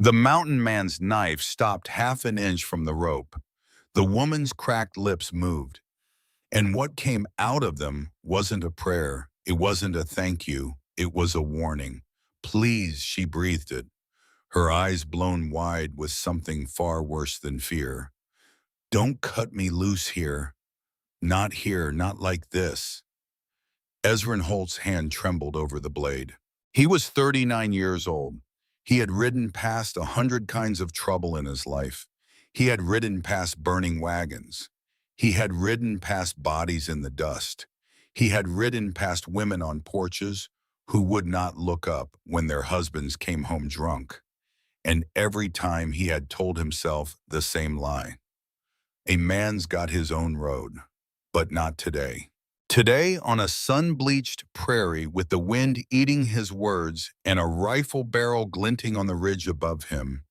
The mountain man's knife stopped half an inch from the rope. The woman's cracked lips moved, and what came out of them wasn't a prayer. It wasn't a thank you. It was a warning. Please, she breathed it, her eyes blown wide with something far worse than fear. Don't cut me loose here. Not here, not like this. Ezrin Holt's hand trembled over the blade. He was 39 years old. He had ridden past 100 kinds of trouble in his life. He had ridden past burning wagons. He had ridden past bodies in the dust. He had ridden past women on porches who would not look up when their husbands came home drunk. And every time he had told himself the same lie. A man's got his own road, but not today. Today, on a sun-bleached prairie with the wind eating his words and a rifle barrel glinting on the ridge above him,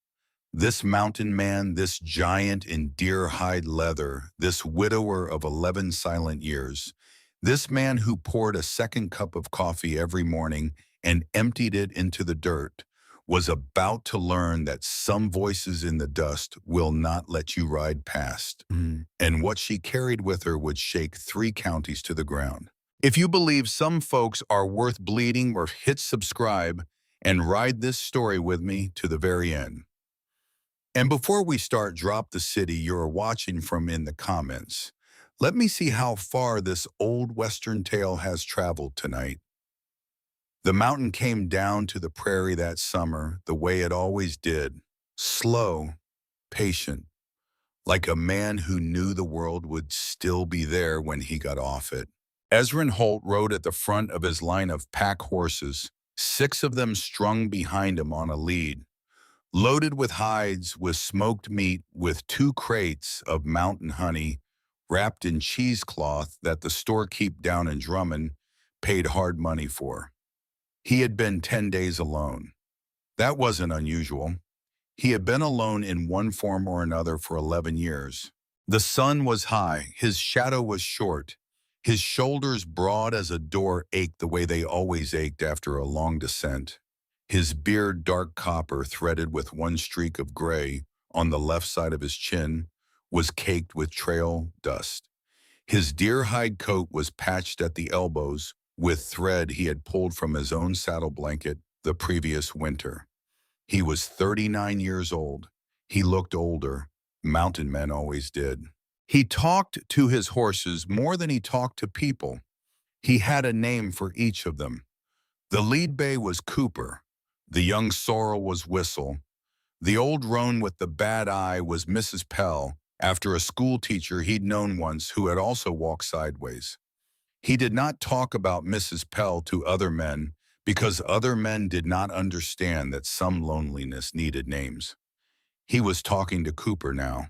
this mountain man, this giant in deer-hide leather, this widower of 11 silent years, this man who poured a second cup of coffee every morning and emptied it into the dirt, was about to learn that some voices in the dust will not let you ride past. And what she carried with her would shake 3 counties to the ground. If you believe some folks are worth bleeding, or hit subscribe and ride this story with me to the very end. And before we start, drop the city you're watching from in the comments. Let me see how far this old Western tale has traveled tonight. The mountain came down to the prairie that summer the way it always did, slow, patient, like a man who knew the world would still be there when he got off it. Ezrin Holt rode at the front of his line of pack horses, 6 of them strung behind him on a lead, loaded with hides, with smoked meat, with 2 crates of mountain honey wrapped in cheesecloth that the storekeep down in Drummond paid hard money for. He had been 10 days alone. That wasn't unusual. He had been alone in one form or another for 11 years. The sun was high, his shadow was short, his shoulders broad as a door ached the way they always ached after a long descent. His beard dark copper threaded with one streak of gray on the left side of his chin was caked with trail dust. His deer-hide coat was patched at the elbows with thread he had pulled from his own saddle blanket the previous winter. He was 39 years old. He looked older. Mountain men always did. He talked to his horses more than he talked to people. He had a name for each of them. The lead bay was Cooper. The young sorrel was Whistle. The old roan with the bad eye was Mrs. Pell, after a school teacher he'd known once who had also walked sideways. He did not talk about Mrs. Pell to other men because other men did not understand that some loneliness needed names. He was talking to Cooper now.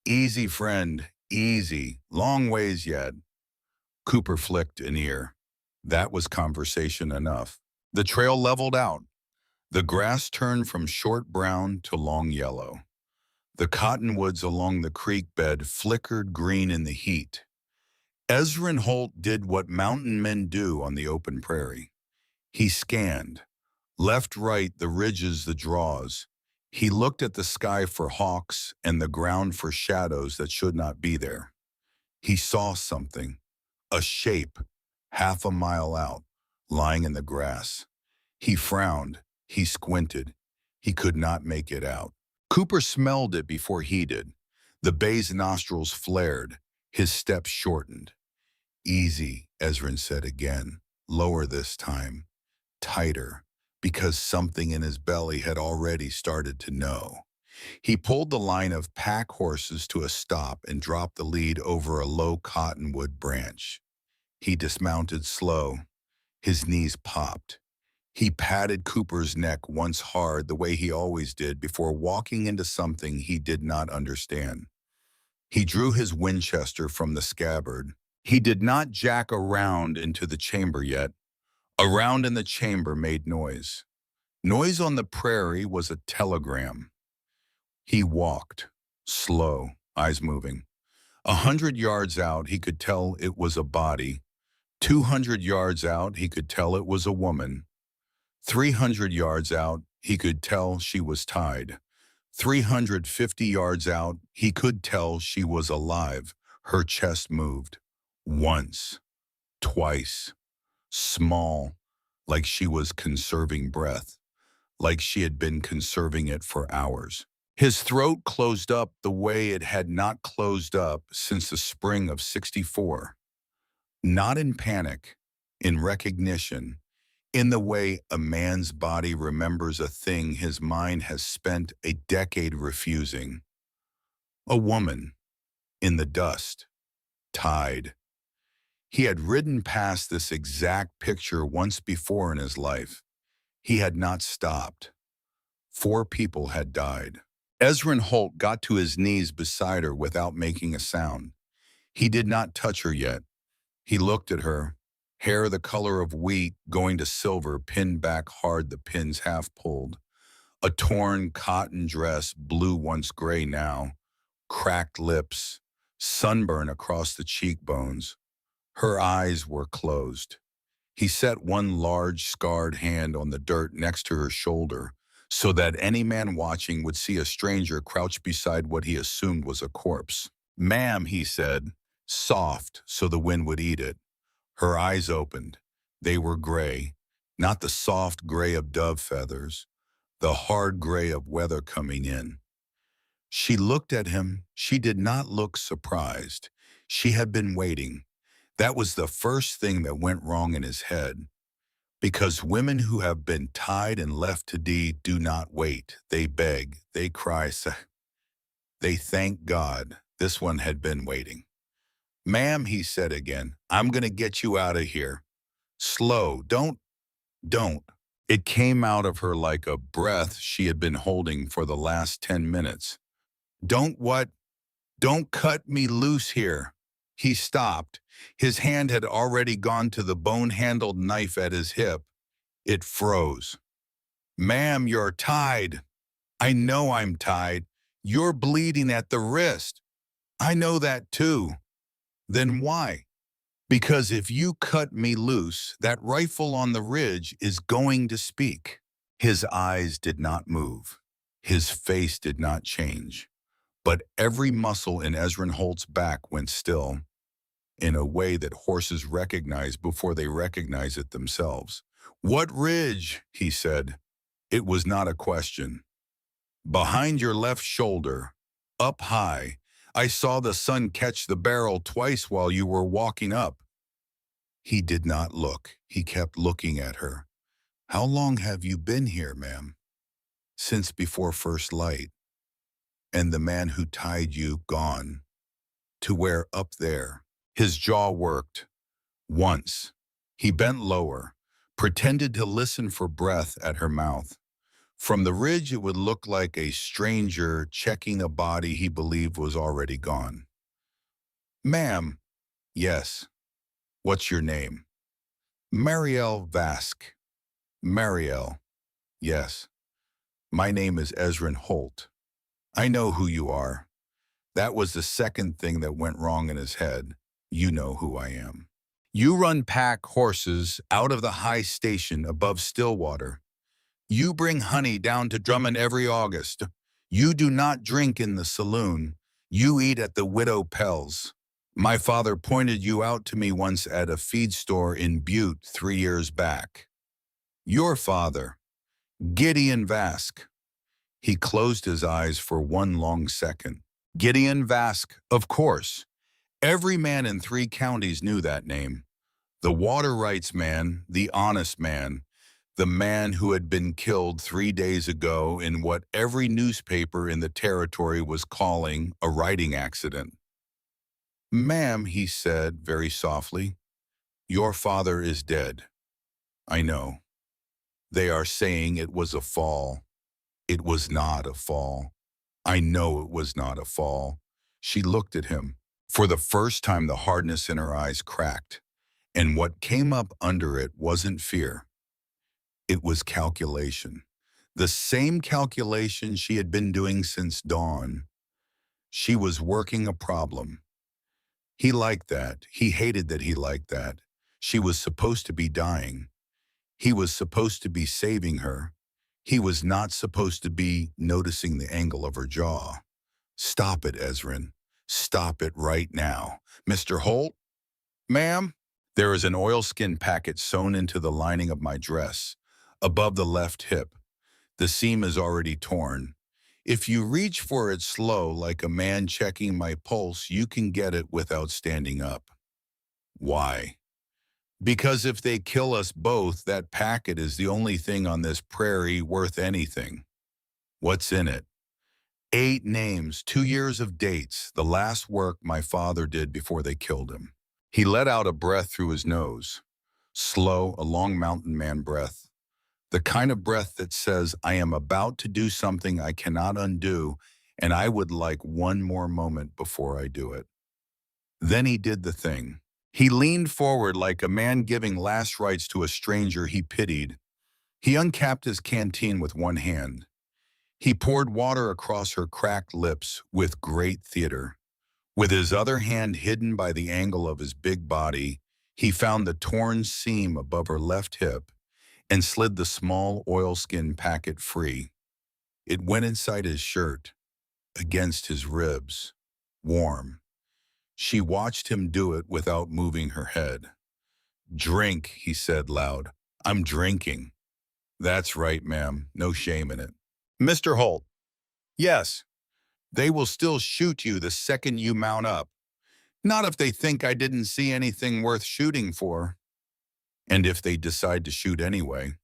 Easy, friend, easy, long ways yet. Cooper flicked an ear. That was conversation enough. The trail leveled out. The grass turned from short brown to long yellow. The cottonwoods along the creek bed flickered green in the heat. Ezrin Holt did what mountain men do on the open prairie. He scanned, left, right, the ridges, the draws. He looked at the sky for hawks and the ground for shadows that should not be there. He saw something, a shape, half a mile out, lying in the grass. He frowned, he squinted. He could not make it out. Cooper smelled it before he did. The bay's nostrils flared, his steps shortened. Easy, Ezrin said again, lower this time, tighter, because something in his belly had already started to know. He pulled the line of pack horses to a stop and dropped the lead over a low cottonwood branch. He dismounted slow. His knees popped. He patted Cooper's neck once hard the way he always did before walking into something he did not understand. He drew his Winchester from the scabbard. He did not jack a round into the chamber yet. A round in the chamber made noise. Noise on the prairie was a telegram. He walked, slow, eyes moving. 100 yards out, he could tell it was a body. 200 yards out, he could tell it was a woman. 300 yards out, he could tell she was tied. 350 yards out, he could tell she was alive. Her chest moved. Once, twice, small, like she was conserving breath, like she had been conserving it for hours. His throat closed up the way it had not closed up since the spring of '64. Not in panic, in recognition, in the way a man's body remembers a thing his mind has spent a decade refusing. A woman, in the dust, tied. He had ridden past this exact picture once before in his life. He had not stopped. 4 people had died. Ezrin Holt got to his knees beside her without making a sound. He did not touch her yet. He looked at her, hair the color of wheat going to silver, pinned back hard, the pins half pulled. A torn cotton dress, blue once gray now, cracked lips, sunburn across the cheekbones. Her eyes were closed. He set one large, scarred hand on the dirt next to her shoulder so that any man watching would see a stranger crouched beside what he assumed was a corpse. "Ma'am," he said, soft so the wind would eat it. Her eyes opened. They were gray, not the soft gray of dove feathers, the hard gray of weather coming in. She looked at him. She did not look surprised. She had been waiting. That was the first thing that went wrong in his head. Because women who have been tied and left to die do not wait. They beg, they cry, they thank God. This one had been waiting. "Ma'am," he said again, "I'm going to get you out of here. Slow, don't." It came out of her like a breath she had been holding for the last 10 minutes. "Don't what? Don't cut me loose here." He stopped. His hand had already gone to the bone-handled knife at his hip. It froze. "Ma'am, you're tied." "I know I'm tied. You're bleeding at the wrist." "I know that too." "Then why?" "Because if you cut me loose, that rifle on the ridge is going to speak." His eyes did not move. His face did not change. But every muscle in Ezrin Holt's back went still, in a way that horses recognize before they recognize it themselves. "What ridge?" he said. It was not a question. "Behind your left shoulder, up high. I saw the sun catch the barrel twice while you were walking up." He did not look. He kept looking at her. "How long have you been here, ma'am?" "Since before first light." "And the man who tied you gone?" "To where up there?" His jaw worked. Once. He bent lower, pretended to listen for breath at her mouth. From the ridge, it would look like a stranger checking a body he believed was already gone. "Ma'am." "Yes." "What's your name?" "Marielle Vask." "Marielle." "Yes." "My name is Ezrin Holt." "I know who you are." That was the second thing that went wrong in his head. "You know who I am. You run pack horses out of the high station above Stillwater. You bring honey down to Drummond every August. You do not drink in the saloon. You eat at the Widow Pell's. My father pointed you out to me once at a feed store in Butte 3 years back. Your father, Gideon Vask." He closed his eyes for one long second. Gideon Vask, of course. Every man in 3 counties knew that name. The water rights man, the honest man, the man who had been killed 3 days ago in what every newspaper in the territory was calling a riding accident. "Ma'am," he said very softly, "your father is dead." "I know. They are saying it was a fall." "It was not a fall." "I know it was not a fall." She looked at him. For the first time, the hardness in her eyes cracked, and what came up under it wasn't fear. It was calculation. The same calculation she had been doing since dawn. She was working a problem. He liked that. He hated that he liked that. She was supposed to be dying. He was supposed to be saving her. He was not supposed to be noticing the angle of her jaw. Stop it, Ezrin. Stop it right now. Mr. Holt? Ma'am? There is an oilskin packet sewn into the lining of my dress, above the left hip. The seam is already torn. If you reach for it slow, like a man checking my pulse, you can get it without standing up. Why? Because if they kill us both, that packet is the only thing on this prairie worth anything. What's in it? 8 names, 2 years of dates, the last work my father did before they killed him. He let out a breath through his nose. Slow, a long mountain man breath. The kind of breath that says, I am about to do something I cannot undo, and I would like one more moment before I do it. Then he did the thing. He leaned forward like a man giving last rites to a stranger he pitied. He uncapped his canteen with one hand. He poured water across her cracked lips with great theater. With his other hand hidden by the angle of his big body, he found the torn seam above her left hip and slid the small oilskin packet free. It went inside his shirt, against his ribs, warm. She watched him do it without moving her head. Drink, he said loud. I'm drinking. That's right, ma'am. No shame in it. Mr. Holt. Yes. They will still shoot you the second you mount up. Not if they think I didn't see anything worth shooting for. And if they decide to shoot anyway.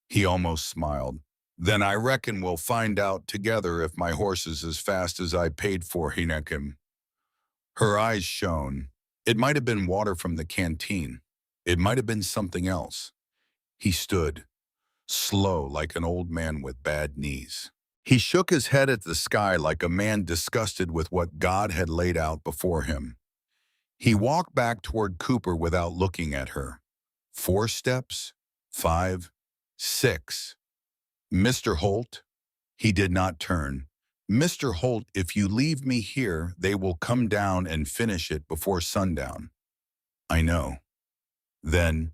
He almost smiled. Then I reckon we'll find out together if my horse is as fast as I paid for Hinekim. Her eyes shone. It might have been water from the canteen. It might have been something else. He stood, slow like an old man with bad knees. He shook his head at the sky like a man disgusted with what God had laid out before him. He walked back toward Cooper without looking at her. 4 steps, 5, 6. Mr. Holt? He did not turn. Mr. Holt, if you leave me here, they will come down and finish it before sundown. I know. Then,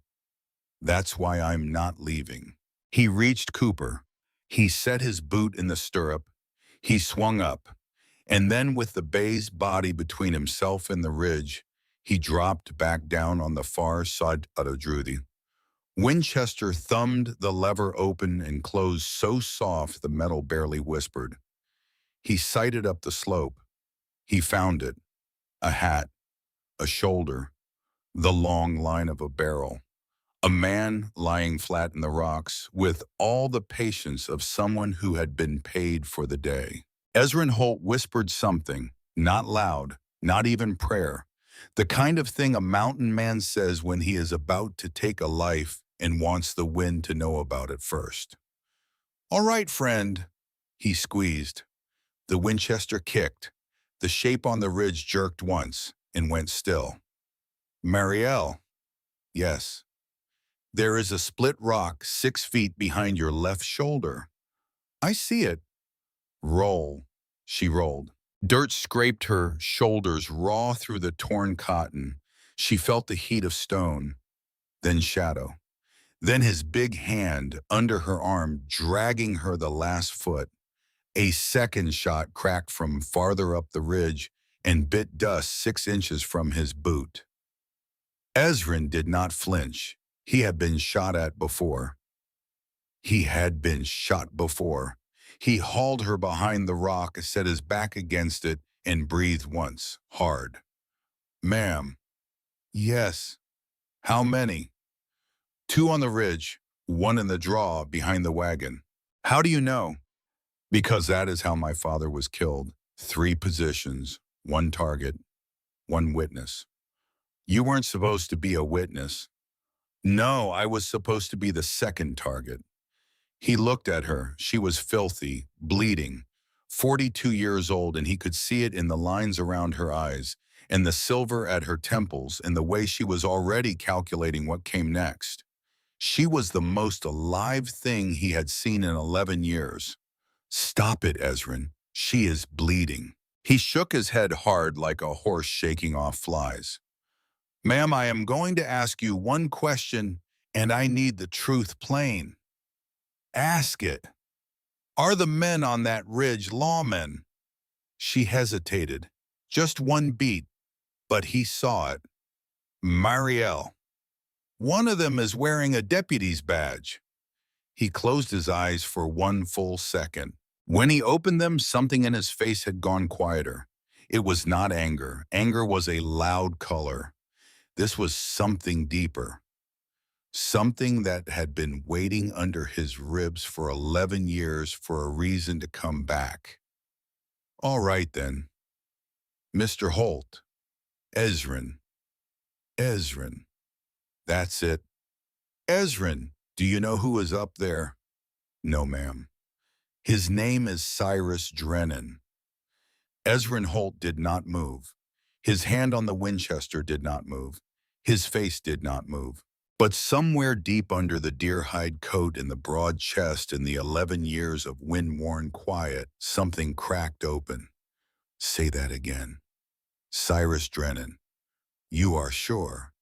that's why I'm not leaving. He reached Cooper. He set his boot in the stirrup. He swung up. And then with the bay's body between himself and the ridge, he dropped back down on the far side of the Drudy. Winchester thumbed the lever open and closed so soft the metal barely whispered. He sighted up the slope. He found it. A hat, a shoulder, the long line of a barrel. A man lying flat in the rocks with all the patience of someone who had been paid for the day. Ezrin Holt whispered something, not loud, not even prayer. The kind of thing a mountain man says when he is about to take a life and wants the wind to know about it first. All right, friend, he squeezed. The Winchester kicked. The shape on the ridge jerked once and went still. Marielle. Yes. There is a split rock 6 feet behind your left shoulder. I see it. Roll. She rolled. Dirt scraped her shoulders raw through the torn cotton. She felt the heat of stone, then shadow. Then his big hand under her arm dragging her the last foot. A second shot cracked from farther up the ridge and bit dust 6 inches from his boot. Ezrin did not flinch. He had been shot at before. He had been shot before. He hauled her behind the rock, set his back against it, and breathed once, hard. Ma'am. Yes. How many? 2 on the ridge, 1 in the draw behind the wagon. How do you know? Because that is how my father was killed. 3 positions, 1 target, 1 witness. You weren't supposed to be a witness. No, I was supposed to be the second target. He looked at her. She was filthy, bleeding, 42 years old, and he could see it in the lines around her eyes, and the silver at her temples, and the way she was already calculating what came next. She was the most alive thing he had seen in 11 years. Stop it, Ezrin. She is bleeding. He shook his head hard like a horse shaking off flies. Ma'am, I am going to ask you one question, and I need the truth plain. Ask it. Are the men on that ridge lawmen? She hesitated. Just one beat, but he saw it. Marielle. One of them is wearing a deputy's badge. He closed his eyes for one full second. When he opened them, something in his face had gone quieter. It was not anger. Anger was a loud color. This was something deeper. Something that had been waiting under his ribs for 11 years for a reason to come back. All right then. Mr. Holt. Ezrin. Ezrin. That's it. Ezrin, do you know who is up there? No, ma'am. His name is Cyrus Drennan. Ezrin Holt did not move. His hand on the Winchester did not move. His face did not move. But somewhere deep under the deer-hide coat and the broad chest and the 11 years of wind-worn quiet, something cracked open. Say that again. Cyrus Drennan. You are sure?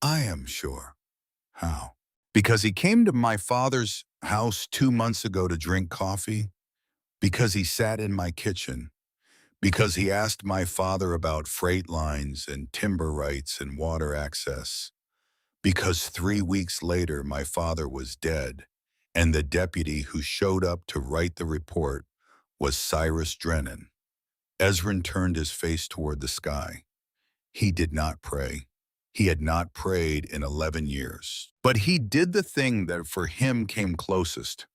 I am sure. How? Because he came to my father's house 2 months ago to drink coffee. Because he sat in my kitchen. Because he asked my father about freight lines and timber rights and water access. Because 3 weeks later my father was dead, and the deputy who showed up to write the report was Cyrus Drennan. Ezrin turned his face toward the sky. He did not pray. He had not prayed in 11 years. But he did the thing that for him came closest.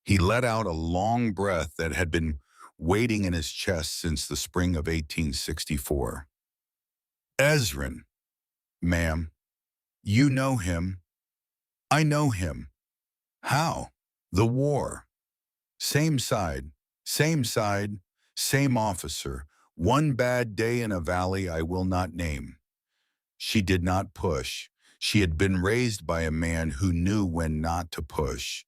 He let out a long breath that had been waiting in his chest since the spring of 1864. Ezrin, ma'am, you know him. I know him. How? The war. Same side, same officer. One bad day in a valley I will not name. She did not push. She had been raised by a man who knew when not to push.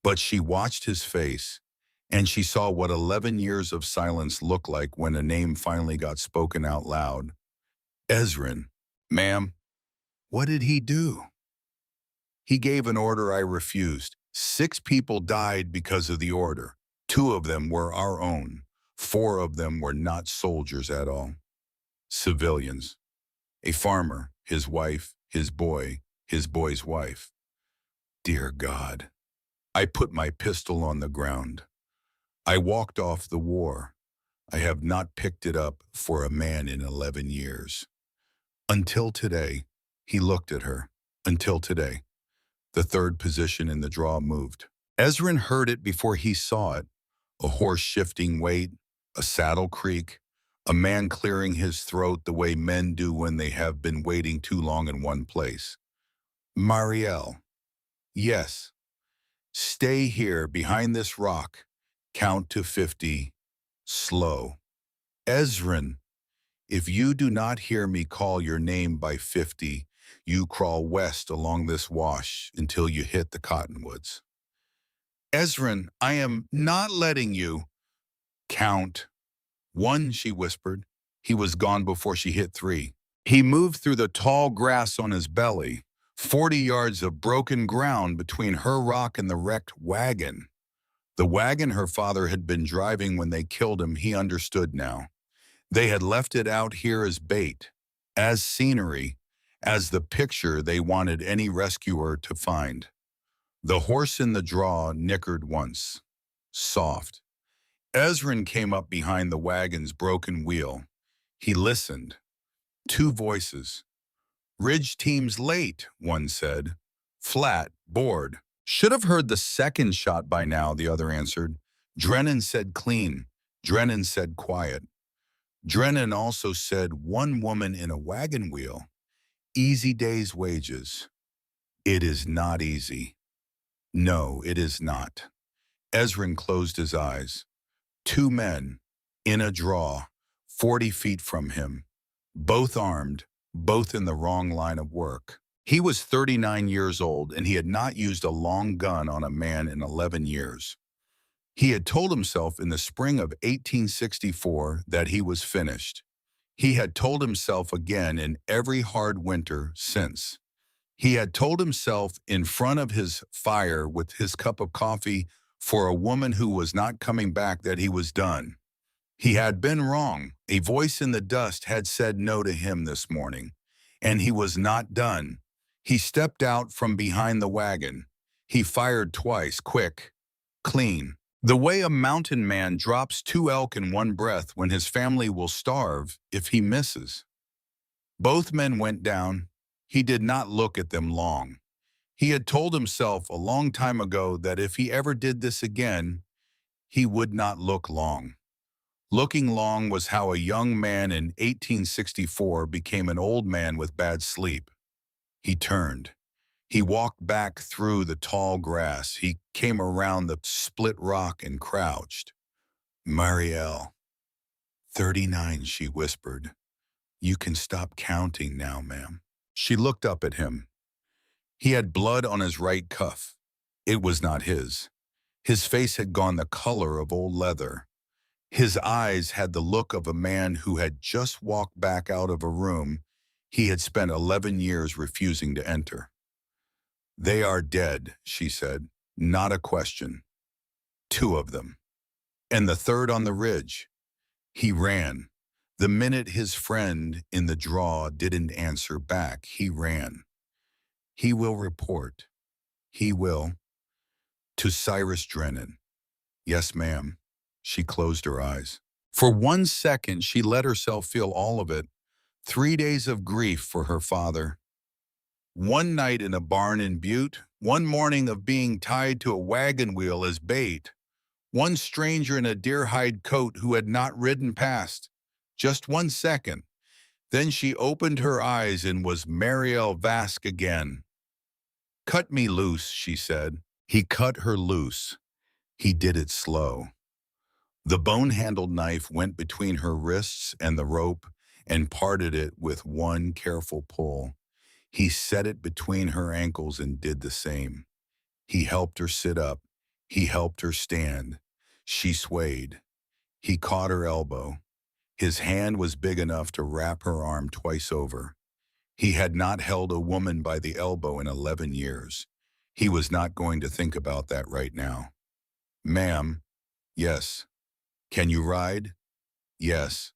But she watched his face, and she saw what 11 years of silence looked like when a name finally got spoken out loud. Ezrin, ma'am, what did he do? He gave an order I refused. 6 people died because of the order. 2 of them were our own. 4 of them were not soldiers at all. Civilians. A farmer, his wife, his boy's wife. Dear God. I put my pistol on the ground. I walked off the war. I have not picked it up for a man in 11 years. Until today, he looked at her. Until today. The third position in the draw moved. Ezrin heard it before he saw it. A horse shifting weight, a saddle creak, a man clearing his throat the way men do when they have been waiting too long in one place. Marielle. Yes. Stay here behind this rock. Count to 50. Slow. Ezrin. If you do not hear me call your name by 50, you crawl west along this wash until you hit the cottonwoods. Ezrin, I am not letting you. Count. 1, she whispered. He was gone before she hit 3. He moved through the tall grass on his belly, 40 yards of broken ground between her rock and the wrecked wagon. The wagon her father had been driving when they killed him, he understood now. They had left it out here as bait, as scenery, as the picture they wanted any rescuer to find. The horse in the draw nickered once. Soft. Ezrin came up behind the wagon's broken wheel. He listened. 2 voices. Ridge team's late, one said. Flat, bored. Should have heard the second shot by now, the other answered. Drennan said clean. Drennan said quiet. Drennan also said 1 woman in a wagon wheel. Easy day's wages. It is not easy. No, it is not. Ezrin closed his eyes. 2 men, in a draw, 40 feet from him, both armed, both in the wrong line of work. He was 39 years old, and he had not used a long gun on a man in 11 years. He had told himself in the spring of 1864 that he was finished. He had told himself again in every hard winter since. He had told himself in front of his fire with his cup of coffee for a woman who was not coming back that he was done. He had been wrong. A voice in the dust had said no to him this morning, and he was not done. He stepped out from behind the wagon. He fired twice, quick, clean. The way a mountain man drops 2 elk in one breath when his family will starve if he misses. Both men went down. He did not look at them long. He had told himself a long time ago that if he ever did this again, he would not look long. Looking long was how a young man in 1864 became an old man with bad sleep. He turned. He walked back through the tall grass. He came around the split rock and crouched. "Marielle, 39, she whispered. "You can stop counting now, ma'am." She looked up at him. He had blood on his right cuff. It was not his. His face had gone the color of old leather. His eyes had the look of a man who had just walked back out of a room he had spent 11 years refusing to enter. "They are dead," she said. "Not a question. 2 of them. And the third on the ridge." He ran. The minute his friend in the draw didn't answer back, he ran. "He will report. He will." To Cyrus Drennan. "Yes, ma'am." She closed her eyes. For 1 second, she let herself feel all of it. 3 days of grief for her father. 1 night in a barn in Butte. 1 morning of being tied to a wagon wheel as bait. 1 stranger in a deer-hide coat who had not ridden past. Just 1 second. Then she opened her eyes and was Marielle Vask again. "Cut me loose," she said. He cut her loose. He did it slow. The bone-handled knife went between her wrists and the rope and parted it with 1 careful pull. He set it between her ankles and did the same. He helped her sit up. He helped her stand. She swayed. He caught her elbow. His hand was big enough to wrap her arm twice over. He had not held a woman by the elbow in 11 years. He was not going to think about that right now. "Ma'am." "Yes." "Can you ride?" "Yes."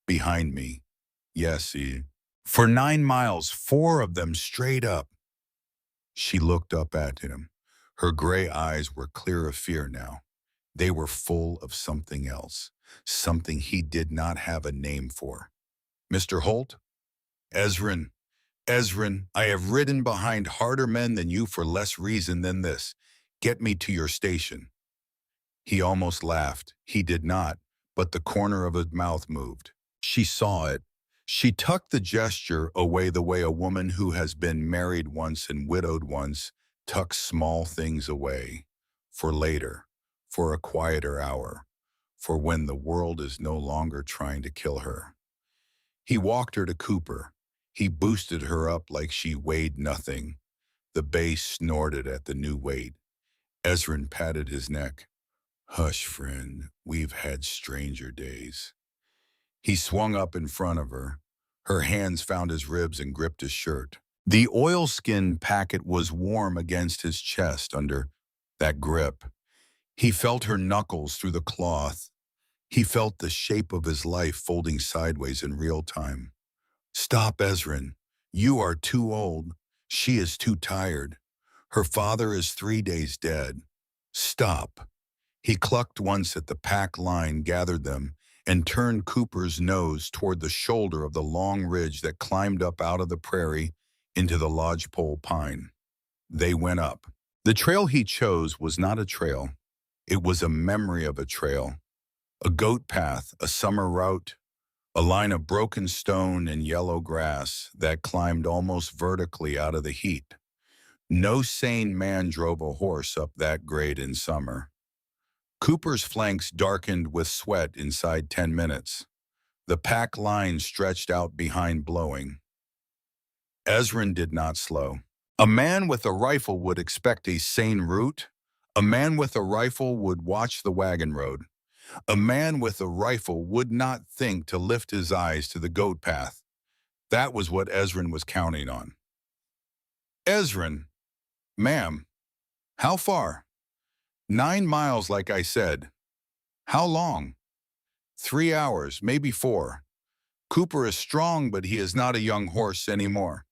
"Behind me?" "Yes, For 9 miles, 4 of them straight up. She looked up at him. Her gray eyes were clear of fear now. They were full of something else, something he did not have a name for. "Mr. Holt?" "Ezrin. Ezrin, I have ridden behind harder men than you for less reason than this. Get me to your station." He almost laughed. He did not, but the corner of his mouth moved. She saw it. She tucked the gesture away the way a woman who has been married once and widowed once tucks small things away. For later, for a quieter hour, for when the world is no longer trying to kill her. He walked her to Cooper. He boosted her up like she weighed nothing. The bay snorted at the new weight. Ezrin patted his neck. "Hush, friend, we've had stranger days." He swung up in front of her. Her hands found his ribs and gripped his shirt. The oilskin packet was warm against his chest under that grip. He felt her knuckles through the cloth. He felt the shape of his life folding sideways in real time. "Stop, Ezrin. You are too old. She is too tired. Her father is 3 days dead. Stop." He clucked once at the pack line, gathered them, and turned Cooper's nose toward the shoulder of the long ridge that climbed up out of the prairie into the lodgepole pine. They went up. The trail he chose was not a trail. It was a memory of a trail. A goat path, a summer route, a line of broken stone and yellow grass that climbed almost vertically out of the heat. No sane man drove a horse up that grade in summer. Cooper's flanks darkened with sweat inside 10 minutes. The pack line stretched out behind, blowing. Ezrin did not slow. A man with a rifle would expect a sane route. A man with a rifle would watch the wagon road. A man with a rifle would not think to lift his eyes to the goat path. That was what Ezrin was counting on. Ezrin, ma'am, how far? 9 miles, like I said. How long? 3 hours, maybe 4. Cooper is strong, but he is not a young horse anymore.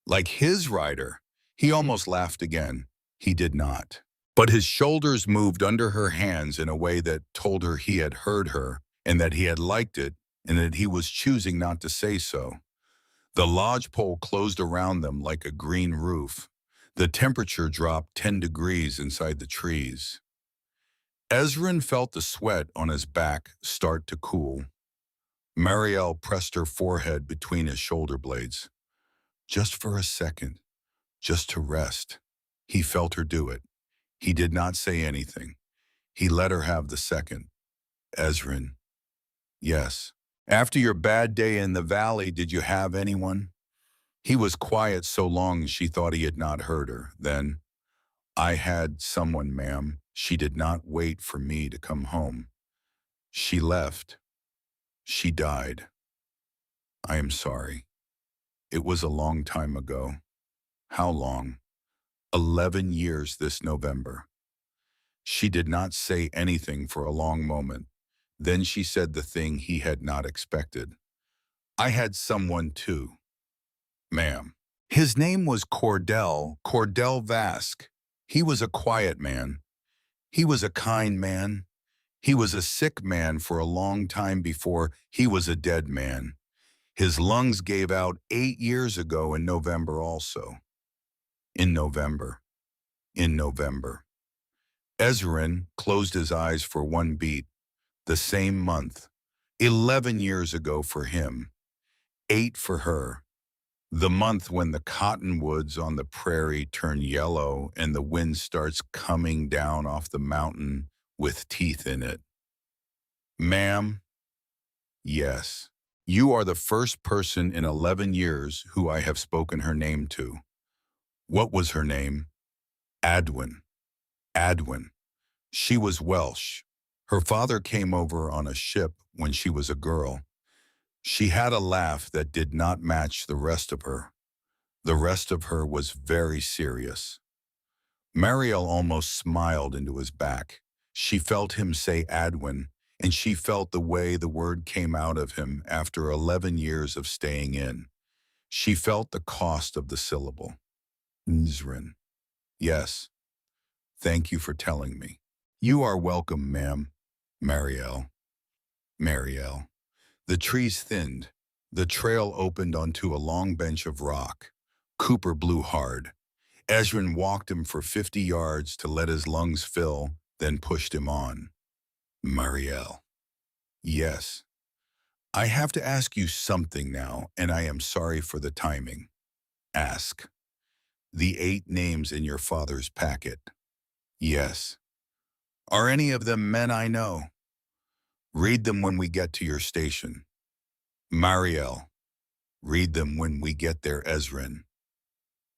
Like his rider. He almost laughed again. He did not. But his shoulders moved under her hands in a way that told her he had heard her and that he had liked it and that he was choosing not to say so. The lodgepole closed around them like a green roof. The temperature dropped 10 degrees inside the trees. Ezrin felt the sweat on his back start to cool. Marielle pressed her forehead between his shoulder blades. Just for a second, just to rest. He felt her do it. He did not say anything. He let her have the second. Ezrin. Yes. After your bad day in the valley, did you have anyone? He was quiet so long she thought he had not heard her. Then, I had someone, ma'am. She did not wait for me to come home. She left. She died. I am sorry. It was a long time ago. How long? 11 years this November. She did not say anything for a long moment. Then she said the thing he had not expected. I had someone too, ma'am. His name was Cordell Vask. He was a quiet man. He was a kind man. He was a sick man for a long time before he was a dead man. His lungs gave out 8 years ago in November also. In November. In November. Ezrin closed his eyes for one beat. The same month. 11 years ago for him. 8 for her. The month when the cottonwoods on the prairie turn yellow and the wind starts coming down off the mountain with teeth in it. Ma'am? Yes. You are the first person in 11 years who I have spoken her name to. What was her name? Adwin. Adwin. She was Welsh. Her father came over on a ship when she was a girl. She had a laugh that did not match the rest of her. The rest of her was very serious. Marielle almost smiled into his back. She felt him say Adwin, and she felt the way the word came out of him after 11 years of staying in. She felt the cost of the syllable. Nzrin. Yes. Thank you for telling me. You are welcome, ma'am. Marielle. Marielle. The trees thinned. The trail opened onto a long bench of rock. Cooper blew hard. Ezrin walked him for 50 yards to let his lungs fill, then pushed him on. Marielle. Yes. I have to ask you something now, and I am sorry for the timing. Ask. The 8 names in your father's packet. Yes. Are any of them men I know? Read them when we get to your station. Marielle. Read them when we get there, Ezrin.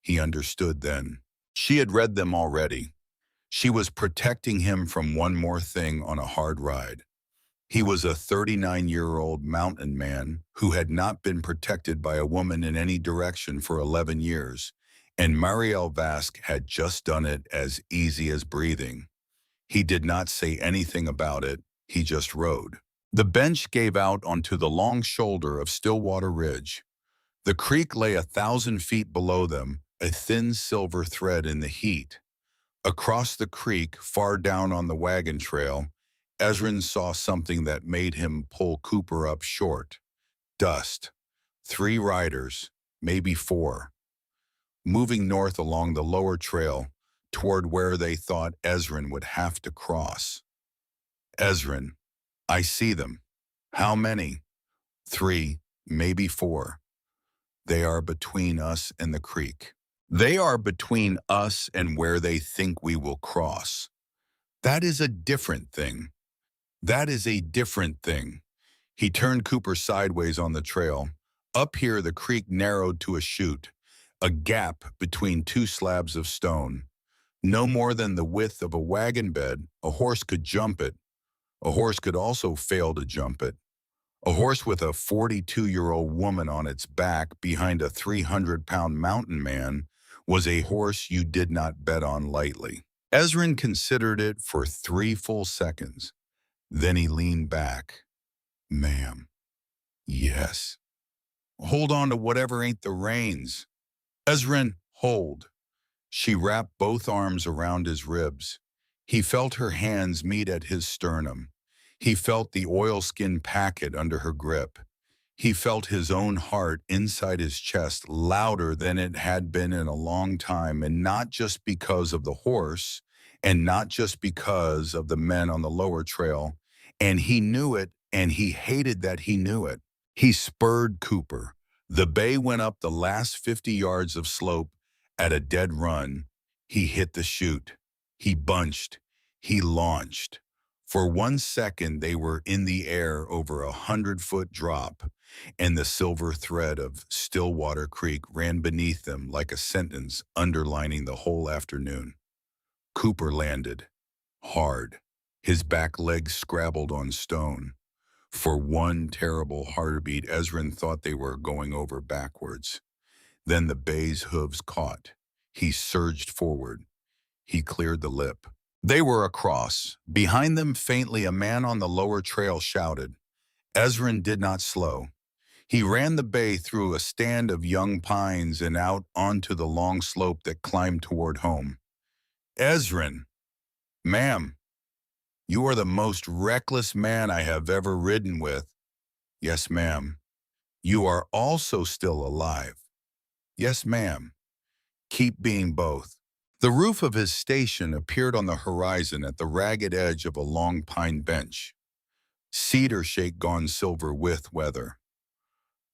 He understood then. She had read them already. She was protecting him from one more thing on a hard ride. He was a 39-year-old mountain man who had not been protected by a woman in any direction for 11 years, and Marielle Vask had just done it as easy as breathing. He did not say anything about it, he just rode. The bench gave out onto the long shoulder of Stillwater Ridge. The creek lay 1,000 feet below them, a thin silver thread in the heat. Across the creek, far down on the wagon trail, Ezrin saw something that made him pull Cooper up short. Dust. 3 riders, maybe 4. Moving north along the lower trail, toward where they thought Ezrin would have to cross. Ezrin. I see them. How many? 3, maybe 4. They are between us and the creek. They are between us and where they think we will cross. That is a different thing. That is a different thing. He turned Cooper sideways on the trail. Up here, the creek narrowed to a chute, a gap between 2 slabs of stone. No more than the width of a wagon bed, a horse could jump it. A horse could also fail to jump it. A horse with a 42-year-old woman on its back behind a 300-pound mountain man was a horse you did not bet on lightly. Ezrin considered it for 3 full seconds. Then he leaned back. Ma'am. Yes. Hold on to whatever ain't the reins. Ezrin, hold. She wrapped both arms around his ribs. He felt her hands meet at his sternum. He felt the oilskin packet under her grip. He felt his own heart inside his chest louder than it had been in a long time, and not just because of the horse, and not just because of the men on the lower trail. And he knew it, and he hated that he knew it. He spurred Cooper. The bay went up the last 50 yards of slope at a dead run. He hit the chute. He bunched. He launched. For 1 second, they were in the air over 100-foot drop, and the silver thread of Stillwater Creek ran beneath them like a sentence underlining the whole afternoon. Cooper landed. Hard. His back legs scrabbled on stone. For one terrible heartbeat, Ezrin thought they were going over backwards. Then the bay's hooves caught. He surged forward. He cleared the lip. They were across. Behind them, faintly, a man on the lower trail shouted. Ezrin did not slow. He ran the bay through a stand of young pines and out onto the long slope that climbed toward home. Ezrin, ma'am, you are the most reckless man I have ever ridden with. Yes, ma'am. You are also still alive. Yes, ma'am. Keep being both. The roof of his station appeared on the horizon at the ragged edge of a long pine bench. Cedar shake gone silver with weather.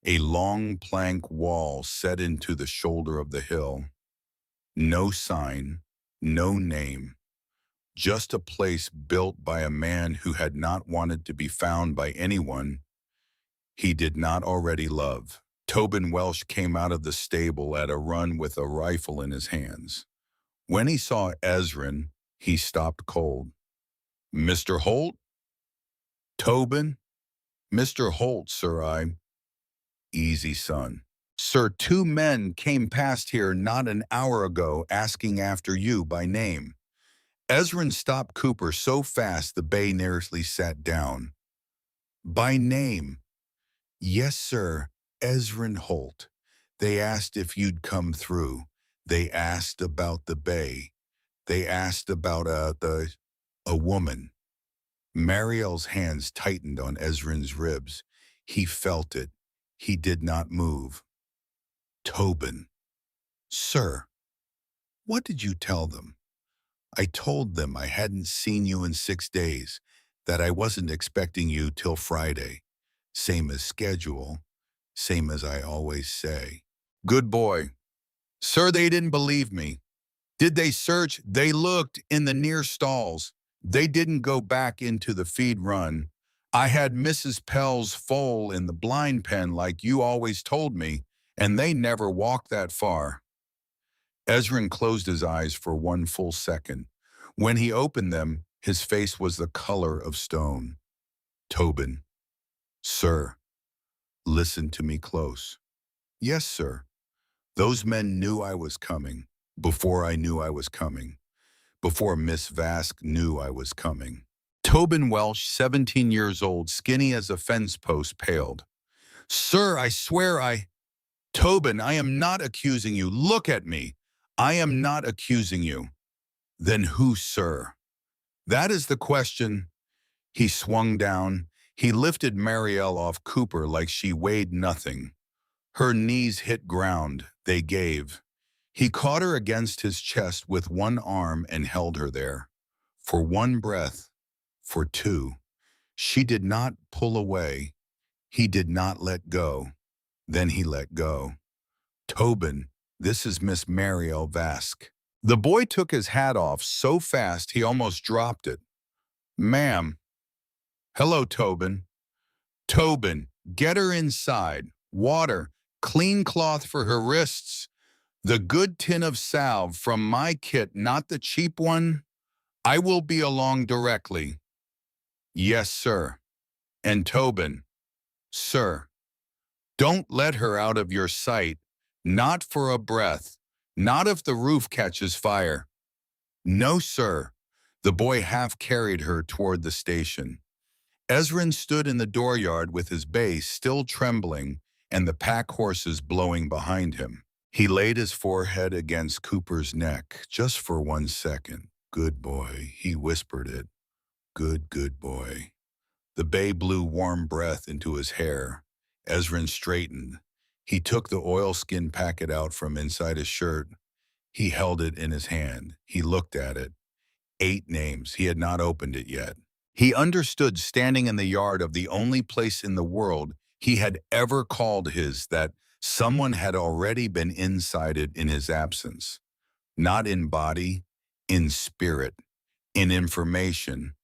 A long plank wall set into the shoulder of the hill. No sign, no name. Just a place built by a man who had not wanted to be found by anyone he did not already love. Tobin Welsh came out of the stable at a run with a rifle in his hands. When he saw Ezrin, he stopped cold. Mr. Holt? Tobin? Mr. Holt, sir, Easy, son. Sir, 2 men came past here not an hour ago asking after you by name. Ezrin stopped Cooper so fast the bay nearly sat down. By name? Yes, sir, Ezrin Holt. They asked if you'd come through. They asked about the bay. They asked about a woman. Mariel's hands tightened on Ezrin's ribs. He felt it. He did not move. Tobin. Sir, what did you tell them? I told them I hadn't seen you in 6 days, that I wasn't expecting you till Friday. Same as schedule, same as I always say. Good boy. Sir, they didn't believe me. Did they search? They looked in the near stalls. They didn't go back into the feed run. I had Mrs. Pell's foal in the blind pen like you always told me, and they never walked that far. Ezrin closed his eyes for 1 full second. When he opened them, his face was the color of stone. Tobin. Sir, listen to me close. Yes, sir. Those men knew I was coming, before I knew I was coming, before Miss Vask knew I was coming. Tobin Welsh, 17 years old, skinny as a fence post, paled. Sir, I swear Tobin, I am not accusing you. Look at me. I am not accusing you. Then who, sir? That is the question. He swung down. He lifted Marielle off Cooper like she weighed nothing. Her knees hit ground. They gave. He caught her against his chest with one arm and held her there. For 1 breath, for 2. She did not pull away. He did not let go. Then he let go. Tobin, this is Miss Marielle Vask. The boy took his hat off so fast he almost dropped it. Ma'am. Hello, Tobin. Tobin, get her inside. Water, clean cloth for her wrists. The good tin of salve from my kit, not the cheap one. I will be along directly. Yes, sir. And Tobin, sir, don't let her out of your sight, not for a breath, Not if the roof catches fire. No, sir. The boy half carried her toward the station. Ezrin stood in the dooryard with his bay still trembling and the pack horses blowing behind him. He laid his forehead against Cooper's neck just for 1 second. Good boy, he whispered it. Good boy. The bay blew warm breath into his hair. Ezrin straightened. He took the oilskin packet out from inside his shirt. He held it in his hand. He looked at it. 8 names. He had not opened it yet. He understood standing in the yard of the only place in the world he had ever called his that someone had already been inside it in his absence. Not in body, in spirit, in information,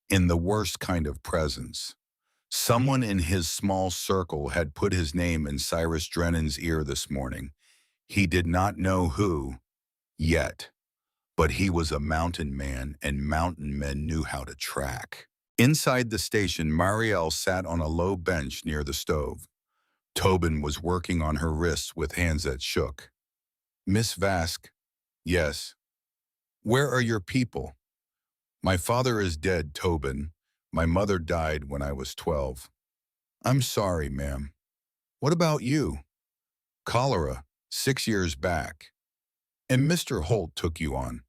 in the worst kind of presence. Someone in his small circle had put his name in Cyrus Drennan's ear this morning. He did not know who, yet, but he was a mountain man and mountain men knew how to track. Inside the station, Marielle sat on a low bench near the stove. Tobin was working on her wrists with hands that shook. Miss Vask, yes. Where are your people? My father is dead, Tobin. My mother died when I was 12. I'm sorry, ma'am. What about you? Cholera, 6 years back. And Mr. Holt took you on.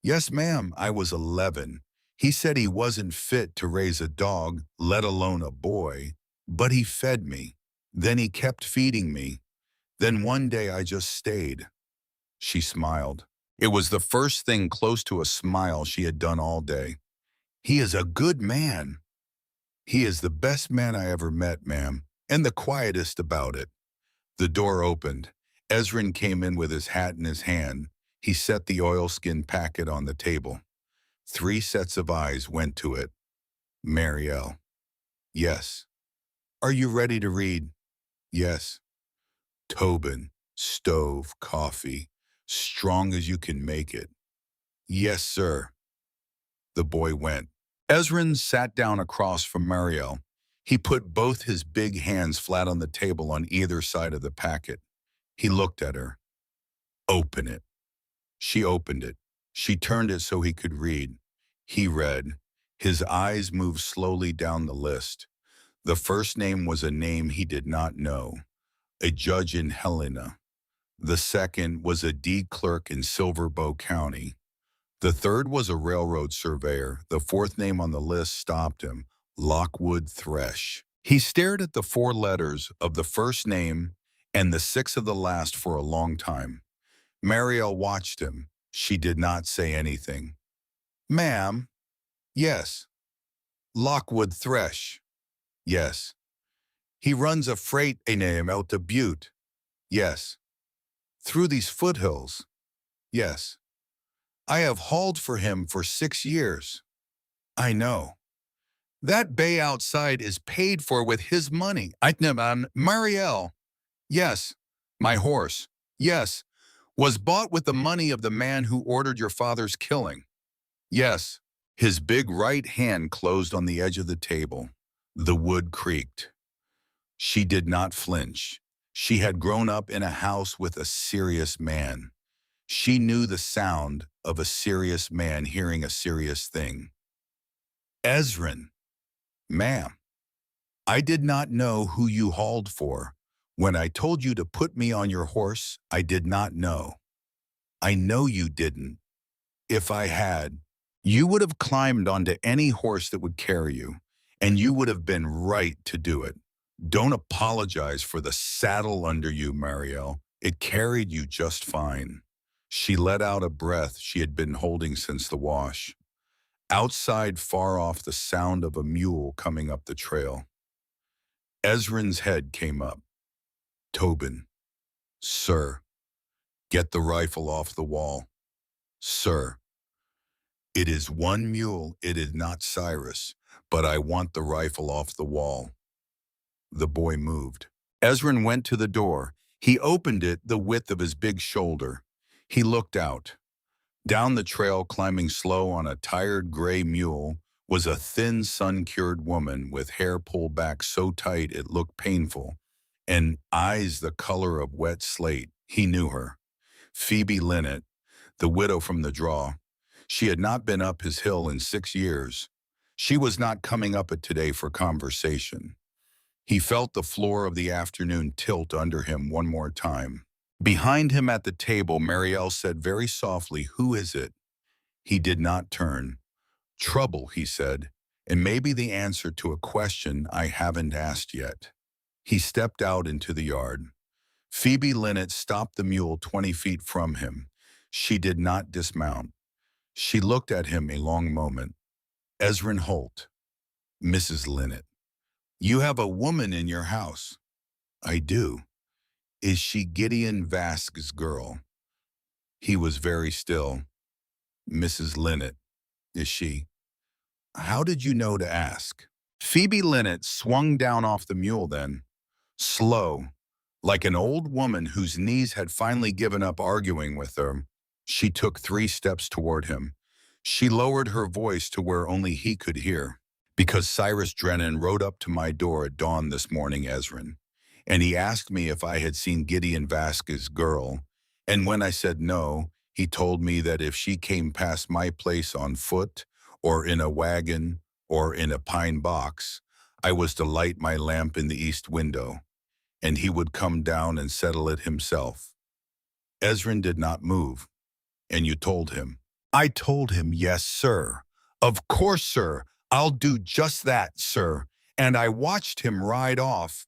Yes, ma'am, I was 11. He said he wasn't fit to raise a dog, let alone a boy, but he fed me. Then he kept feeding me. Then one day I just stayed. She smiled. It was the first thing close to a smile she had done all day. He is a good man. He is the best man I ever met, ma'am, and the quietest about it. The door opened. Ezrin came in with his hat in his hand. He set the oilskin packet on the table. 3 sets of eyes went to it. Marielle. Yes. Are you ready to read? Yes. Tobin, stove, coffee, strong as you can make it. Yes, sir. The boy went. Ezrin sat down across from Marielle. He put both his big hands flat on the table on either side of the packet. He looked at her. Open it. She opened it. She turned it so he could read. He read. His eyes moved slowly down the list. The first name was a name he did not know, a judge in Helena. The second was a deed clerk in Silver Bow County. The third was a railroad surveyor. The fourth name on the list stopped him, Lockwood Thresh. He stared at the 4 letters of the first name and the 6 of the last for a long time. Marielle watched him. She did not say anything. Ma'am? Yes. Lockwood Thresh? Yes. He runs a freight name out to Butte? Yes. Through these foothills? Yes. I have hauled for him for 6 years. I know. That bay outside is paid for with his money. Marielle. Yes. My horse. Yes. Was bought with the money of the man who ordered your father's killing. Yes. His big right hand closed on the edge of the table. The wood creaked. She did not flinch. She had grown up in a house with a serious man. She knew the sound of a serious man hearing a serious thing. Ezrin. Ma'am. I did not know who you hauled for. When I told you to put me on your horse, I did not know. I know you didn't. If I had, you would have climbed onto any horse that would carry you, and you would have been right to do it. Don't apologize for the saddle under you, Marielle. It carried you just fine. She let out a breath she had been holding since the wash. Outside, far off, the sound of a mule coming up the trail. Ezrin's head came up. Tobin. Sir. Get the rifle off the wall. Sir. It is one mule, it is not Cyrus, but I want the rifle off the wall. The boy moved. Ezrin went to the door. He opened it the width of his big shoulder. He looked out. Down the trail, climbing slow on a tired gray mule, was a thin, sun-cured woman with hair pulled back so tight it looked painful, and eyes the color of wet slate. He knew her. Phoebe Linnet, the widow from the draw. She had not been up his hill in 6 years. She was not coming up it today for conversation. He felt the floor of the afternoon tilt under him one more time. Behind him at the table, Marielle said very softly, "Who is it?" He did not turn. "Trouble," he said, "and maybe the answer to a question I haven't asked yet." He stepped out into the yard. Phoebe Linnet stopped the mule 20 feet from him. She did not dismount. She looked at him a long moment. "Ezrin Holt, Mrs. Linnet, you have a woman in your house." "I do." "Is she Gideon Vask's girl?" He was very still. "Mrs. Linnet, is she?" "How did you know to ask?" Phoebe Linnet swung down off the mule then, slow, like an old woman whose knees had finally given up arguing with her. She took 3 steps toward him. She lowered her voice to where only he could hear. "Because Cyrus Drennan rode up to my door at dawn this morning, Ezrin, and he asked me if I had seen Gideon Vasquez's girl, and when I said no, he told me that if she came past my place on foot, or in a wagon, or in a pine box, I was to light my lamp in the east window, and he would come down and settle it himself." Ezrin did not move. "And you told him?" "I told him, yes, sir. Of course, sir. I'll do just that, sir. And I watched him ride off,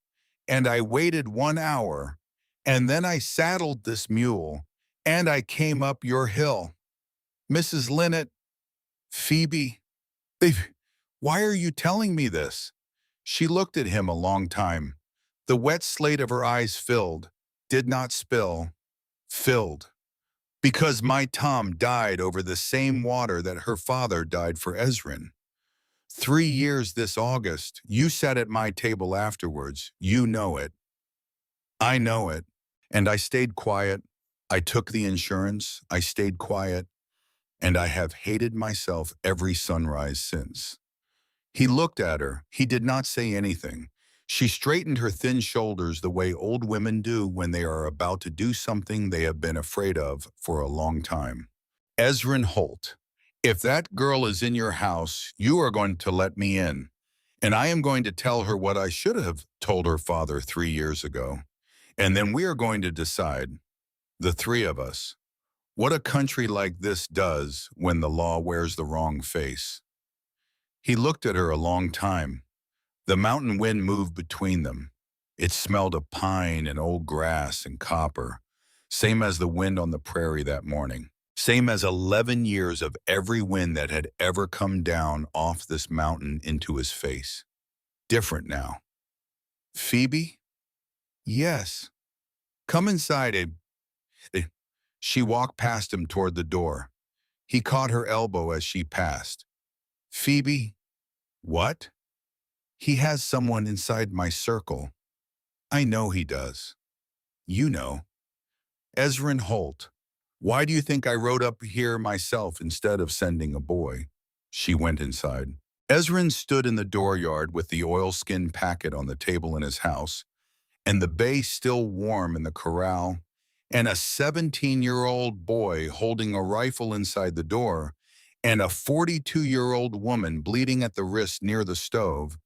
and I waited 1 hour, and then I saddled this mule, and I came up your hill." "Mrs. Linnet, Phoebe, why are you telling me this?" She looked at him a long time. The wet slate of her eyes filled, did not spill, filled. "Because my Tom died over the same water that her father died for Ezrin. 3 years this August. You sat at my table afterwards. You know it. I know it. And I stayed quiet. I took the insurance. I stayed quiet. And I have hated myself every sunrise since." He looked at her. He did not say anything. She straightened her thin shoulders the way old women do when they are about to do something they have been afraid of for a long time. "Ezrin Holt, if that girl is in your house, you are going to let me in. And I am going to tell her what I should have told her father 3 years ago. And then we are going to decide, the 3 of us, what a country like this does when the law wears the wrong face." He looked at her a long time. The mountain wind moved between them. It smelled of pine and old grass and copper, same as the wind on the prairie that morning, same as 11 years of every wind that had ever come down off this mountain into his face. Different now. "Phoebe?" "Yes." "Come inside, Abe." She walked past him toward the door. He caught her elbow as she passed. "Phoebe?" "What?" "He has someone inside my circle." "I know he does." "You know." "Ezrin Holt. Why do you think I rode up here myself instead of sending a boy?" She went inside. Ezrin stood in the dooryard with the oilskin packet on the table in his house, and the bay still warm in the corral, and a 17-year-old boy holding a rifle inside the door, and a 42-year-old woman bleeding at the wrist near the stove,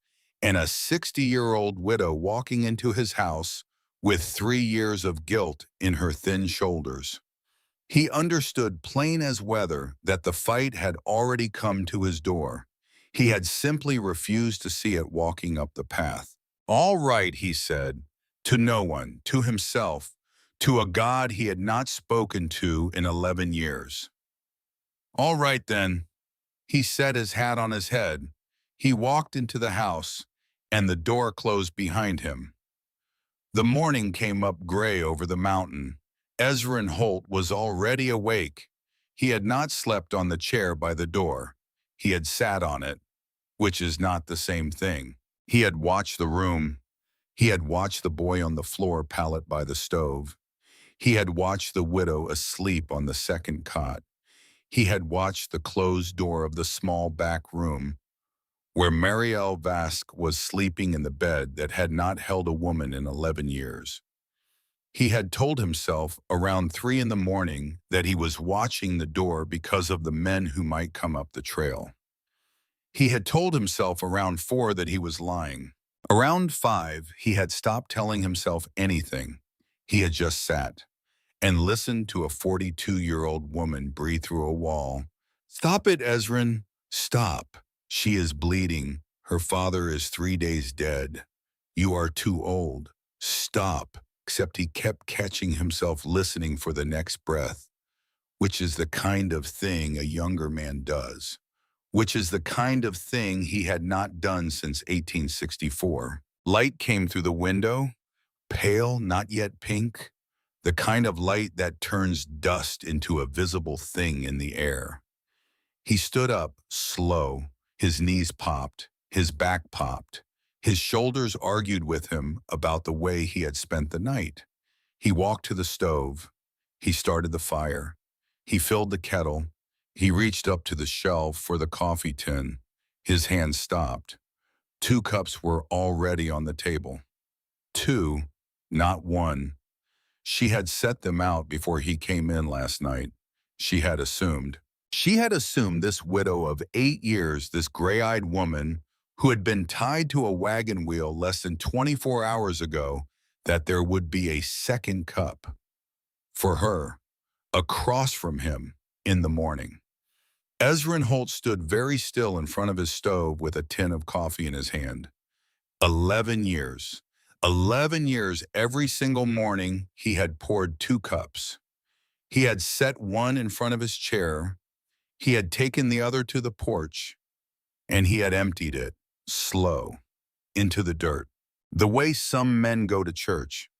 and a 60-year-old widow walking into his house with 3 years of guilt in her thin shoulders. He understood plain as weather that the fight had already come to his door. He had simply refused to see it walking up the path. "All right," he said, to no one, to himself, to a God he had not spoken to in 11 years. "All right, then." He set his hat on his head. He walked into the house, and the door closed behind him. The morning came up gray over the mountain. Ezrin Holt was already awake. He had not slept on the chair by the door. He had sat on it, which is not the same thing. He had watched the room. He had watched the boy on the floor pallet by the stove. He had watched the widow asleep on the second cot. He had watched the closed door of the small back room where Marielle Vask was sleeping in the bed that had not held a woman in 11 years. He had told himself around 3 in the morning that he was watching the door because of the men who might come up the trail. He had told himself around 4 that he was lying. Around 5, he had stopped telling himself anything. He had just sat and listened to a 42-year-old woman breathe through a wall. "Stop it, Ezrin. Stop. She is bleeding. Her father is 3 days dead. You are too old. Stop." Except he kept catching himself listening for the next breath, which is the kind of thing a younger man does, which is the kind of thing he had not done since 1864. Light came through the window, pale, not yet pink, the kind of light that turns dust into a visible thing in the air. He stood up, slow, his knees popped, his back popped. His shoulders argued with him about the way he had spent the night. He walked to the stove. He started the fire. He filled the kettle. He reached up to the shelf for the coffee tin. His hand stopped. 2 cups were already on the table. 2, not 1. She had set them out before he came in last night. She had assumed. She had assumed this widow of 8 years, this gray-eyed woman who had been tied to a wagon wheel less than 24 hours ago, that there would be a second cup for her, across from him, in the morning. Ezrin Holt stood very still in front of his stove with a tin of coffee in his hand. 11 years. 11 years every single morning he had poured 2 cups. He had set one in front of his chair. He had taken the other to the porch, and he had emptied it, slow, into the dirt. The way some men go to church,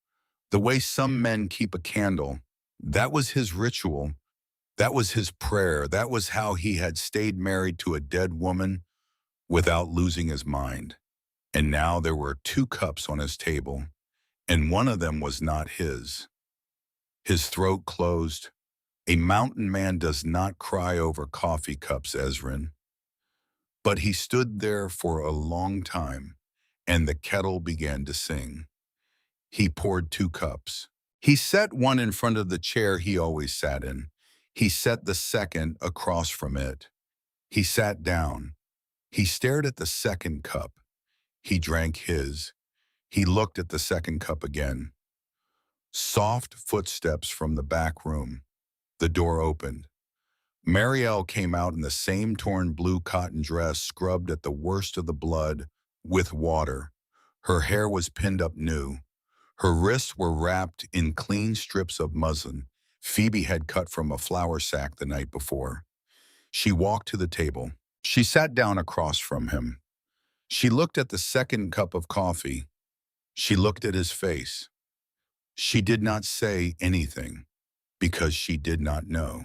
the way some men keep a candle, that was his ritual. That was his prayer. That was how he had stayed married to a dead woman without losing his mind. And now there were 2 cups on his table, and one of them was not his. His throat closed. A mountain man does not cry over coffee cups, Ezrin. But he stood there for a long time, and the kettle began to sing. He poured 2 cups. He set one in front of the chair he always sat in. He set the second across from it. He sat down. He stared at the second cup. He drank his. He looked at the second cup again. Soft footsteps from the back room. The door opened. Marielle came out in the same torn blue cotton dress, scrubbed at the worst of the blood with water. Her hair was pinned up new. Her wrists were wrapped in clean strips of muslin Phoebe had cut from a flour sack the night before. She walked to the table. She sat down across from him. She looked at the second cup of coffee. She looked at his face. She did not say anything because she did not know.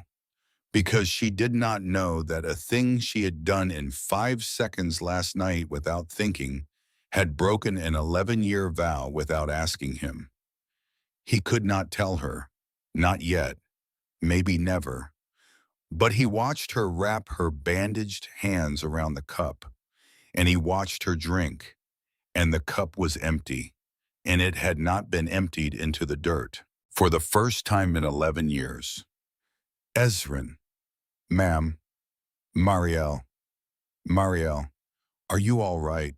Because she did not know that a thing she had done in 5 seconds last night without thinking had broken an 11-year vow without asking him. He could not tell her, not yet, maybe never. But he watched her wrap her bandaged hands around the cup, and he watched her drink, and the cup was empty, and it had not been emptied into the dirt for the first time in 11 years. Ezrin. Ma'am. Marielle. Marielle, are you all right?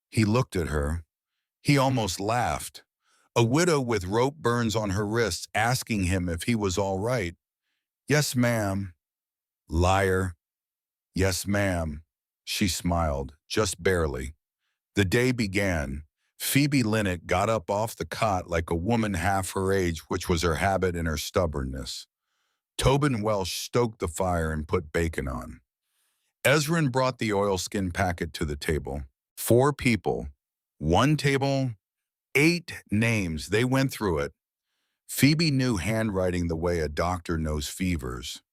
He looked at her. He almost laughed. A widow with rope burns on her wrists asking him if he was all right. Yes, ma'am. Liar. Yes, ma'am. She smiled, just barely. The day began. Phoebe Linnet got up off the cot like a woman half her age, which was her habit and her stubbornness. Tobin Welsh stoked the fire and put bacon on. Ezrin brought the oilskin packet to the table. 4 people. 1 table, 8 names. They went through it. Phoebe knew handwriting the way a doctor knows fevers.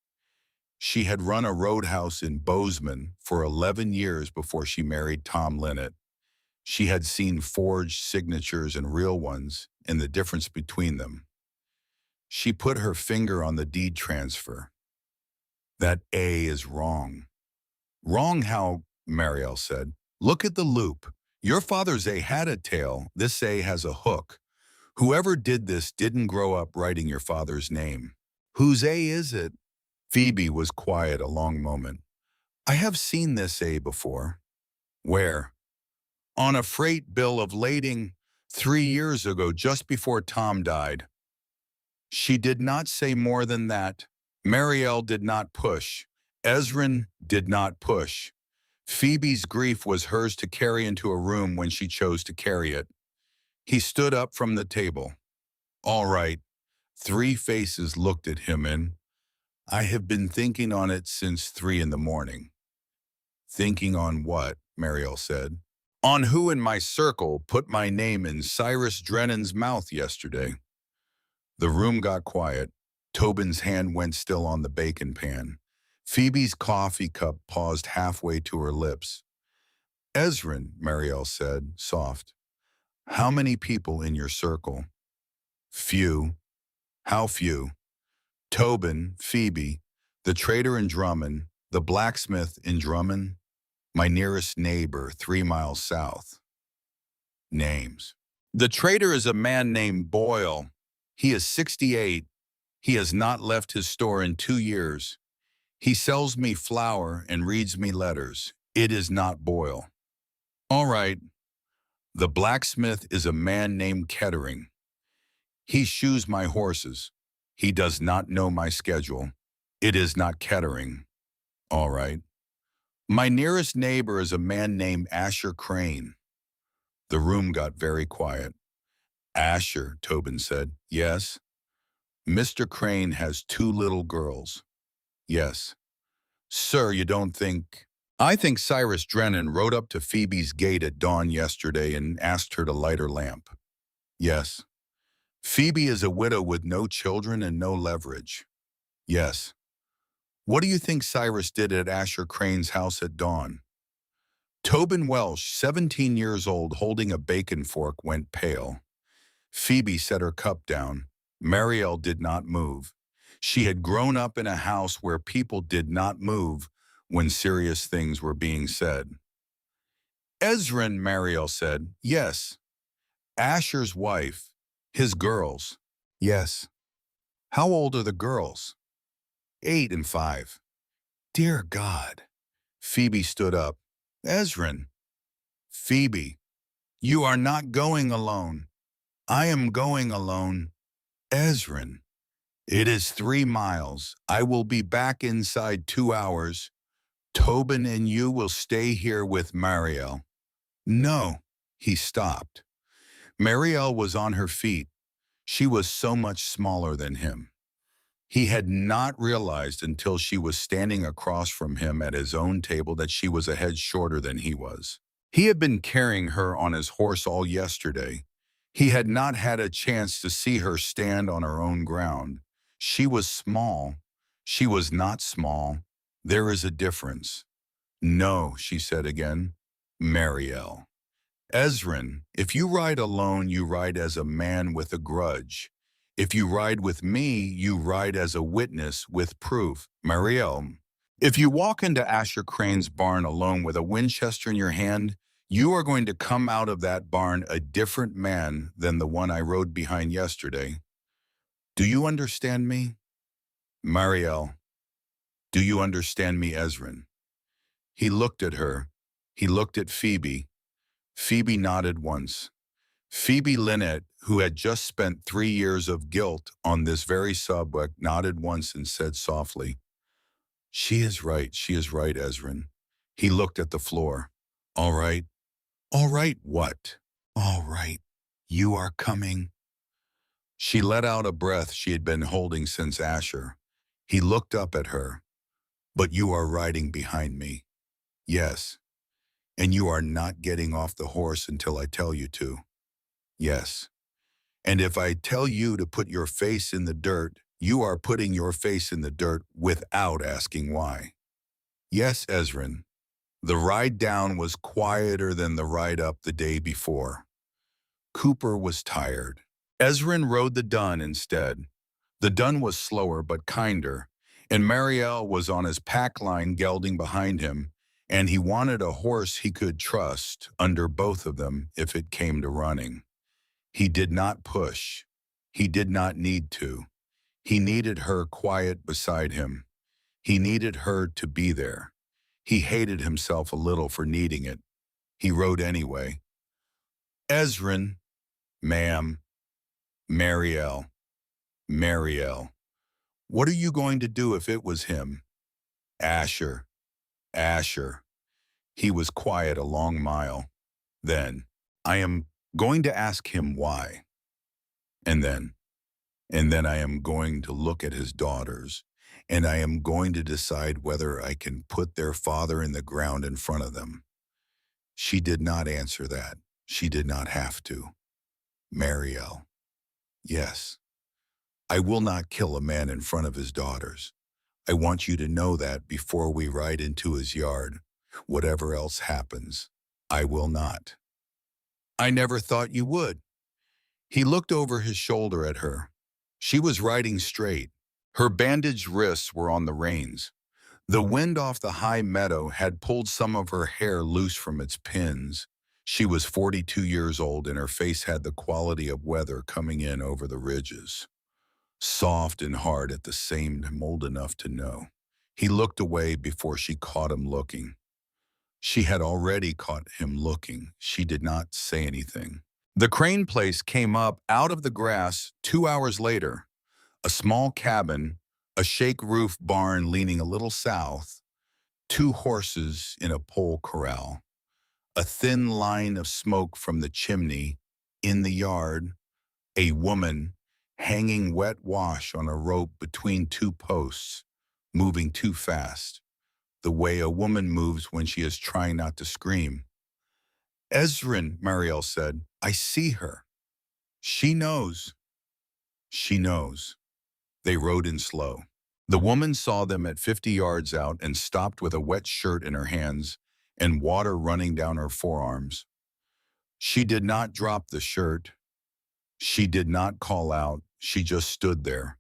She had run a roadhouse in Bozeman for 11 years before she married Tom Linnet. She had seen forged signatures and real ones and the difference between them. She put her finger on the deed transfer. That A is wrong. Wrong how, Marielle said. Look at the loop. Your father's A had a tail. This A has a hook. Whoever did this didn't grow up writing your father's name. Whose A is it? Phoebe was quiet a long moment. I have seen this A before. Where? On a freight bill of lading 3 years ago, just before Tom died. She did not say more than that. Marielle did not push. Ezrin did not push. Phoebe's grief was hers to carry into a room when she chose to carry it. He stood up from the table. All right. 3 faces looked at him and, I have been thinking on it since 3 in the morning. Thinking on what? Marielle said. On who in my circle put my name in Cyrus Drennan's mouth yesterday. The room got quiet. Tobin's hand went still on the bacon pan. Phoebe's coffee cup paused halfway to her lips. Ezrin, Marielle said, soft. How many people in your circle? Few. How few? Tobin, Phoebe, the trader in Drummond, the blacksmith in Drummond, my nearest neighbor 3 miles south. Names. The trader is a man named Boyle. He is 68. He has not left his store in 2 years. He sells me flour and reads me letters. It is not Boyle. All right. The blacksmith is a man named Kettering. He shoes my horses. He does not know my schedule. It is not Kettering. All right. My nearest neighbor is a man named Asher Crane. The room got very quiet. Asher, Tobin said. Yes. Mr. Crane has 2 little girls. Yes. Sir, you don't think... I think Cyrus Drennan rode up to Phoebe's gate at dawn yesterday and asked her to light her lamp. Yes. Phoebe is a widow with no children and no leverage. Yes. What do you think Cyrus did at Asher Crane's house at dawn? Tobin Welsh, 17 years old, holding a bacon fork, went pale. Phoebe set her cup down. Marielle did not move. She had grown up in a house where people did not move when serious things were being said. Ezrin, Marielle said, yes. Asher's wife, his girls, yes. How old are the girls? 8 and 5. Dear God. Phoebe stood up. Ezrin. Phoebe, you are not going alone. I am going alone. Ezrin. It is 3 miles. I will be back inside 2 hours. Tobin and you will stay here with Marielle. No. He stopped. Marielle was on her feet. She was so much smaller than him. He had not realized until she was standing across from him at his own table that she was a head shorter than he was. He had been carrying her on his horse all yesterday. He had not had a chance to see her stand on her own ground. She was small. She was not small. There is a difference. No, she said again. Marielle. Ezrin, if you ride alone, you ride as a man with a grudge. If you ride with me, you ride as a witness with proof. Marielle. If you walk into Asher Crane's barn alone with a Winchester in your hand, you are going to come out of that barn a different man than the one I rode behind yesterday. Do you understand me? Marielle. Do you understand me, Ezrin? He looked at her. He looked at Phoebe. Phoebe nodded once. Phoebe Lynette, who had just spent 3 years of guilt on this very subject, nodded once and said softly, she is right, Ezrin. He looked at the floor. All right. All right, what? All right. You are coming. She let out a breath she had been holding since Asher. He looked up at her. But you are riding behind me. Yes. And you are not getting off the horse until I tell you to. Yes. And if I tell you to put your face in the dirt, you are putting your face in the dirt without asking why. Yes, Ezrin. The ride down was quieter than the ride up the day before. Cooper was tired. Ezrin rode the dun instead. The dun was slower but kinder, and Marielle was on his pack line gelding behind him, and he wanted a horse he could trust under both of them if it came to running. He did not push. He did not need to. He needed her quiet beside him. He needed her to be there. He hated himself a little for needing it. He wrote anyway. Ezrin, ma'am, Marielle, Marielle. What are you going to do if it was him? Asher, Asher. He was quiet a long mile. Then, I am going to ask him why. And then I am going to look at his daughters, and I am going to decide whether I can put their father in the ground in front of them. She did not answer that. She did not have to. Marielle. Yes. I will not kill a man in front of his daughters. I want you to know that before we ride into his yard. Whatever else happens, I will not. I never thought you would. He looked over his shoulder at her. She was riding straight. Her bandaged wrists were on the reins. The wind off the high meadow had pulled some of her hair loose from its pins. She was 42 years old, and her face had the quality of weather coming in over the ridges. Soft and hard at the same time, old enough to know. He looked away before she caught him looking. She had already caught him looking. She did not say anything. The Crane place came up out of the grass 2 hours later. A small cabin, a shake-roof barn leaning a little south, 2 horses in a pole corral, a thin line of smoke from the chimney, in the yard, a woman hanging wet wash on a rope between 2 posts, moving too fast, the way a woman moves when she is trying not to scream. Ezrin, Marielle said, I see her. She knows. She knows. They rode in slow. The woman saw them at 50 yards out and stopped with a wet shirt in her hands and water running down her forearms. She did not drop the shirt. She did not call out. She just stood there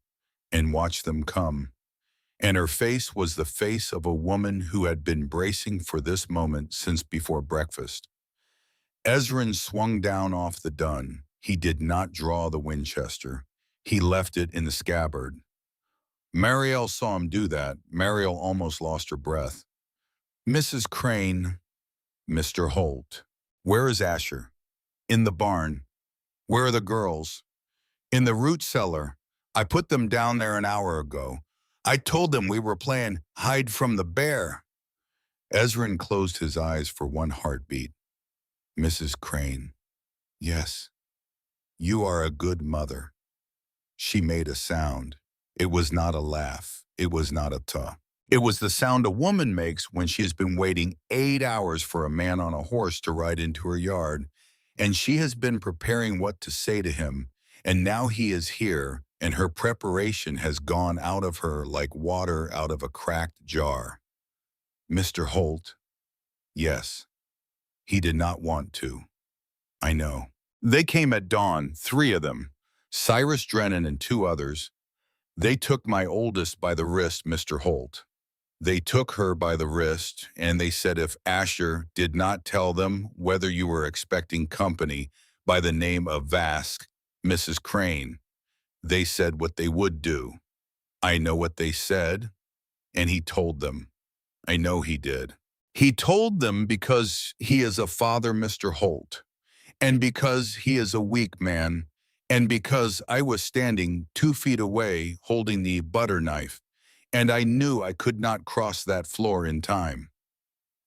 and watched them come. And her face was the face of a woman who had been bracing for this moment since before breakfast. Ezrin swung down off the dun. He did not draw the Winchester. He left it in the scabbard. Marielle saw him do that. Marielle almost lost her breath. Mrs. Crane, Mr. Holt. Where is Asher? In the barn. Where are the girls? In the root cellar. I put them down there an hour ago. I told them we were playing hide from the bear. Ezrin closed his eyes for one heartbeat. Mrs. Crane. Yes. You are a good mother. She made a sound. It was not a laugh. It was not a tuh. It was the sound a woman makes when she has been waiting 8 hours for a man on a horse to ride into her yard, and she has been preparing what to say to him, and now he is here, and her preparation has gone out of her like water out of a cracked jar. Mr. Holt. Yes. He did not want to. I know. They came at dawn, 3 of them, Cyrus Drennan and 2 others. They took my oldest by the wrist, Mr. Holt. They took her by the wrist, and they said if Asher did not tell them whether you were expecting company by the name of Vask, Mrs. Crane, they said what they would do. I know what they said, and he told them. I know he did. He told them because he is a father, Mr. Holt, and because he is a weak man, and because I was standing 2 feet away holding the butter knife, and I knew I could not cross that floor in time.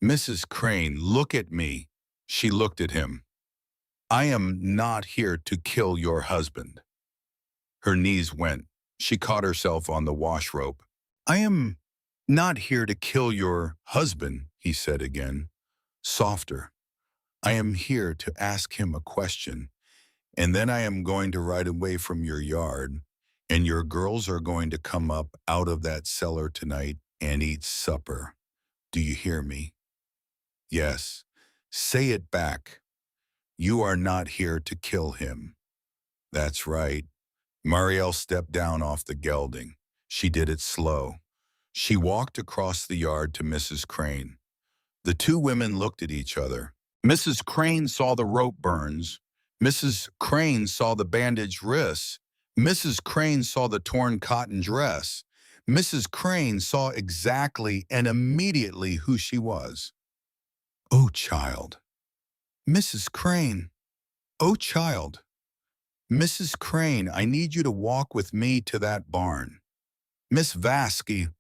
Mrs. Crane, look at me. She looked at him. I am not here to kill your husband. Her knees went. She caught herself on the wash rope. I am not here to kill your husband, he said again, softer. I am here to ask him a question, and then I am going to ride away from your yard, and your girls are going to come up out of that cellar tonight and eat supper. Do you hear me? Yes. Say it back. You are not here to kill him. That's right. Marielle stepped down off the gelding. She did it slow. She walked across the yard to Mrs. Crane. The 2 women looked at each other. Mrs. Crane saw the rope burns. Mrs. Crane saw the bandaged wrists. Mrs. Crane saw the torn cotton dress. Mrs. Crane saw exactly and immediately who she was. "Oh, child." "Mrs. Crane." "Oh, child." "Mrs. Crane, I need you to walk with me to that barn." "Miss Vasky,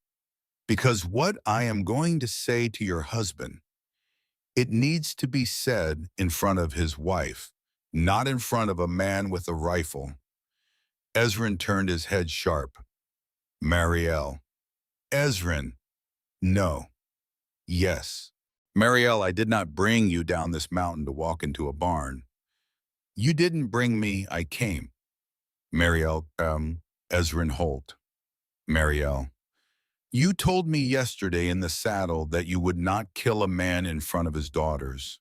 because what I am going to say to your husband, it needs to be said in front of his wife, not in front of a man with a rifle." Ezrin turned his head sharp. "Marielle." "Ezrin." "No." "Yes." "Marielle, I did not bring you down this mountain to walk into a barn." "You didn't bring me, I came." "Marielle, Ezrin Holt." "Marielle, you told me yesterday in the saddle that you would not kill a man in front of his daughters.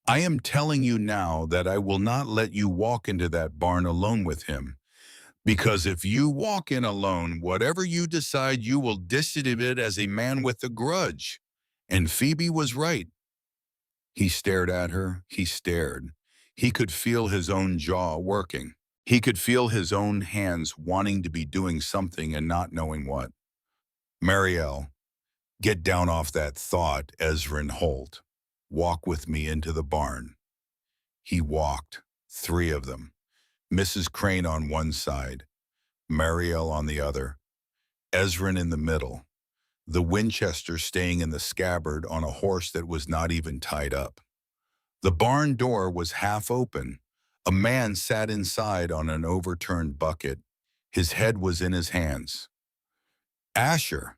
I am telling you now that I will not let you walk into that barn alone with him. Because if you walk in alone, whatever you decide, you will distribute it as a man with a grudge." And Phoebe was right. He stared at her. He stared. He could feel his own jaw working. He could feel his own hands wanting to be doing something and not knowing what. "Marielle, get down off that thought, Ezrin Holt. Walk with me into the barn." He walked, three of them. Mrs. Crane on one side, Marielle on the other, Ezrin in the middle, the Winchester staying in the scabbard on a horse that was not even tied up. The barn door was half open. A man sat inside on an overturned bucket. His head was in his hands. "Asher."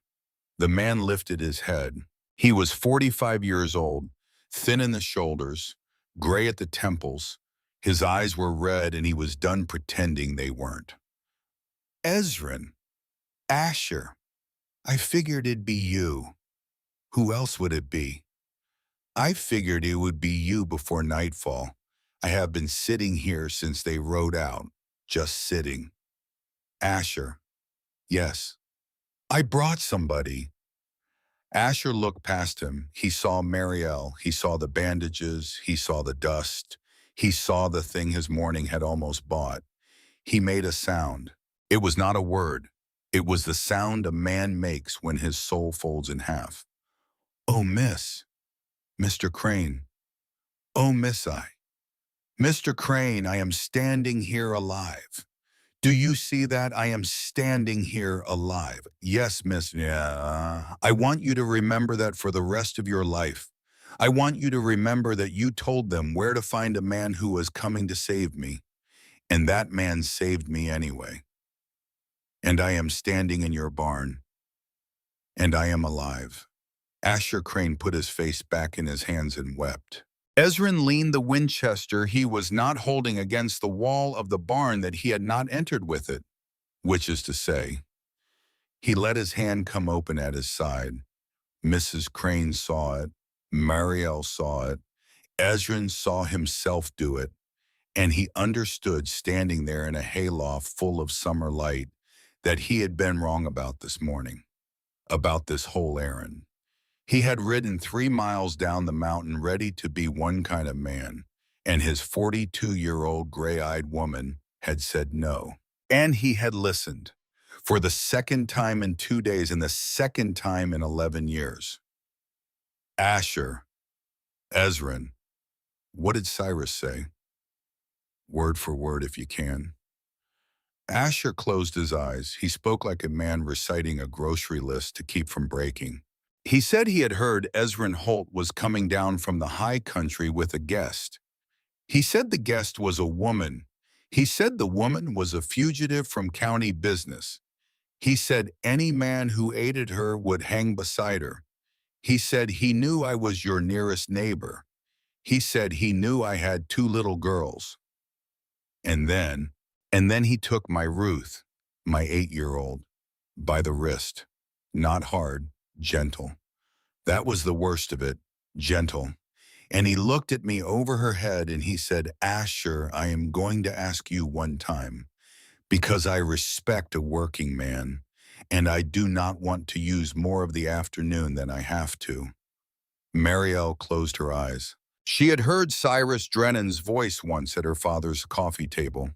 The man lifted his head. He was 45 years old, thin in the shoulders, gray at the temples. His eyes were red and he was done pretending they weren't. "Ezrin. Asher. I figured it'd be you. Who else would it be? I figured it would be you before nightfall. I have been sitting here since they rode out, just sitting." "Asher." "Yes." "I brought somebody." Asher looked past him. He saw Marielle. He saw the bandages. He saw the dust. He saw the thing his morning had almost bought. He made a sound. It was not a word. It was the sound a man makes when his soul folds in half. "Oh, miss." "Mr. Crane." "Oh, miss I." "Mr. Crane, I am standing here alive. Do you see that? I am standing here alive." "Yes, miss." "Yeah. I want you to remember that for the rest of your life. I want you to remember that you told them where to find a man who was coming to save me. And that man saved me anyway. And I am standing in your barn. And I am alive." Asher Crane put his face back in his hands and wept. Ezrin leaned the Winchester he was not holding against the wall of the barn that he had not entered with it, which is to say, he let his hand come open at his side. Mrs. Crane saw it. Marielle saw it. Ezrin saw himself do it. And he understood, standing there in a hayloft full of summer light, that he had been wrong about this morning, about this whole errand. He had ridden 3 miles down the mountain ready to be one kind of man, and his 42-year-old gray-eyed woman had said no. And he had listened, for the second time in 2 days and the second time in 11 years. "Asher, Ezrin, what did Cyrus say?" "Word for word if you can." Asher closed his eyes. He spoke like a man reciting a grocery list to keep from breaking. He said he had heard Ezrin Holt was coming down from the high country with a guest. He said the guest was a woman. He said the woman was a fugitive from county business. He said any man who aided her would hang beside her. He said he knew I was your nearest neighbor. He said he knew I had 2 little girls. And then he took my Ruth, my 8-year-old, by the wrist. Not hard, gentle. That was the worst of it, gentle. And he looked at me over her head and he said, "Asher, I am going to ask you one time, because I respect a working man, and I do not want to use more of the afternoon than I have to." Marielle closed her eyes. She had heard Cyrus Drennan's voice once at her father's coffee table.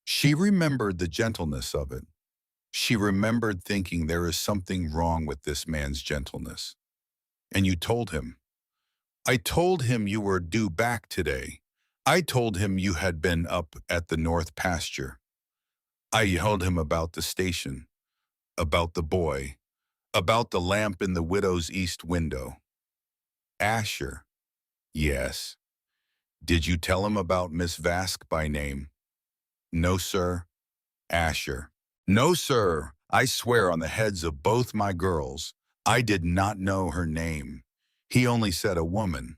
She remembered the gentleness of it. She remembered thinking there is something wrong with this man's gentleness. And you told him. I told him you were due back today. I told him you had been up at the north pasture. I told him about the station, about the boy, about the lamp in the widow's east window. Asher. Yes. Did you tell him about Miss Vask by name? No, sir. Asher. No, sir. I swear on the heads of both my girls, I did not know her name. He only said a woman.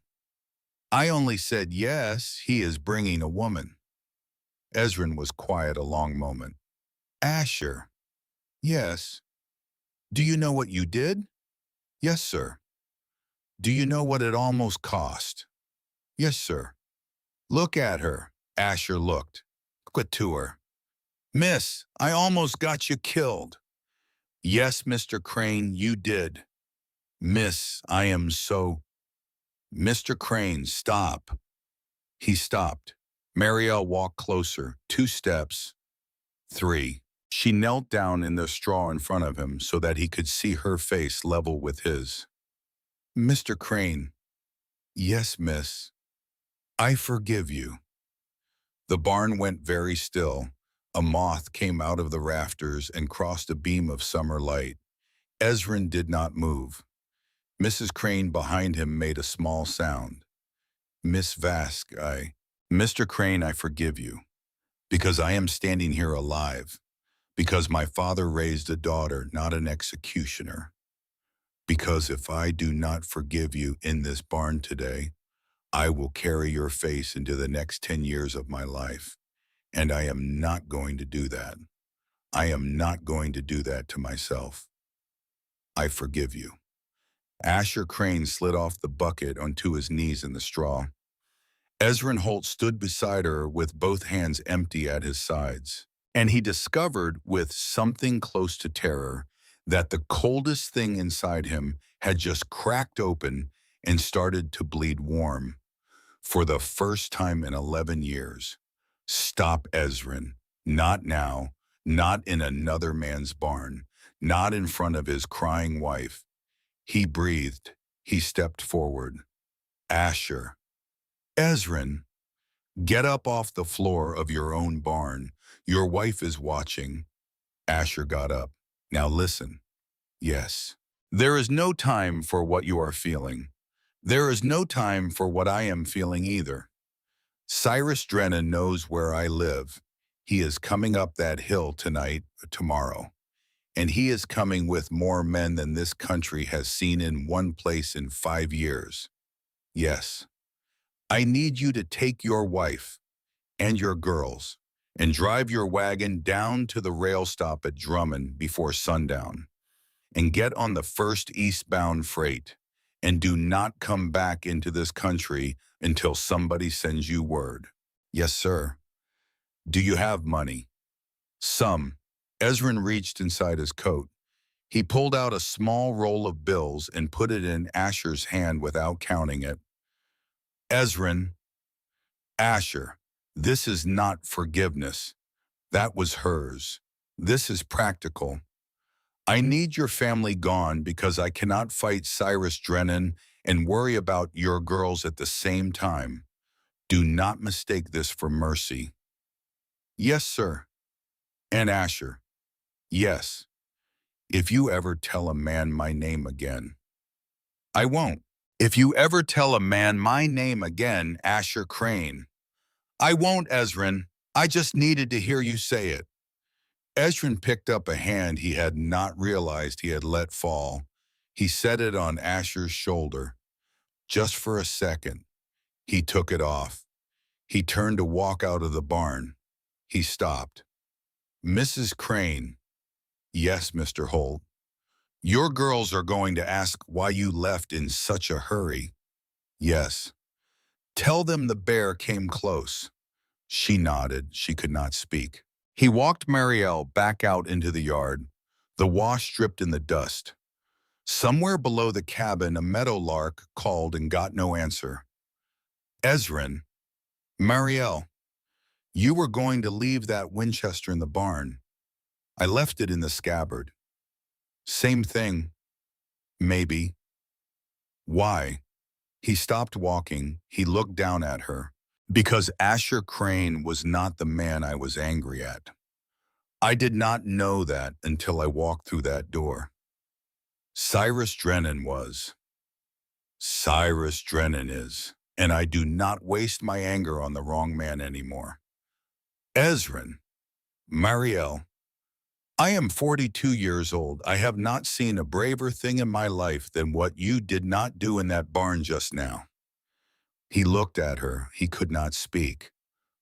I only said, yes, he is bringing a woman. Ezrin was quiet a long moment. Asher. Yes. Do you know what you did? Yes, sir. Do you know what it almost cost? Yes, sir. Look at her. Asher looked. Quit to her. Miss, I almost got you killed. Yes, Mr. Crane, you did. Miss, I am so... Mr. Crane, stop. He stopped. Marielle walked closer, 2 steps, 3. She knelt down in the straw in front of him so that he could see her face level with his. Mr. Crane. Yes, miss. I forgive you. The barn went very still. A moth came out of the rafters and crossed a beam of summer light. Ezrin did not move. Mrs. Crane behind him made a small sound. Miss Vask, Mr. Crane, I forgive you. Because I am standing here alive. Because my father raised a daughter, not an executioner. Because if I do not forgive you in this barn today, I will carry your face into the next 10 years of my life. And I am not going to do that. I am not going to do that to myself. I forgive you. Asher Crane slid off the bucket onto his knees in the straw. Ezrin Holt stood beside her with both hands empty at his sides. And he discovered, with something close to terror, that the coldest thing inside him had just cracked open and started to bleed warm. For the first time in 11 years. Stop, Ezrin. Not now. Not in another man's barn. Not in front of his crying wife. He breathed. He stepped forward. Asher. Ezrin. Get up off the floor of your own barn. Your wife is watching. Asher got up. Now listen. Yes. There is no time for what you are feeling. There is no time for what I am feeling either. Cyrus Drennan knows where I live. He is coming up that hill tonight, tomorrow. And he is coming with more men than this country has seen in one place in 5 years. Yes. I need you to take your wife and your girls and drive your wagon down to the rail stop at Drummond before sundown and get on the first eastbound freight and do not come back into this country until somebody sends you word. Yes, sir. Do you have money? Some. Ezrin reached inside his coat. He pulled out a small roll of bills and put it in Asher's hand without counting it. Ezrin. Asher. This is not forgiveness. That was hers. This is practical. I need your family gone because I cannot fight Cyrus Drennan and worry about your girls at the same time. Do not mistake this for mercy. Yes, sir. And Asher. Yes. If you ever tell a man my name again. I won't. If you ever tell a man my name again, Asher Crane. I won't, Ezrin. I just needed to hear you say it. Ezrin picked up a hand he had not realized he had let fall. He set it on Asher's shoulder. Just for a second, he took it off. He turned to walk out of the barn. He stopped. Mrs. Crane. Yes, Mr. Holt. Your girls are going to ask why you left in such a hurry. Yes. Tell them the bear came close. She nodded. She could not speak. He walked Marielle back out into the yard. The wash dripped in the dust. Somewhere below the cabin, a meadowlark called and got no answer. Ezrin, Marielle, you were going to leave that Winchester in the barn. I left it in the scabbard. Same thing, maybe. Why? He stopped walking. He looked down at her. Because Asher Crane was not the man I was angry at. I did not know that until I walked through that door. Cyrus Drennan was. Cyrus Drennan is. And I do not waste my anger on the wrong man anymore. Ezrin, Marielle, I am 42 years old. I have not seen a braver thing in my life than what you did not do in that barn just now. He looked at her. He could not speak.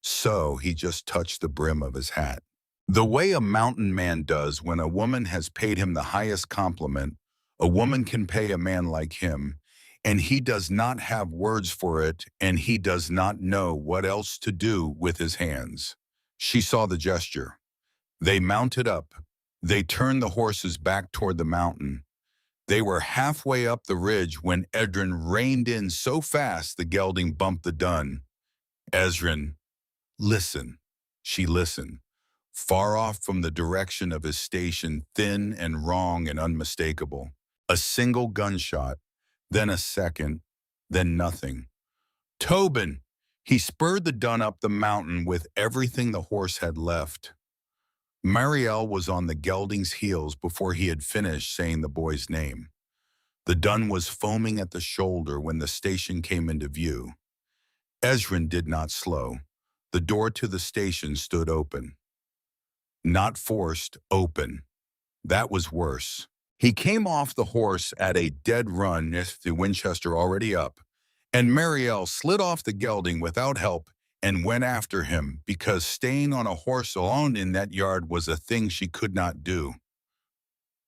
So he just touched the brim of his hat. The way a mountain man does when a woman has paid him the highest compliment a woman can pay a man like him, and he does not have words for it, and he does not know what else to do with his hands. She saw the gesture. They mounted up. They turned the horses back toward the mountain. They were halfway up the ridge when Edrin reined in so fast the gelding bumped the dun. Ezrin, listen. She listened. Far off from the direction of his station, thin and wrong and unmistakable. A single gunshot, then a second, then nothing. Tobin! He spurred the dun up the mountain with everything the horse had left. Marielle was on the gelding's heels before he had finished saying the boy's name. The dun was foaming at the shoulder when the station came into view. Ezrin did not slow. The door to the station stood open. Not forced, open. That was worse. He came off the horse at a dead run with the Winchester already up, and Marielle slid off the gelding without help and went after him because staying on a horse alone in that yard was a thing she could not do.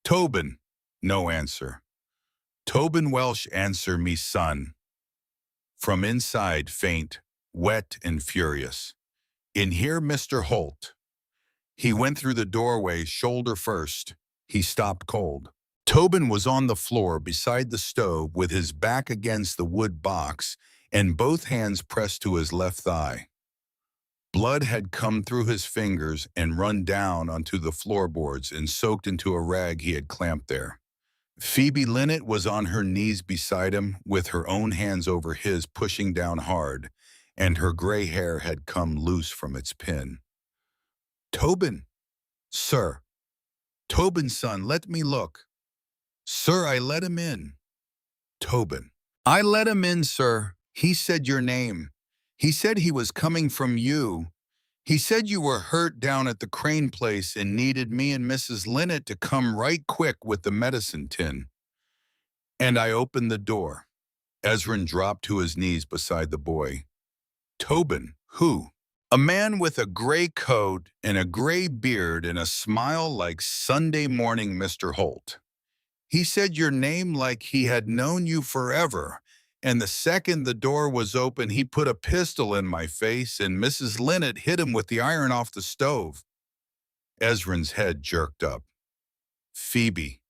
Tobin, no answer. Tobin Welsh answer me, son. From inside, faint, wet and furious. In here, Mr. Holt. He went through the doorway, shoulder first. He stopped cold. Tobin was on the floor beside the stove with his back against the wood box and both hands pressed to his left thigh. Blood had come through his fingers and run down onto the floorboards and soaked into a rag he had clamped there. Phoebe Linnet was on her knees beside him with her own hands over his, pushing down hard, and her gray hair had come loose from its pin. Tobin, sir. Tobin, son, let me look. Sir, I let him in. Tobin, I let him in, sir. He said your name. He said he was coming from you. He said you were hurt down at the Crane place and needed me and Mrs. Linnet to come right quick with the medicine tin. And I opened the door. Ezrin dropped to his knees beside the boy. Tobin, who? A man with a gray coat and a gray beard and a smile like Sunday morning Mr. Holt. He said your name like he had known you forever, and the second the door was open, he put a pistol in my face, and Mrs. Linnet hit him with the iron off the stove. Ezrin's head jerked up. Phoebe.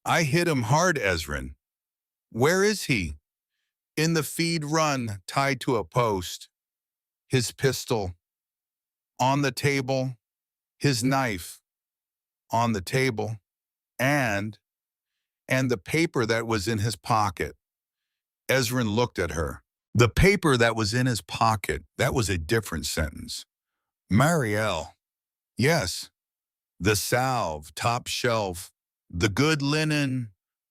I hit him hard, Ezrin. Where is he? In the feed run, tied to a post. His pistol. On the table. His knife. On the table. And the paper that was in his pocket. Ezrin looked at her. The paper that was in his pocket, that was a different sentence. Marielle. Yes. The salve, top shelf, the good linen,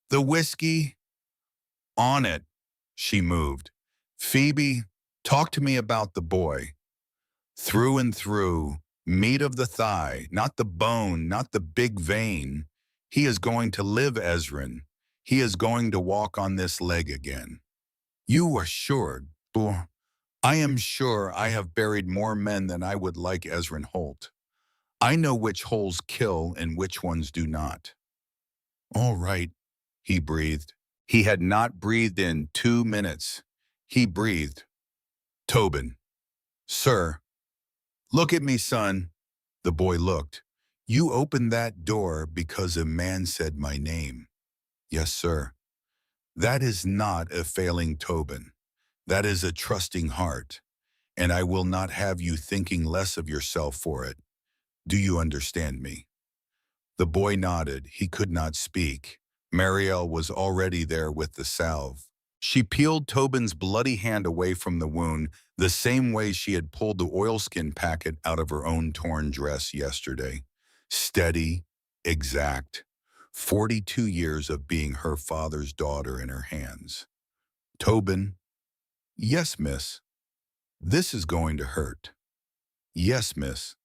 the whiskey. On it, she moved. Phoebe, talk to me about the boy. Through and through, meat of the thigh, not the bone, not the big vein. He is going to live, Ezrin. He is going to walk on this leg again. You are sure? I am sure I have buried more men than I would like Ezrin Holt. I know which holes kill and which ones do not. All right, he breathed. He had not breathed in 2 minutes. He breathed. Tobin. Sir. Look at me, son. The boy looked. You opened that door because a man said my name. Yes, sir. That is not a failing Tobin. That is a trusting heart, and I will not have you thinking less of yourself for it. Do you understand me?" The boy nodded. He could not speak. Marielle was already there with the salve. She peeled Tobin's bloody hand away from the wound, the same way she had pulled the oilskin packet out of her own torn dress yesterday. Steady, exact. 42 years of being her father's daughter in her hands. "Tobin." "Yes, miss." "This is going to hurt." "Yes, miss."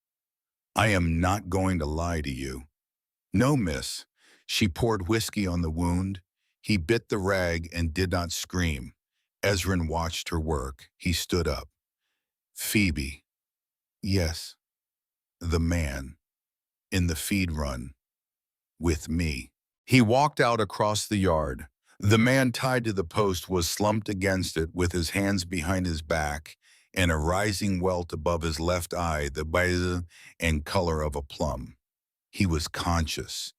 "I am not going to lie to you." "No, miss." She poured whiskey on the wound. He bit the rag and did not scream. Ezrin watched her work. He stood up. "Phoebe." "Yes." "The man. In the feed run. With me." He walked out across the yard. The man tied to the post was slumped against it with his hands behind his back and a rising welt above his left eye, the beige and color of a plum. He was conscious.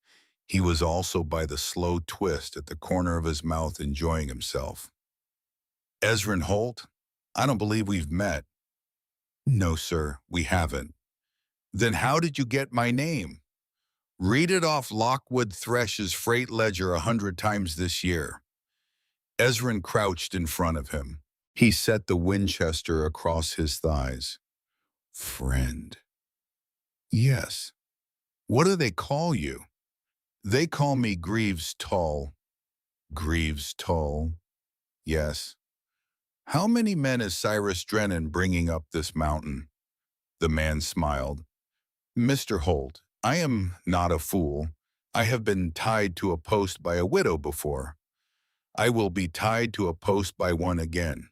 He was also by the slow twist at the corner of his mouth enjoying himself. "Ezrin Holt? I don't believe we've met." "No, sir, we haven't." "Then how did you get my name?" "Read it off Lockwood Thresh's freight ledger 100 times this year." Ezrin crouched in front of him. He set the Winchester across his thighs. "Friend." "Yes." "What do they call you?" "They call me Greaves Tull." "Greaves Tull." "Yes." "How many men is Cyrus Drennan bringing up this mountain?" The man smiled. "Mr. Holt, I am not a fool. I have been tied to a post by a widow before. I will be tied to a post by one again.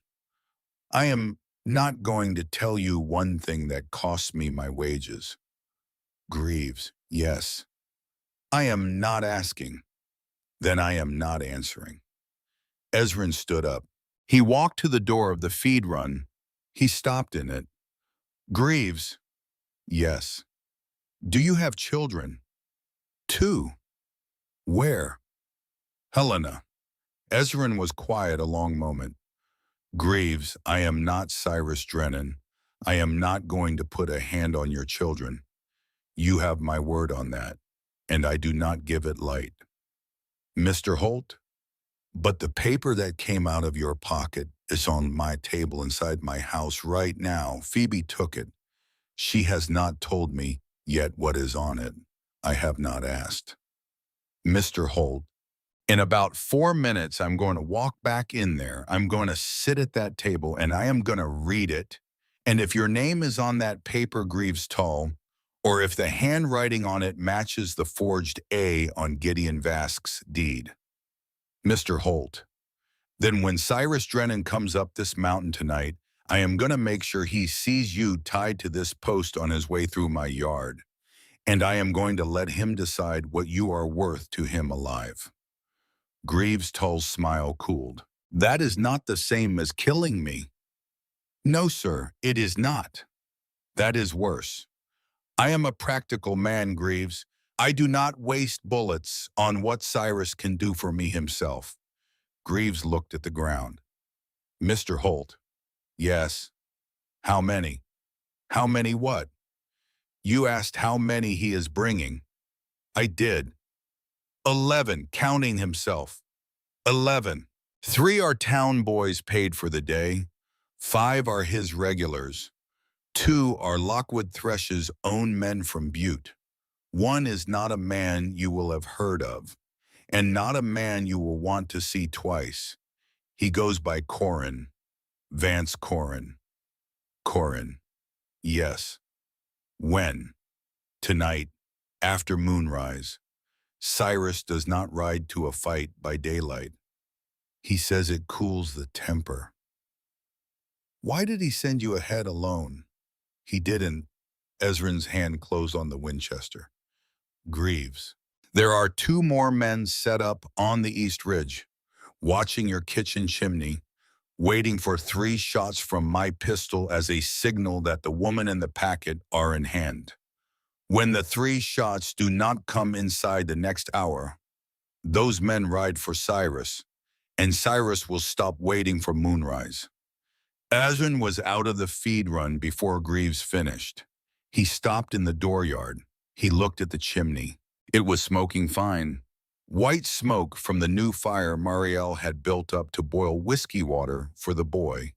I am not going to tell you one thing that costs me my wages." "Greaves, yes." "I am not asking." "Then I am not answering." Ezrin stood up. He walked to the door of the feed run. He stopped in it. "Greaves." "Yes." "Do you have children?" "Two." "Where?" "Helena." Ezrin was quiet a long moment. "Greaves, I am not Cyrus Drennan. I am not going to put a hand on your children. You have my word on that, and I do not give it light." "Mr. Holt?" "But the paper that came out of your pocket is on my table inside my house right now. Phoebe took it. She has not told me yet what is on it. I have not asked." "Mr. Holt, in about 4 minutes, I'm going to walk back in there. I'm going to sit at that table, and I am going to read it. And if your name is on that paper, Greaves Tull, or if the handwriting on it matches the forged A on Gideon Vask's deed, Mr. Holt, then when Cyrus Drennan comes up this mountain tonight, I am going to make sure he sees you tied to this post on his way through my yard. And I am going to let him decide what you are worth to him alive." Greaves Tull's smile cooled. "That is not the same as killing me." "No, sir, it is not." "That is worse. I am a practical man, Greaves. I do not waste bullets on what Cyrus can do for me himself." Greaves looked at the ground. "Mr. Holt." "Yes." "How many?" "How many what?" "You asked how many he is bringing." "I did." 11, counting himself. 11. 3 are town boys paid for the day. 5 are his regulars. 2 are Lockwood Thresh's own men from Butte. 1 is not a man you will have heard of, and not a man you will want to see twice. He goes by Corin. Vance Corin. Corin. Yes. When? Tonight, after moonrise. Cyrus does not ride to a fight by daylight. He says it cools the temper. Why did he send you ahead alone? He didn't. Ezrin's hand closed on the Winchester. Greaves. There are 2 more men set up on the East Ridge, watching your kitchen chimney, waiting for 3 shots from my pistol as a signal that the woman and the packet are in hand. When the 3 shots do not come inside the next hour, those men ride for Cyrus, and Cyrus will stop waiting for moonrise. Azrin was out of the feed run before Greaves finished. He stopped in the dooryard. He looked at the chimney. It was smoking fine. White smoke from the new fire Marielle had built up to boil whiskey water for the boy.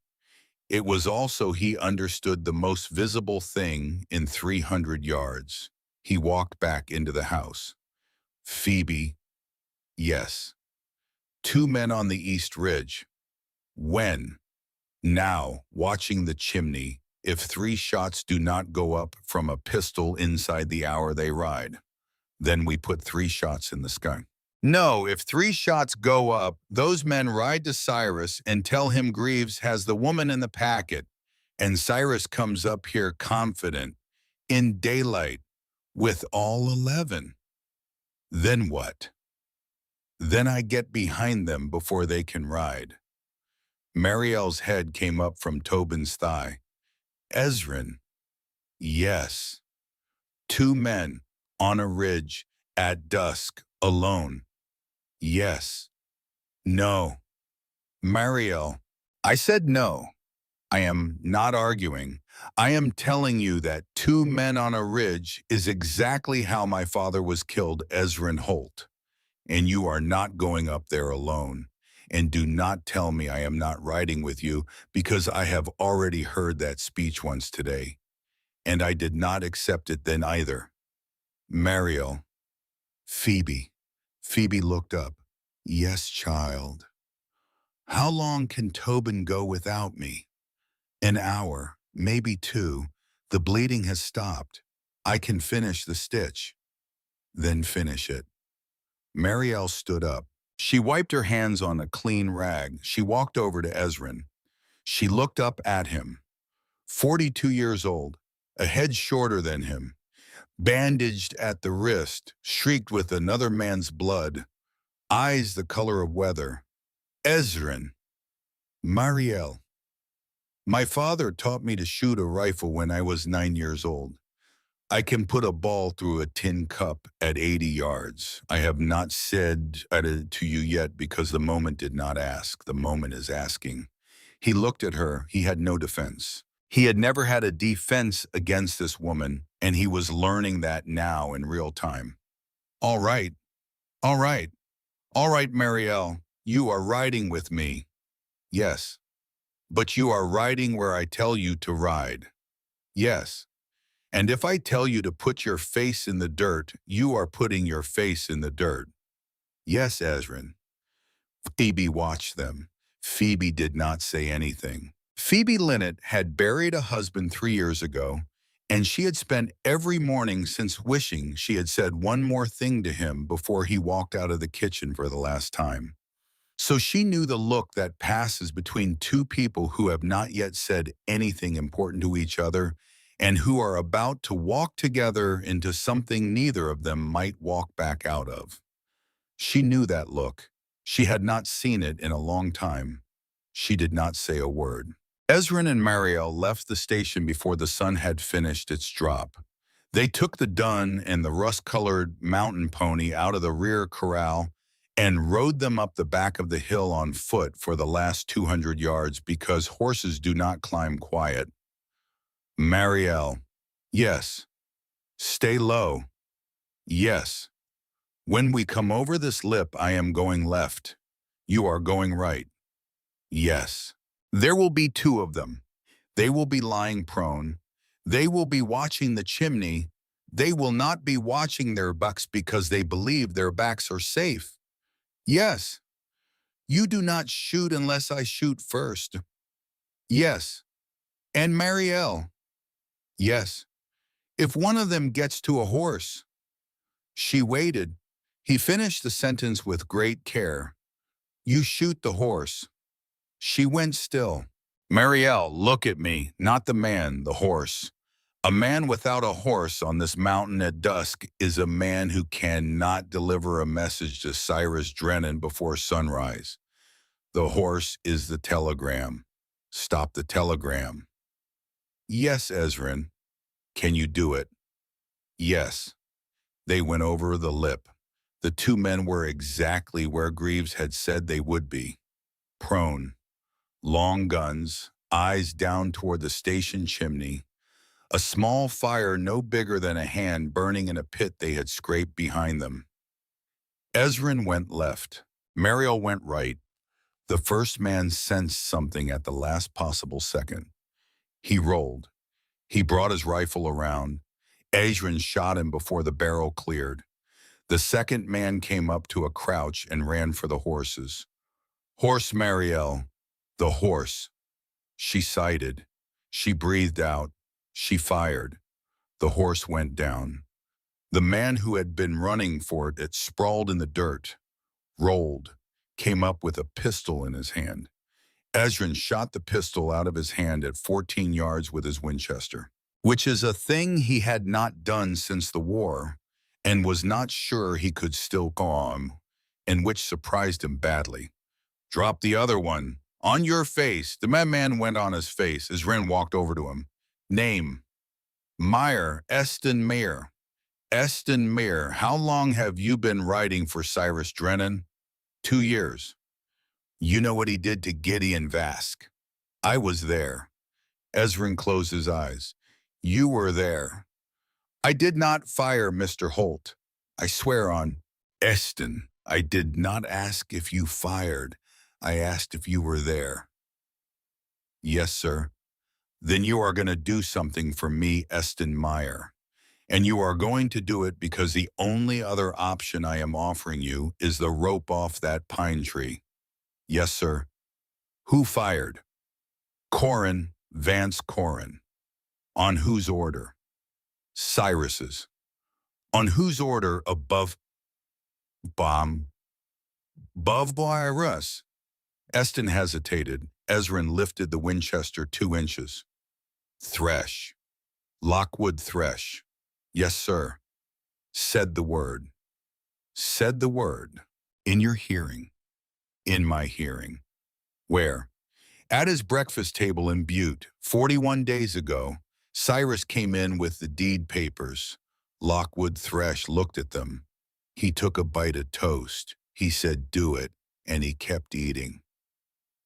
It was also, he understood, the most visible thing in 300 yards. He walked back into the house. Phoebe, yes. 2 men on the East Ridge. When? Now, watching the chimney, if 3 shots do not go up from a pistol inside the hour they ride, then we put 3 shots in the sky. No, if 3 shots go up, those men ride to Cyrus and tell him Greaves has the woman in the packet, and Cyrus comes up here confident, in daylight, with all 11. Then what? Then I get behind them before they can ride. Marielle's head came up from Tobin's thigh. Ezrin. Yes. 2 men, on a ridge, at dusk, alone. Yes. No. Marielle. I said no. I am not arguing. I am telling you that 2 men on a ridge is exactly how my father was killed, Ezrin Holt. And you are not going up there alone. And do not tell me I am not riding with you, because I have already heard that speech once today. And I did not accept it then either. Mariel. Phoebe. Phoebe looked up. Yes, child. How long can Tobin go without me? An hour, maybe 2. The bleeding has stopped. I can finish the stitch. Then finish it. Marielle stood up. She wiped her hands on a clean rag. She walked over to Ezrin. She looked up at him. 42 years old, a head shorter than him, bandaged at the wrist, streaked with another man's blood, eyes the color of weather. Ezrin. Marielle. My father taught me to shoot a rifle when I was 9 years old. I can put a ball through a tin cup at 80 yards. I have not said it to you yet because the moment did not ask. The moment is asking. He looked at her. He had no defense. He had never had a defense against this woman, and he was learning that now in real time. All right. All right. All right, Marielle. You are riding with me. Yes. But you are riding where I tell you to ride. Yes. And if I tell you to put your face in the dirt, you are putting your face in the dirt. Yes, Ezrin. Phoebe watched them. Phoebe did not say anything. Phoebe Linnet had buried a husband 3 years ago, and she had spent every morning since wishing she had said one more thing to him before he walked out of the kitchen for the last time. So she knew the look that passes between 2 people who have not yet said anything important to each other, and who are about to walk together into something neither of them might walk back out of. She knew that look. She had not seen it in a long time. She did not say a word. Ezrin and Marielle left the station before the sun had finished its drop. They took the dun and the rust-colored mountain pony out of the rear corral and rode them up the back of the hill on foot for the last 200 yards because horses do not climb quiet. Marielle. Yes. Stay low. Yes. When we come over this lip, I am going left. You are going right. Yes. There will be 2 of them. They will be lying prone. They will be watching the chimney. They will not be watching their backs because they believe their backs are safe. Yes. You do not shoot unless I shoot first. Yes. And Marielle. Yes. If one of them gets to a horse. She waited. He finished the sentence with great care. You shoot the horse. She went still. Marielle, look at me, not the man, the horse. A man without a horse on this mountain at dusk is a man who cannot deliver a message to Cyrus Drennan before sunrise. The horse is the telegram. Stop the telegram. Yes, Ezrin. Can you do it? Yes. They went over the lip. The 2 men were exactly where Greaves had said they would be. Prone. Long guns, eyes down toward the station chimney, a small fire no bigger than a hand burning in a pit they had scraped behind them. Ezrin went left. Mariel went right. The first man sensed something at the last possible second. He rolled. He brought his rifle around. Ezrin shot him before the barrel cleared. The second man came up to a crouch and ran for the horses. Horse Mariel. The horse. She sighted. She breathed out. She fired. The horse went down. The man who had been running for it sprawled in the dirt, rolled, came up with a pistol in his hand. Ezrin shot the pistol out of his hand at 14 yards with his Winchester, which is a thing he had not done since the war and was not sure he could still calm, and which surprised him badly. Drop the other one. On your face. The man went on his face as Ren walked over to him. Name. Meyer, Eston Meyer. Eston Meyer, how long have you been writing for Cyrus Drennan? 2 years. You know what he did to Gideon Vask? I was there. Ezrin closed his eyes. You were there. I did not fire Mr. Holt. I swear on Eston, I did not ask if you fired. I asked if you were there. Yes, sir. Then you are going to do something for me, Eston Meyer. And you are going to do it because the only other option I am offering you is the rope off that pine tree. Yes, sir. Who fired? Corin, Vance Corin. On whose order? Cyrus's. On whose order above bomb? Above Russ. Eston hesitated. Ezrin lifted the Winchester 2 inches. Thresh. Lockwood Thresh. Yes, sir. Said the word. Said the word. In your hearing. In my hearing. Where? At his breakfast table in Butte, 41 days ago, Cyrus came in with the deed papers. Lockwood Thresh looked at them. He took a bite of toast. He said, do it, and he kept eating.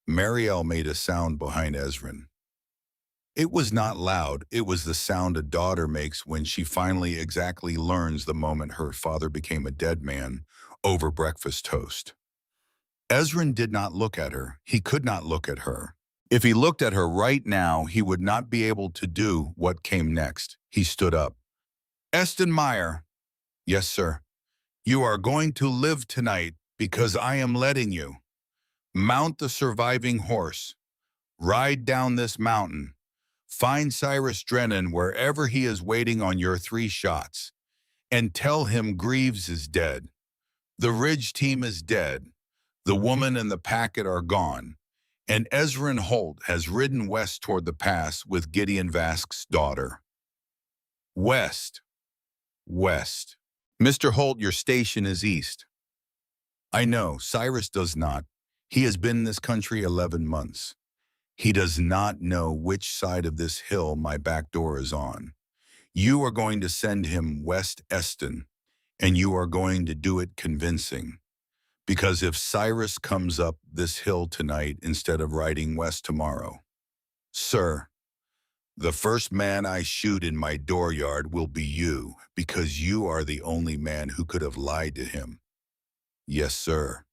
Mariel made a sound behind Ezrin. It was not loud. It was the sound a daughter makes when she finally exactly learns the moment her father became a dead man over breakfast toast. Ezrin did not look at her. He could not look at her. If he looked at her right now, he would not be able to do what came next. He stood up. Eston Meyer. Yes, sir. You are going to live tonight because I am letting you. Mount the surviving horse. Ride down this mountain. Find Cyrus Drennan wherever he is waiting on your 3 shots. And tell him Greaves is dead. The Ridge team is dead. The woman and the packet are gone. And Ezrin Holt has ridden west toward the pass with Gideon Vask's daughter. West. West. Mr. Holt, your station is east. I know, Cyrus does not. He has been in this country 11 months. He does not know which side of this hill my back door is on. You are going to send him West Eston, and you are going to do it convincing. Because if Cyrus comes up this hill tonight instead of riding west tomorrow, sir, the first man I shoot in my dooryard will be you, because you are the only man who could have lied to him. Yes, sir.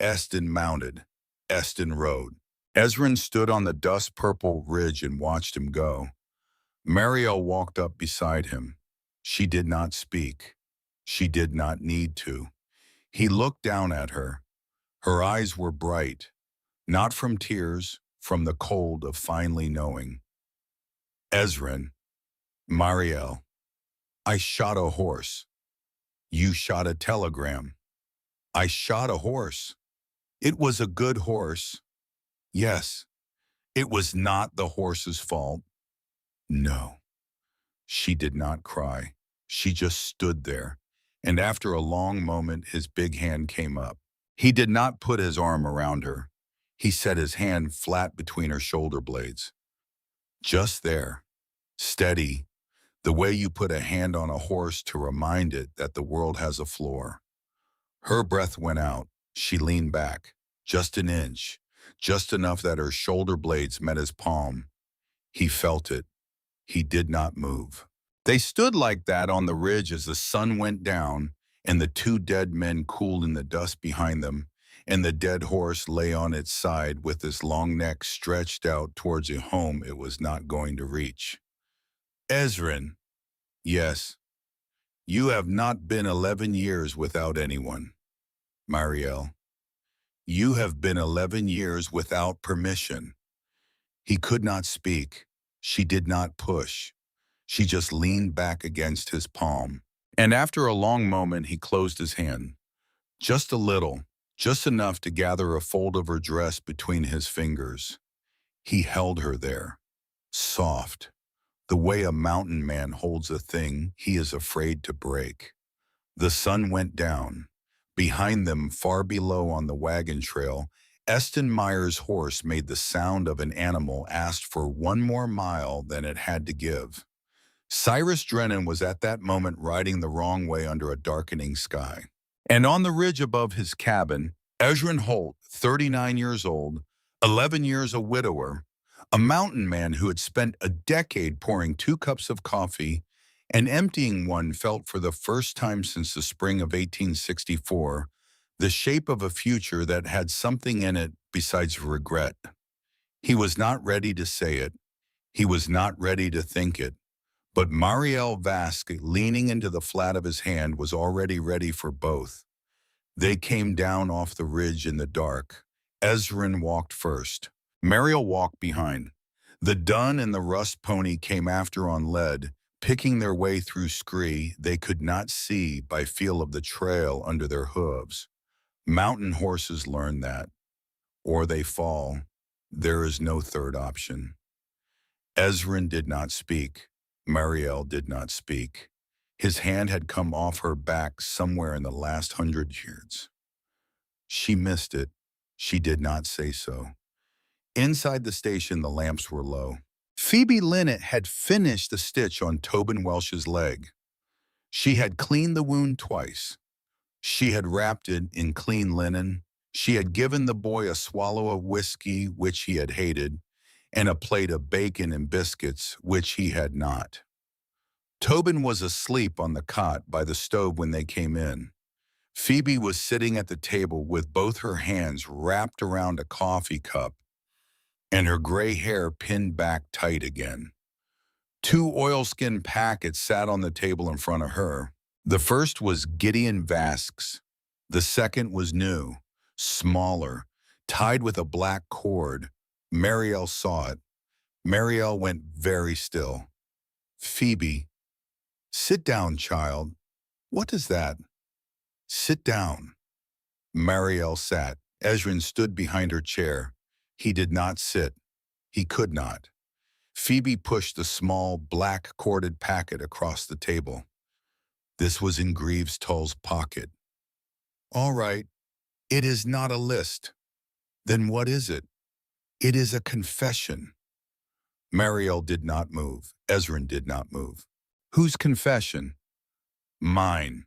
Eston mounted. Eston rode. Ezrin stood on the dust-purple ridge and watched him go. Mariel walked up beside him. She did not speak. She did not need to. He looked down at her. Her eyes were bright, not from tears, from the cold of finally knowing. Ezrin, Mariel, I shot a horse. You shot a telegram. I shot a horse. It was a good horse. Yes, it was not the horse's fault. No. She did not cry. She just stood there, and after a long moment his big hand came up. He did not put his arm around her. He set his hand flat between her shoulder blades. Just there, steady, the way you put a hand on a horse to remind it that the world has a floor. Her breath went out. She leaned back, just an inch. just enough that her shoulder blades met his palm. He felt it. He did not move. They stood like that on the ridge as the sun went down, and the two dead men cooled in the dust behind them, and the dead horse lay on its side with its long neck stretched out towards a home it was not going to reach. Ezrin, yes, you have not been 11 years without anyone. Marielle, you have been 11 years without permission. He could not speak. She did not push. She just leaned back against his palm. And after a long moment, he closed his hand. Just a little, just enough to gather a fold of her dress between his fingers. He held her there, soft, the way a mountain man holds a thing he is afraid to break. The sun went down. Behind them, far below on the wagon trail, Eston Meyer's horse made the sound of an animal asked for one more mile than it had to give. Cyrus Drennan was at that moment riding the wrong way under a darkening sky. And on the ridge above his cabin, Ezrin Holt, 39 years old, 11 years a widower, a mountain man who had spent a decade pouring 2 cups of coffee and emptying one, felt for the first time since the spring of 1864 the shape of a future that had something in it besides regret. He was not ready to say it. He was not ready to think it. But Marielle Vasque, leaning into the flat of his hand, was already ready for both. They came down off the ridge in the dark. Ezrin walked first. Marielle walked behind. The dun and the rust pony came after on lead, picking their way through scree they could not see by feel of the trail under their hooves. Mountain horses learn that. Or they fall. There is no third option. Ezrin did not speak. Marielle did not speak. His hand had come off her back somewhere in the last 100 years. She missed it. She did not say so. Inside the station, the lamps were low. Phoebe Linnet had finished the stitch on Tobin Welsh's leg. She had cleaned the wound twice. She had wrapped it in clean linen. She had given the boy a swallow of whiskey, which he had hated, and a plate of bacon and biscuits, which he had not. Tobin was asleep on the cot by the stove when they came in. Phoebe was sitting at the table with both her hands wrapped around a coffee cup and her gray hair pinned back tight again. 2 oilskin packets sat on the table in front of her. The first was Gideon Vasque's. The second was new, smaller, tied with a black cord. Marielle saw it. Marielle went very still. Phoebe, sit down, child. What is that? Sit down. Marielle sat. Ezrin stood behind her chair. He did not sit. He could not. Phoebe pushed the small, black corded packet across the table. This was in Greaves Tull's pocket. All right, it is not a list. Then what is it? It is a confession. Marielle did not move. Ezrin did not move. Whose confession? Mine.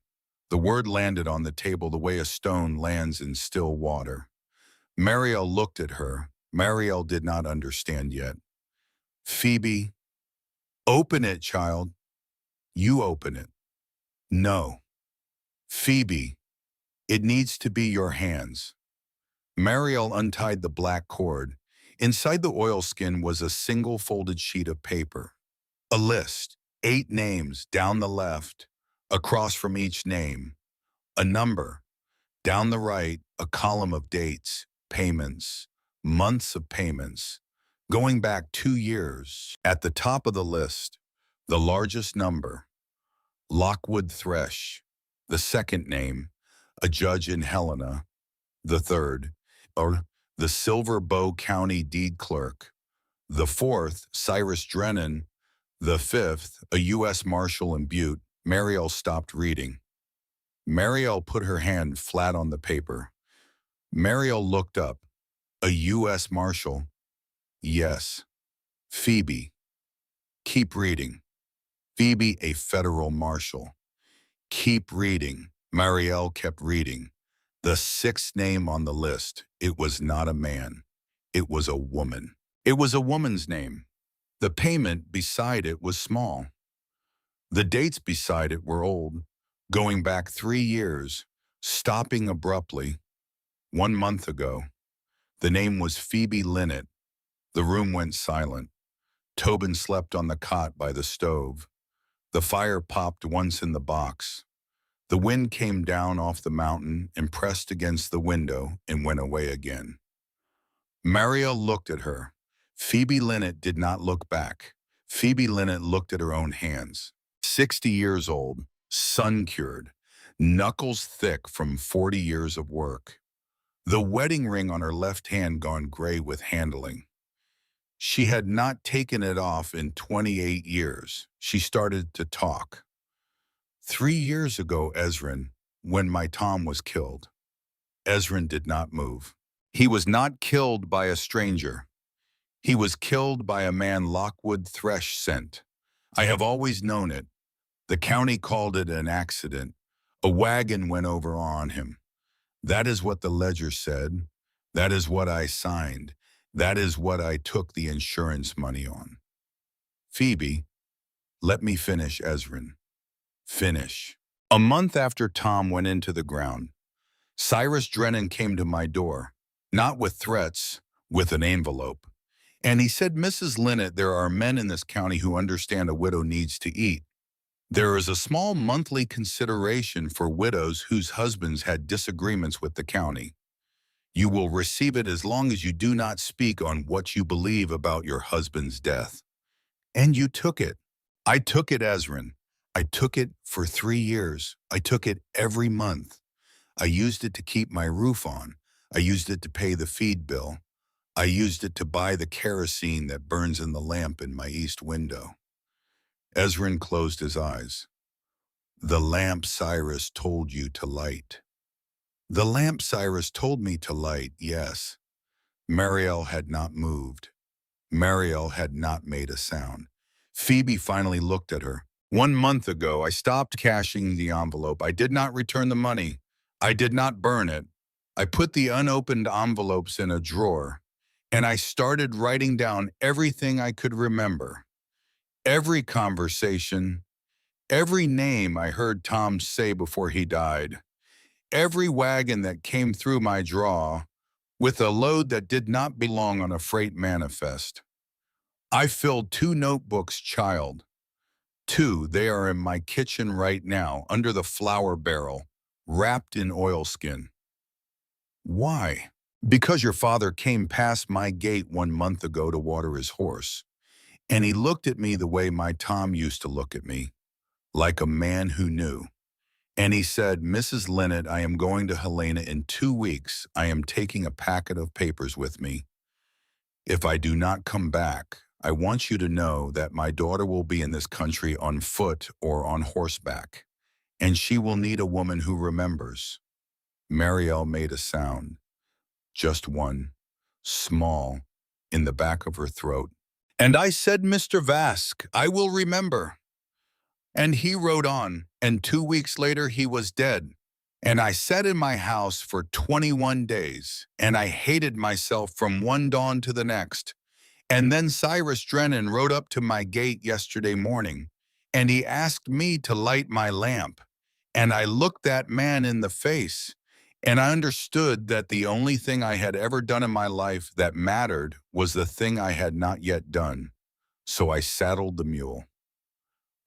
The word landed on the table the way a stone lands in still water. Marielle looked at her. Marielle did not understand yet. Phoebe, open it, child. You open it. No. Phoebe, it needs to be your hands. Marielle untied the black cord. Inside the oilskin was a single folded sheet of paper. A list, 8 names down the left, across from each name. A number. Down the right, a column of dates, payments, months of payments, going back 2 years. At the top of the list, the largest number, Lockwood Thresh. The second name, a judge in Helena. The third, the Silver Bow County deed clerk. The fourth, Cyrus Drennan. The fifth, a U.S. Marshal in Butte. Marielle stopped reading. Marielle put her hand flat on the paper. Marielle looked up. A U.S. Marshal? Yes. Phoebe. Keep reading. Phoebe, a federal marshal. Keep reading. Marielle kept reading. The 6th name on the list. It was not a man. It was a woman. It was a woman's name. The payment beside it was small. The dates beside it were old, going back 3 years, stopping abruptly 1 month ago. The name was Phoebe Linnett. The room went silent. Tobin slept on the cot by the stove. The fire popped once in the box. The wind came down off the mountain and pressed against the window and went away again. Mariel looked at her. Phoebe Linnett did not look back. Phoebe Linnett looked at her own hands. 60 years old, sun-cured, knuckles thick from 40 years of work. The wedding ring on her left hand gone gray with handling. She had not taken it off in 28 years. She started to talk. 3 years ago, Ezrin, when my Tom was killed. Ezrin did not move. He was not killed by a stranger. He was killed by a man Lockwood Thresh sent. I have always known it. The county called it an accident. A wagon went over on him. That is what the ledger said. That is what I signed. That is what I took the insurance money on. Phoebe, let me finish, Ezrin. Finish. A month after Tom went into the ground, Cyrus Drennan came to my door, not with threats, with an envelope. And he said, Mrs. Linnett, there are men in this county who understand a widow needs to eat. There is a small monthly consideration for widows whose husbands had disagreements with the county. You will receive it as long as you do not speak on what you believe about your husband's death. And you took it. I took it, Ezrin. I took it for 3 years. I took it every month. I used it to keep my roof on. I used it to pay the feed bill. I used it to buy the kerosene that burns in the lamp in my east window. Ezrin closed his eyes. The lamp Cyrus told you to light. The lamp Cyrus told me to light, yes. Mariel had not moved. Mariel had not made a sound. Phoebe finally looked at her. 1 month ago, I stopped cashing the envelope. I did not return the money. I did not burn it. I put the unopened envelopes in a drawer, and I started writing down everything I could remember. Every conversation, every name I heard Tom say before he died, every wagon that came through my draw with a load that did not belong on a freight manifest. I filled 2 notebooks, child. 2, they are in my kitchen right now, under the flour barrel, wrapped in oilskin. Why? Because your father came past my gate 1 month ago to water his horse, and he looked at me the way my Tom used to look at me, like a man who knew. And he said, Mrs. Linnett, I am going to Helena in 2 weeks. I am taking a packet of papers with me. If I do not come back, I want you to know that my daughter will be in this country on foot or on horseback, and she will need a woman who remembers. Mariel made a sound, just one, small, in the back of her throat. And I said, Mr. Vask, I will remember. And he rode on, and 2 weeks later he was dead. And I sat in my house for 21 days, and I hated myself from one dawn to the next. And then Cyrus Drennan rode up to my gate yesterday morning, and he asked me to light my lamp. And I looked that man in the face, and I understood that the only thing I had ever done in my life that mattered was the thing I had not yet done. So I saddled the mule.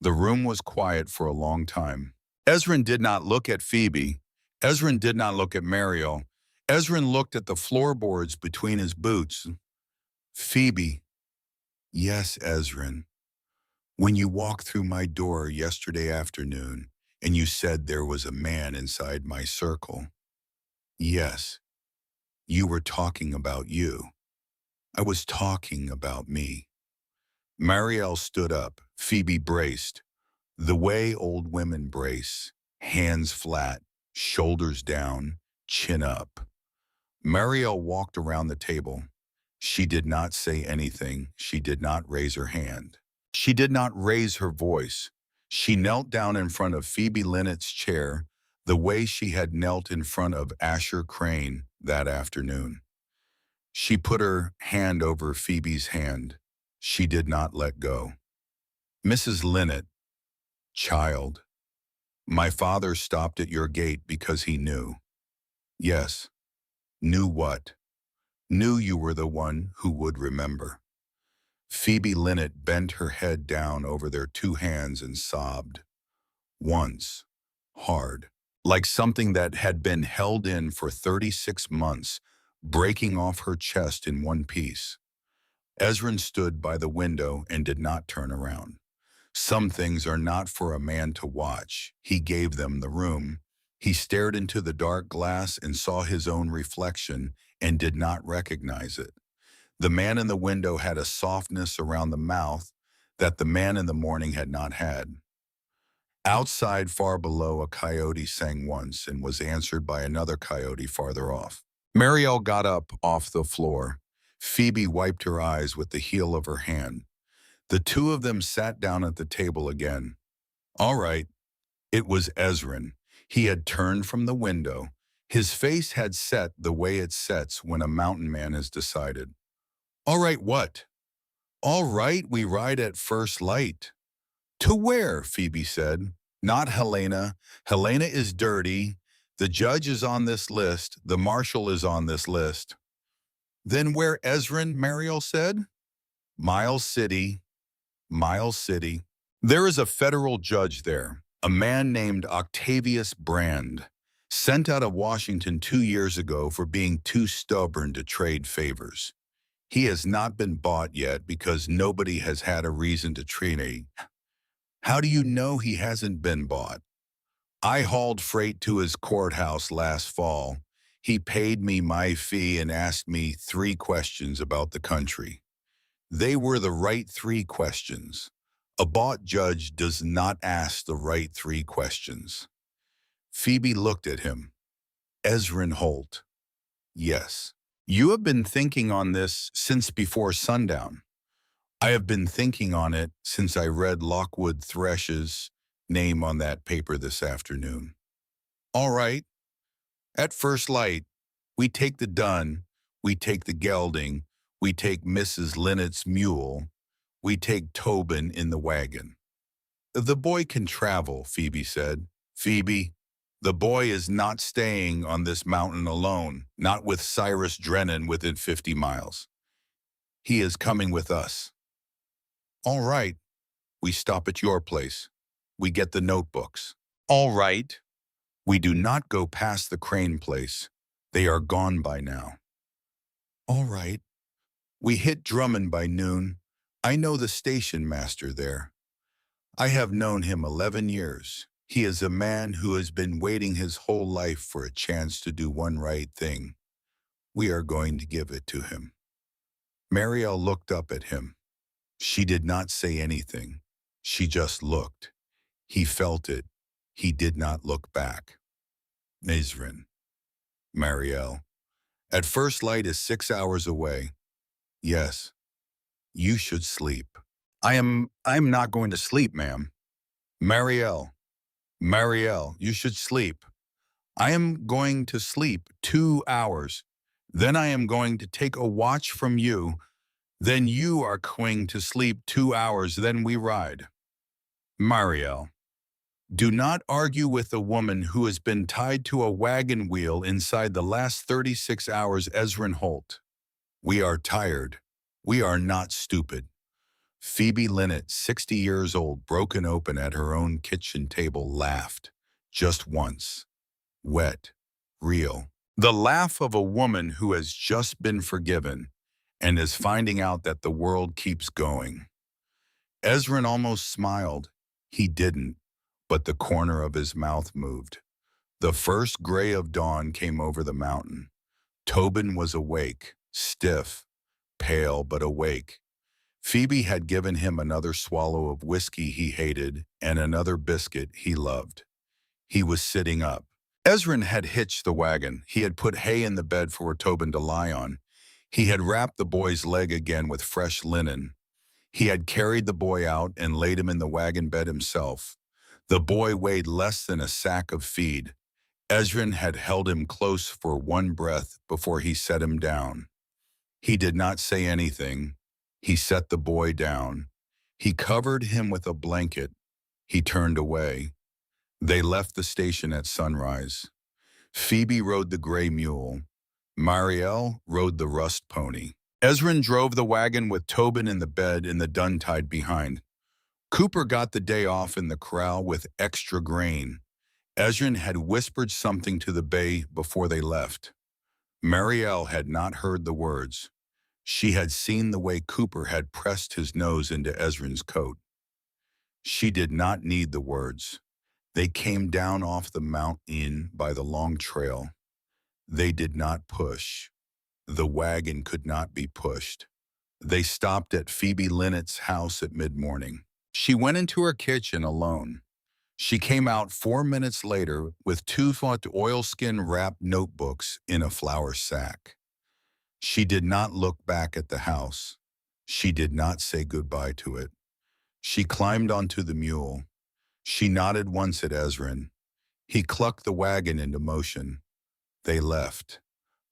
The room was quiet for a long time. Ezrin did not look at Phoebe. Ezrin did not look at Mariel. Ezrin looked at the floorboards between his boots. Phoebe. Yes, Ezrin. When you walked through my door yesterday afternoon and you said there was a man inside my circle. Yes, you were talking about you. I was talking about me. Mariel stood up. Phoebe braced. The way old women brace, hands flat, shoulders down, chin up. Mariel walked around the table. She did not say anything. She did not raise her hand. She did not raise her voice. She knelt down in front of Phoebe Linnett's chair the way she had knelt in front of Asher Crane that afternoon. She put her hand over Phoebe's hand. She did not let go. Mrs. Linnet, child, my father stopped at your gate because he knew. Yes, knew what? Knew you were the one who would remember. Phoebe Linnet bent her head down over their two hands and sobbed. Once, hard, like something that had been held in for 36 months, breaking off her chest in one piece. Ezrin stood by the window and did not turn around. Some things are not for a man to watch. He gave them the room. He stared into the dark glass and saw his own reflection and did not recognize it. The man in the window had a softness around the mouth that the man in the morning had not had. Outside, far below, a coyote sang once and was answered by another coyote farther off. Marielle got up off the floor. Phoebe wiped her eyes with the heel of her hand. The two of them sat down at the table again. All right. It was Ezrin. He had turned from the window. His face had set the way it sets when a mountain man has decided. All right, what? All right, we ride at first light. To where? Phoebe said. Not Helena. Helena is dirty. The judge is on this list. The marshal is on this list. Then where, Ezrin? Mariel said. Miles City. Miles City. There is a federal judge there, a man named Octavius Brand, sent out of Washington 2 years ago for being too stubborn to trade favors. He has not been bought yet because nobody has had a reason to trade. How do you know he hasn't been bought? I hauled freight to his courthouse last fall. He paid me my fee and asked me 3 questions about the country. They were the right 3 questions. A bought judge does not ask the right 3 questions. Phoebe looked at him. Ezrin Holt. Yes. You have been thinking on this since before sundown. I have been thinking on it since I read Lockwood Thresh's name on that paper this afternoon. All right. At first light, we take the dun, we take the gelding, we take Mrs. Linnet's mule, we take Tobin in the wagon. The boy can travel, Phoebe said. Phoebe, the boy is not staying on this mountain alone, not with Cyrus Drennan within 50 miles. He is coming with us. All right, we stop at your place. We get the notebooks. All right, we do not go past the Crane place. They are gone by now. All right, we hit Drummond by noon. I know the station master there. I have known him 11 years. He is a man who has been waiting his whole life for a chance to do one right thing. We are going to give it to him. Marielle looked up at him. She did not say anything. She just looked. He felt it. He did not look back. Ezrin. Marielle. At first light is 6 hours away. Yes. You should sleep. I'm not going to sleep, ma'am. Marielle. Marielle, you should sleep. I am going to sleep 2 hours. Then I am going to take a watch from you. Then you are going to sleep 2 hours. Then we ride. Marielle. Do not argue with a woman who has been tied to a wagon wheel inside the last 36 hours, Ezrin Holt. We are tired. We are not stupid. Phoebe Linnet, 60 years old, broken open at her own kitchen table, laughed. Just once. Wet. Real. The laugh of a woman who has just been forgiven and is finding out that the world keeps going. Ezrin almost smiled. He didn't, but the corner of his mouth moved. The first gray of dawn came over the mountain. Tobin was awake, stiff, pale but awake. Phoebe had given him another swallow of whiskey he hated and another biscuit he loved. He was sitting up. Ezrin had hitched the wagon. He had put hay in the bed for Tobin to lie on. He had wrapped the boy's leg again with fresh linen. He had carried the boy out and laid him in the wagon bed himself. The boy weighed less than a sack of feed. Ezrin had held him close for one breath before he set him down. He did not say anything. He set the boy down. He covered him with a blanket. He turned away. They left the station at sunrise. Phoebe rode the gray mule. Marielle rode the rust pony. Ezrin drove the wagon with Tobin in the bed and the dun tied behind. Cooper got the day off in the corral with extra grain. Ezrin had whispered something to the bay before they left. Marielle had not heard the words. She had seen the way Cooper had pressed his nose into Ezrin's coat. She did not need the words. They came down off the mountain by the long trail. They did not push. The wagon could not be pushed. They stopped at Phoebe Linnet's house at mid-morning. She went into her kitchen alone. She came out 4 minutes later with 2-foot oilskin-wrapped notebooks in a flour sack. She did not look back at the house. She did not say goodbye to it. She climbed onto the mule. She nodded once at Ezrin. He clucked the wagon into motion. They left.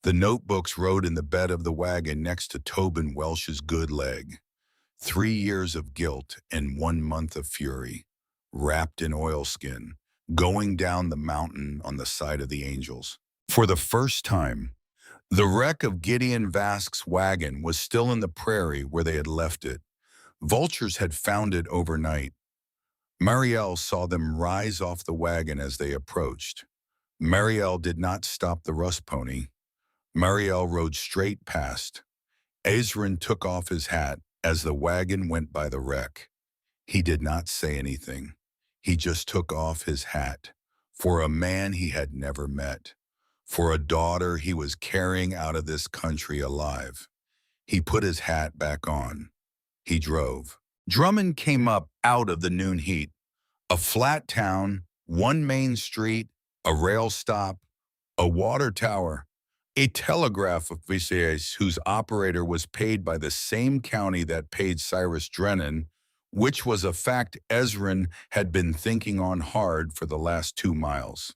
The notebooks rode in the bed of the wagon next to Tobin Welsh's good leg. 3 years of guilt and 1 month of fury, wrapped in oilskin, going down the mountain on the side of the angels. For the first time, the wreck of Gideon Vask's wagon was still in the prairie where they had left it. Vultures had found it overnight. Marielle saw them rise off the wagon as they approached. Marielle did not stop the rust pony. Marielle rode straight past. Ezrin took off his hat as the wagon went by the wreck. He did not say anything. He just took off his hat for a man he had never met, for a daughter he was carrying out of this country alive. He put his hat back on. He drove. Drummond came up out of the noon heat. A flat town, 1 main street, a rail stop, a water tower, a telegraph office whose operator was paid by the same county that paid Cyrus Drennan, which was a fact Ezrin had been thinking on hard for the last 2 miles.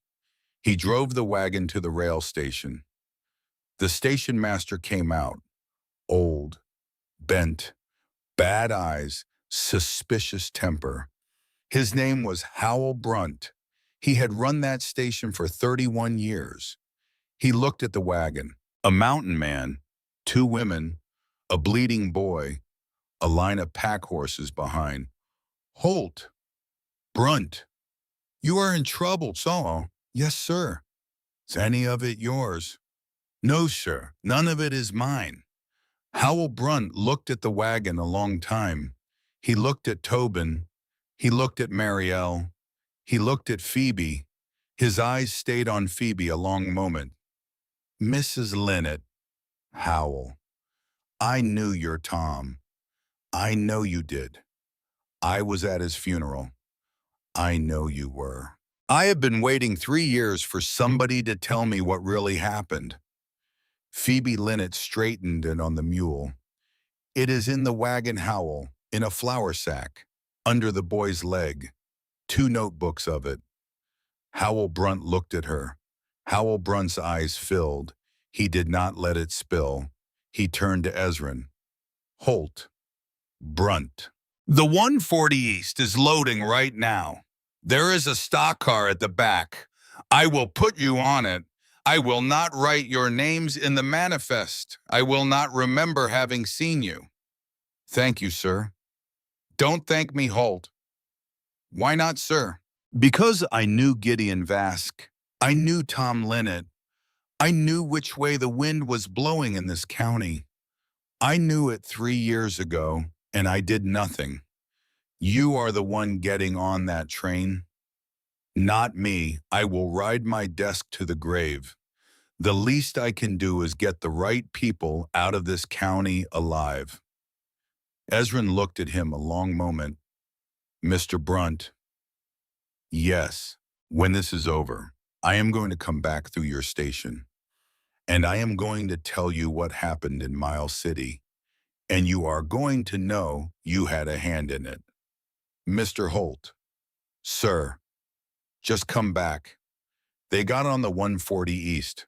He drove the wagon to the rail station. The station master came out, old, bent, bad eyes, suspicious temper. His name was Howell Brunt. He had run that station for 31 years. He looked at the wagon. A mountain man, 2 women, a bleeding boy, a line of pack horses behind. Holt, Brunt, you are in trouble, so? Yes, sir. Is any of it yours? No, sir. None of it is mine. Howell Brunt looked at the wagon a long time. He looked at Tobin. He looked at Marielle. He looked at Phoebe. His eyes stayed on Phoebe a long moment. Mrs. Linnet, Howell, I knew your Tom. I know you did. I was at his funeral. I know you were. I have been waiting 3 years for somebody to tell me what really happened. Phoebe Linnet straightened and on the mule. It is in the wagon, Howell, in a flour sack, under the boy's leg. 2 notebooks of it. Howell Brunt looked at her. Howell Brunt's eyes filled. He did not let it spill. He turned to Ezrin. Holt, Brunt. The 140 East is loading right now. There is a stock car at the back. I will put you on it. I will not write your names in the manifest. I will not remember having seen you. Thank you, sir. Don't thank me, Holt. Why not, sir? Because I knew Gideon Vask. I knew Tom Linnet. I knew which way the wind was blowing in this county. I knew it 3 years ago, and I did nothing. You are the one getting on that train. Not me. I will ride my desk to the grave. The least I can do is get the right people out of this county alive. Ezrin looked at him a long moment. Mr. Brunt. Yes, when this is over, I am going to come back through your station, and I am going to tell you what happened in Miles City, and you are going to know you had a hand in it. Mr. Holt. Sir. Just come back. They got on the 140 East.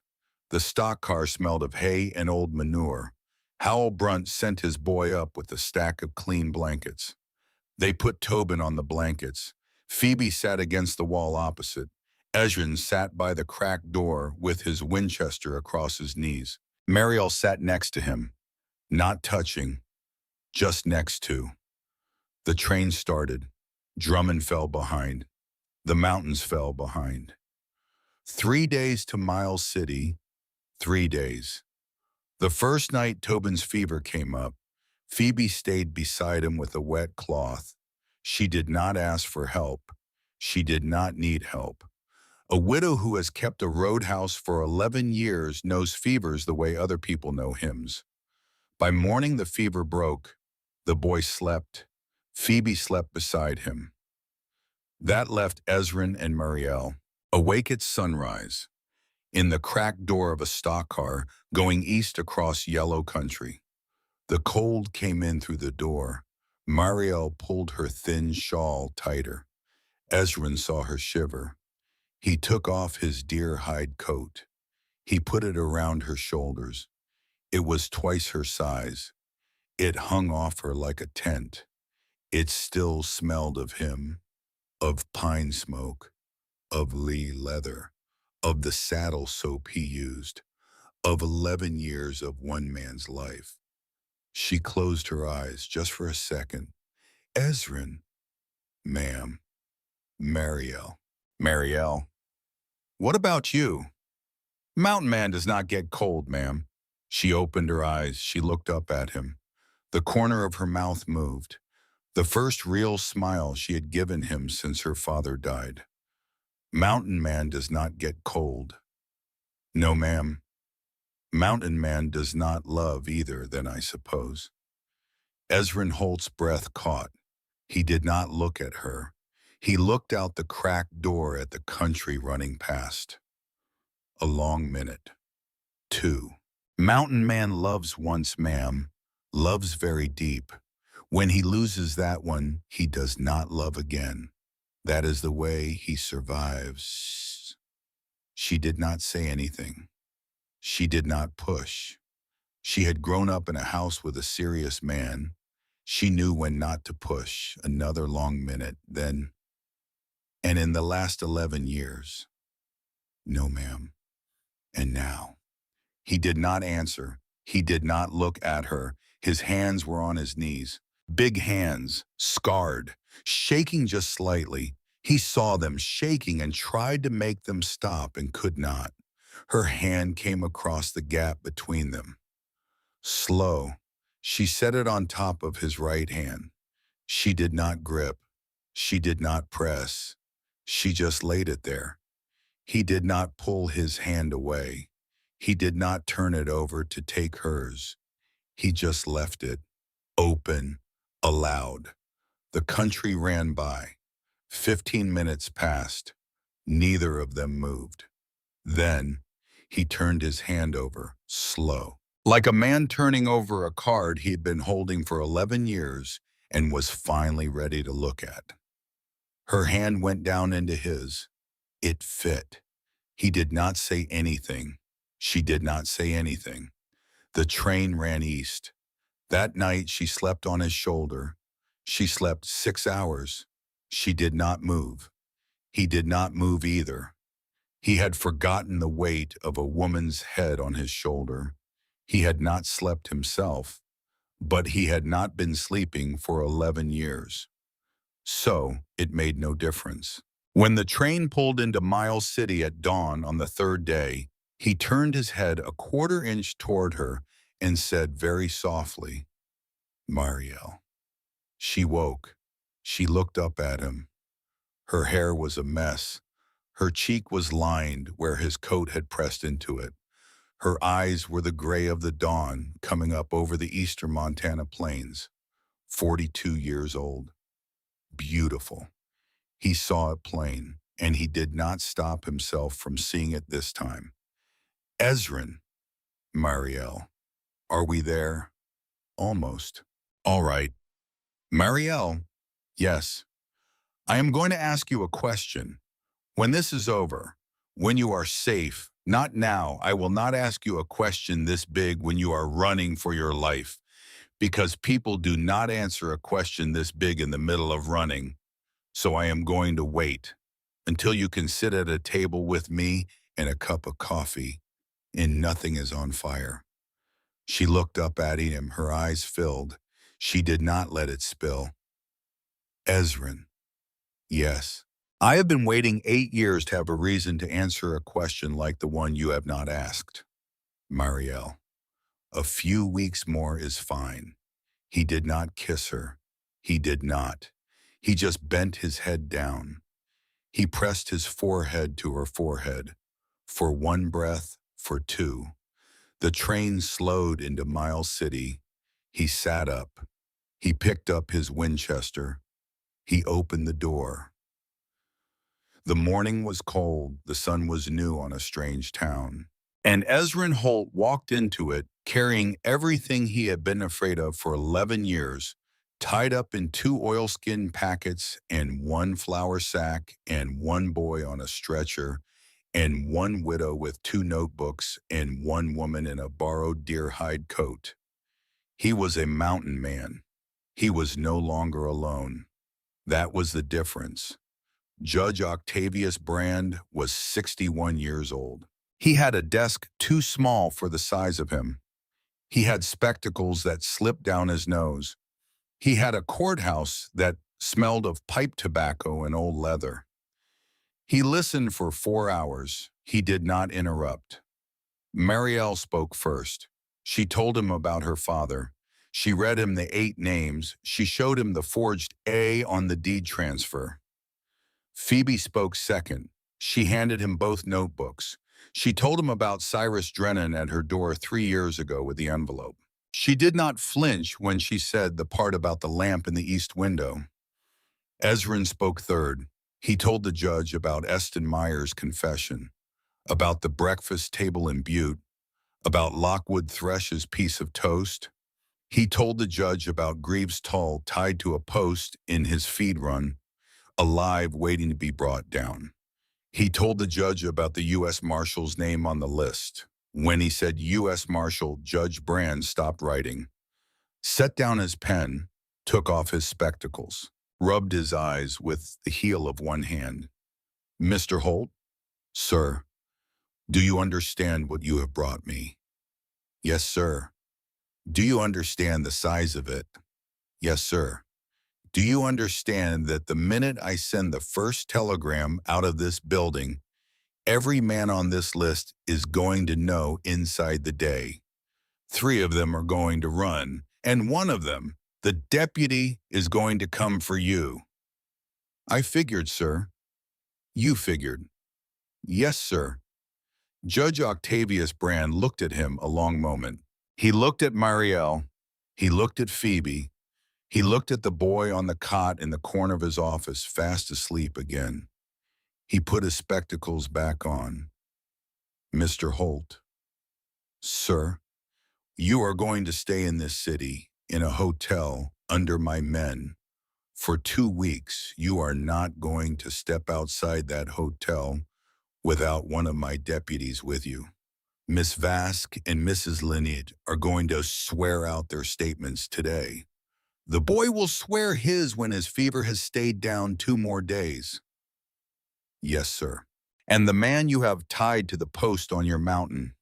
The stock car smelled of hay and old manure. Howell Brunt sent his boy up with a stack of clean blankets. They put Tobin on the blankets. Phoebe sat against the wall opposite. Ezrin sat by the cracked door with his Winchester across his knees. Mariel sat next to him, not touching, just next to. The train started. Drummond fell behind. The mountains fell behind. 3 days to Miles City, 3 days. The first night Tobin's fever came up, Phoebe stayed beside him with a wet cloth. She did not ask for help. She did not need help. A widow who has kept a roadhouse for 11 years knows fevers the way other people know hymns. By morning the fever broke. The boy slept. Phoebe slept beside him. That left Ezrin and Mariel awake at sunrise, in the cracked door of a stock car going east across yellow country. The cold came in through the door. Mariel pulled her thin shawl tighter. Ezrin saw her shiver. He took off his deer hide coat. He put it around her shoulders. It was twice her size. It hung off her like a tent. It still smelled of him, of pine smoke, of Lee leather, of the saddle soap he used, of 11 years of one man's life. She closed her eyes just for a second. Ezrin. Ma'am. Mariel. Mariel. What about you? Mountain man does not get cold, ma'am. She opened her eyes. She looked up at him. The corner of her mouth moved. The first real smile she had given him since her father died. Mountain man does not get cold. No, ma'am. Mountain man does not love either, then I suppose. Ezrin Holt's breath caught. He did not look at her. He looked out the cracked door at the country running past. A long minute. 2. Mountain man loves once, ma'am, loves very deep. When he loses that one, he does not love again. That is the way he survives. She did not say anything. She did not push. She had grown up in a house with a serious man. She knew when not to push. Another long minute, then. And in the last 11 years. No, ma'am. And now. He did not answer. He did not look at her. His hands were on his knees. Big hands, scarred, shaking just slightly. He saw them shaking and tried to make them stop and could not. Her hand came across the gap between them. Slow, she set it on top of his right hand. She did not grip. She did not press. She just laid it there. He did not pull his hand away. He did not turn it over to take hers. He just left it, open, allowed. The country ran by. 15 minutes passed. Neither of them moved. Then, he turned his hand over, slow. Like a man turning over a card he had been holding for 11 years and was finally ready to look at. Her hand went down into his. It fit. He did not say anything. She did not say anything. The train ran east. That night she slept on his shoulder. She slept 6 hours. She did not move. He did not move either. He had forgotten the weight of a woman's head on his shoulder. He had not slept himself, but he had not been sleeping for 11 years. So it made no difference. When the train pulled into Miles City at dawn on the third day, he turned his head a quarter inch toward her and said very softly, Mariel. She woke. She looked up at him. Her hair was a mess. Her cheek was lined where his coat had pressed into it. Her eyes were the gray of the dawn coming up over the eastern Montana plains. 42 years old. Beautiful. He saw it plain, and he did not stop himself from seeing it this time. Ezrin. Mariel. Are we there? Almost. All right. Mariel. Yes. I am going to ask you a question. When this is over, when you are safe, Not now. I will not ask you a question this big when you are running for your life, because people do not answer a question this big in the middle of running. So I am going to wait until you can sit at a table with me and a cup of coffee, and nothing is on fire. She looked up at him, her eyes filled. She did not let it spill. Ezrin, yes. I have been waiting 8 years to have a reason to answer a question like the one you have not asked. Marielle, a few weeks more is fine. He did not kiss her. He did not. He just bent his head down. He pressed his forehead to her forehead. For one breath, for two. The train slowed into Miles City. He sat up. He picked up his Winchester. He opened the door. The morning was cold. The sun was new on a strange town. And Ezrin Holt walked into it, carrying everything he had been afraid of for 11 years, tied up in 2 oilskin packets and 1 flour sack and 1 boy on a stretcher and 1 widow with 2 notebooks and 1 woman in a borrowed deer hide coat. He was a mountain man. He was no longer alone. That was the difference. Judge Octavius Brand was 61 years old. He had a desk too small for the size of him. He had spectacles that slipped down his nose. He had a courthouse that smelled of pipe tobacco and old leather. He listened for 4 hours. He did not interrupt. Marielle spoke first. She told him about her father. She read him the 8 names. She showed him the forged A on the deed transfer. Phoebe spoke second. She handed him both notebooks. She told him about Cyrus Drennan at her door 3 years ago with the envelope. She did not flinch when she said the part about the lamp in the east window. Ezrin spoke third. He told the judge about Eston Meyer's confession, about the breakfast table in Butte, about Lockwood Thresh's piece of toast. He told the judge about Greaves Tull tied to a post in his feed run, alive waiting to be brought down. He told the judge about the U.S. Marshal's name on the list. When he said U.S. Marshal, Judge Brand stopped writing, set down his pen, took off his spectacles, rubbed his eyes with the heel of one hand. Mr. Holt, sir, do you understand what you have brought me? Yes, sir. Do you understand the size of it? Yes, sir. Do you understand that the minute I send the first telegram out of this building, every man on this list is going to know inside the day? 3 of them are going to run, and 1 of them, the deputy, is going to come for you. I figured, sir. You figured. Yes, sir. Judge Octavius Brand looked at him a long moment. He looked at Marielle. He looked at Phoebe. He looked at the boy on the cot in the corner of his office, fast asleep again. He put his spectacles back on. Mr. Holt, sir, you are going to stay in this city, in a hotel, under my men. For 2 weeks, you are not going to step outside that hotel without one of my deputies with you. Miss Vask and Mrs. Lineage are going to swear out their statements today. The boy will swear his when his fever has stayed down 2 more days. Yes, sir. And the man you have tied to the post on your mountain.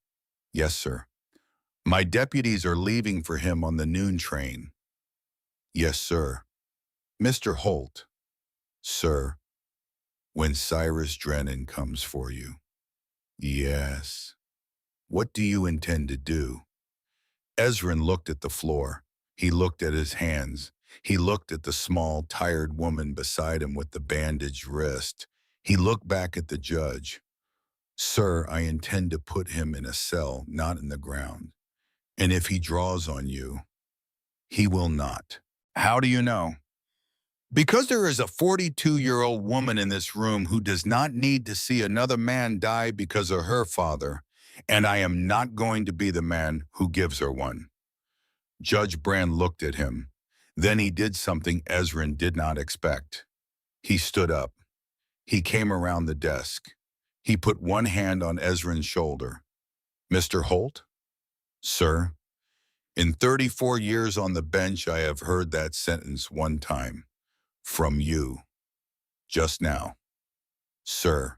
Yes, sir. My deputies are leaving for him on the noon train. Yes, sir. Mr. Holt, sir, when Cyrus Drennan comes for you. Yes. What do you intend to do? Ezrin looked at the floor. He looked at his hands. He looked at the small, tired woman beside him with the bandaged wrist. He looked back at the judge. Sir, I intend to put him in a cell, not in the ground. And if he draws on you, he will not. How do you know? Because there is a 42-year-old woman in this room who does not need to see another man die because of her father, and I am not going to be the man who gives her one. Judge Brand looked at him. Then he did something Ezrin did not expect. He stood up. He came around the desk. He put one hand on Ezrin's shoulder. Mr. Holt? Sir, in 34 years on the bench, I have heard that sentence one time. From you. Just now. Sir,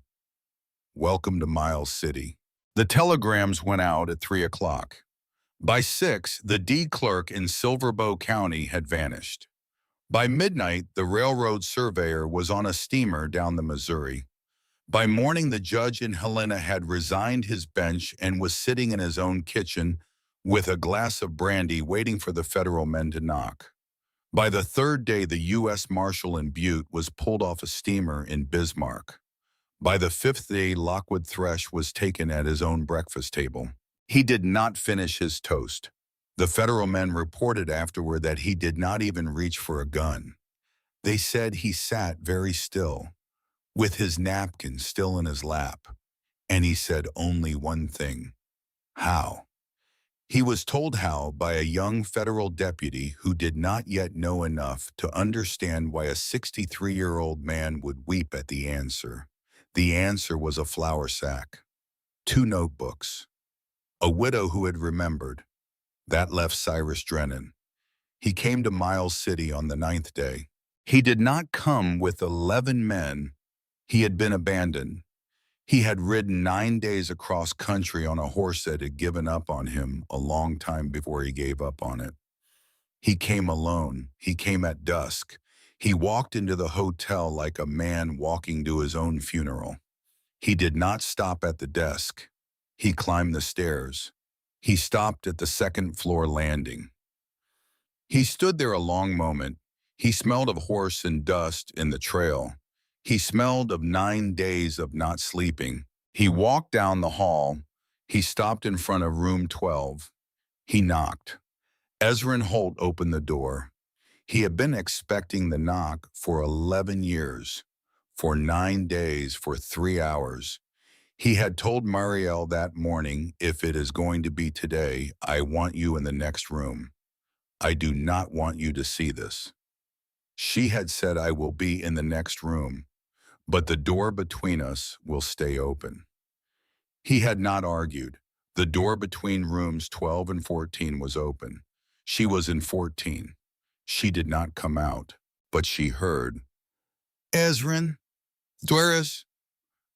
welcome to Miles City. The telegrams went out at 3 o'clock. By 6, the D clerk in Silverbow County had vanished. By midnight, the railroad surveyor was on a steamer down the Missouri. By morning, the judge in Helena had resigned his bench and was sitting in his own kitchen with a glass of brandy waiting for the federal men to knock. By the third day, the U.S. Marshal in Butte was pulled off a steamer in Bismarck. By the fifth day, Lockwood Thresh was taken at his own breakfast table. He did not finish his toast. The federal men reported afterward that he did not even reach for a gun. They said he sat very still, with his napkin still in his lap, and he said only one thing: how? He was told how by a young federal deputy who did not yet know enough to understand why a 63-year-old man would weep at the answer. The answer was a flour sack, 2 notebooks, a widow who had remembered. That left Cyrus Drennan. He came to Miles City on the 9th day. He did not come with 11 men. He had been abandoned. He had ridden 9 days across country on a horse that had given up on him a long time before he gave up on it. He came alone. He came at dusk. He walked into the hotel like a man walking to his own funeral. He did not stop at the desk. He climbed the stairs. He stopped at the second-floor landing. He stood there a long moment. He smelled of horse and dust in the trail. He smelled of 9 days of not sleeping. He walked down the hall. He stopped in front of room 12. He knocked. Ezrin Holt opened the door. He had been expecting the knock for 11 years, for 9 days, for 3 hours. He had told Marielle that morning, if it is going to be today, I want you in the next room. I do not want you to see this. She had said, I will be in the next room, but the door between us will stay open. He had not argued. The door between rooms 12 and 14 was open. She was in 14. She did not come out, but she heard. Ezrin, Doris,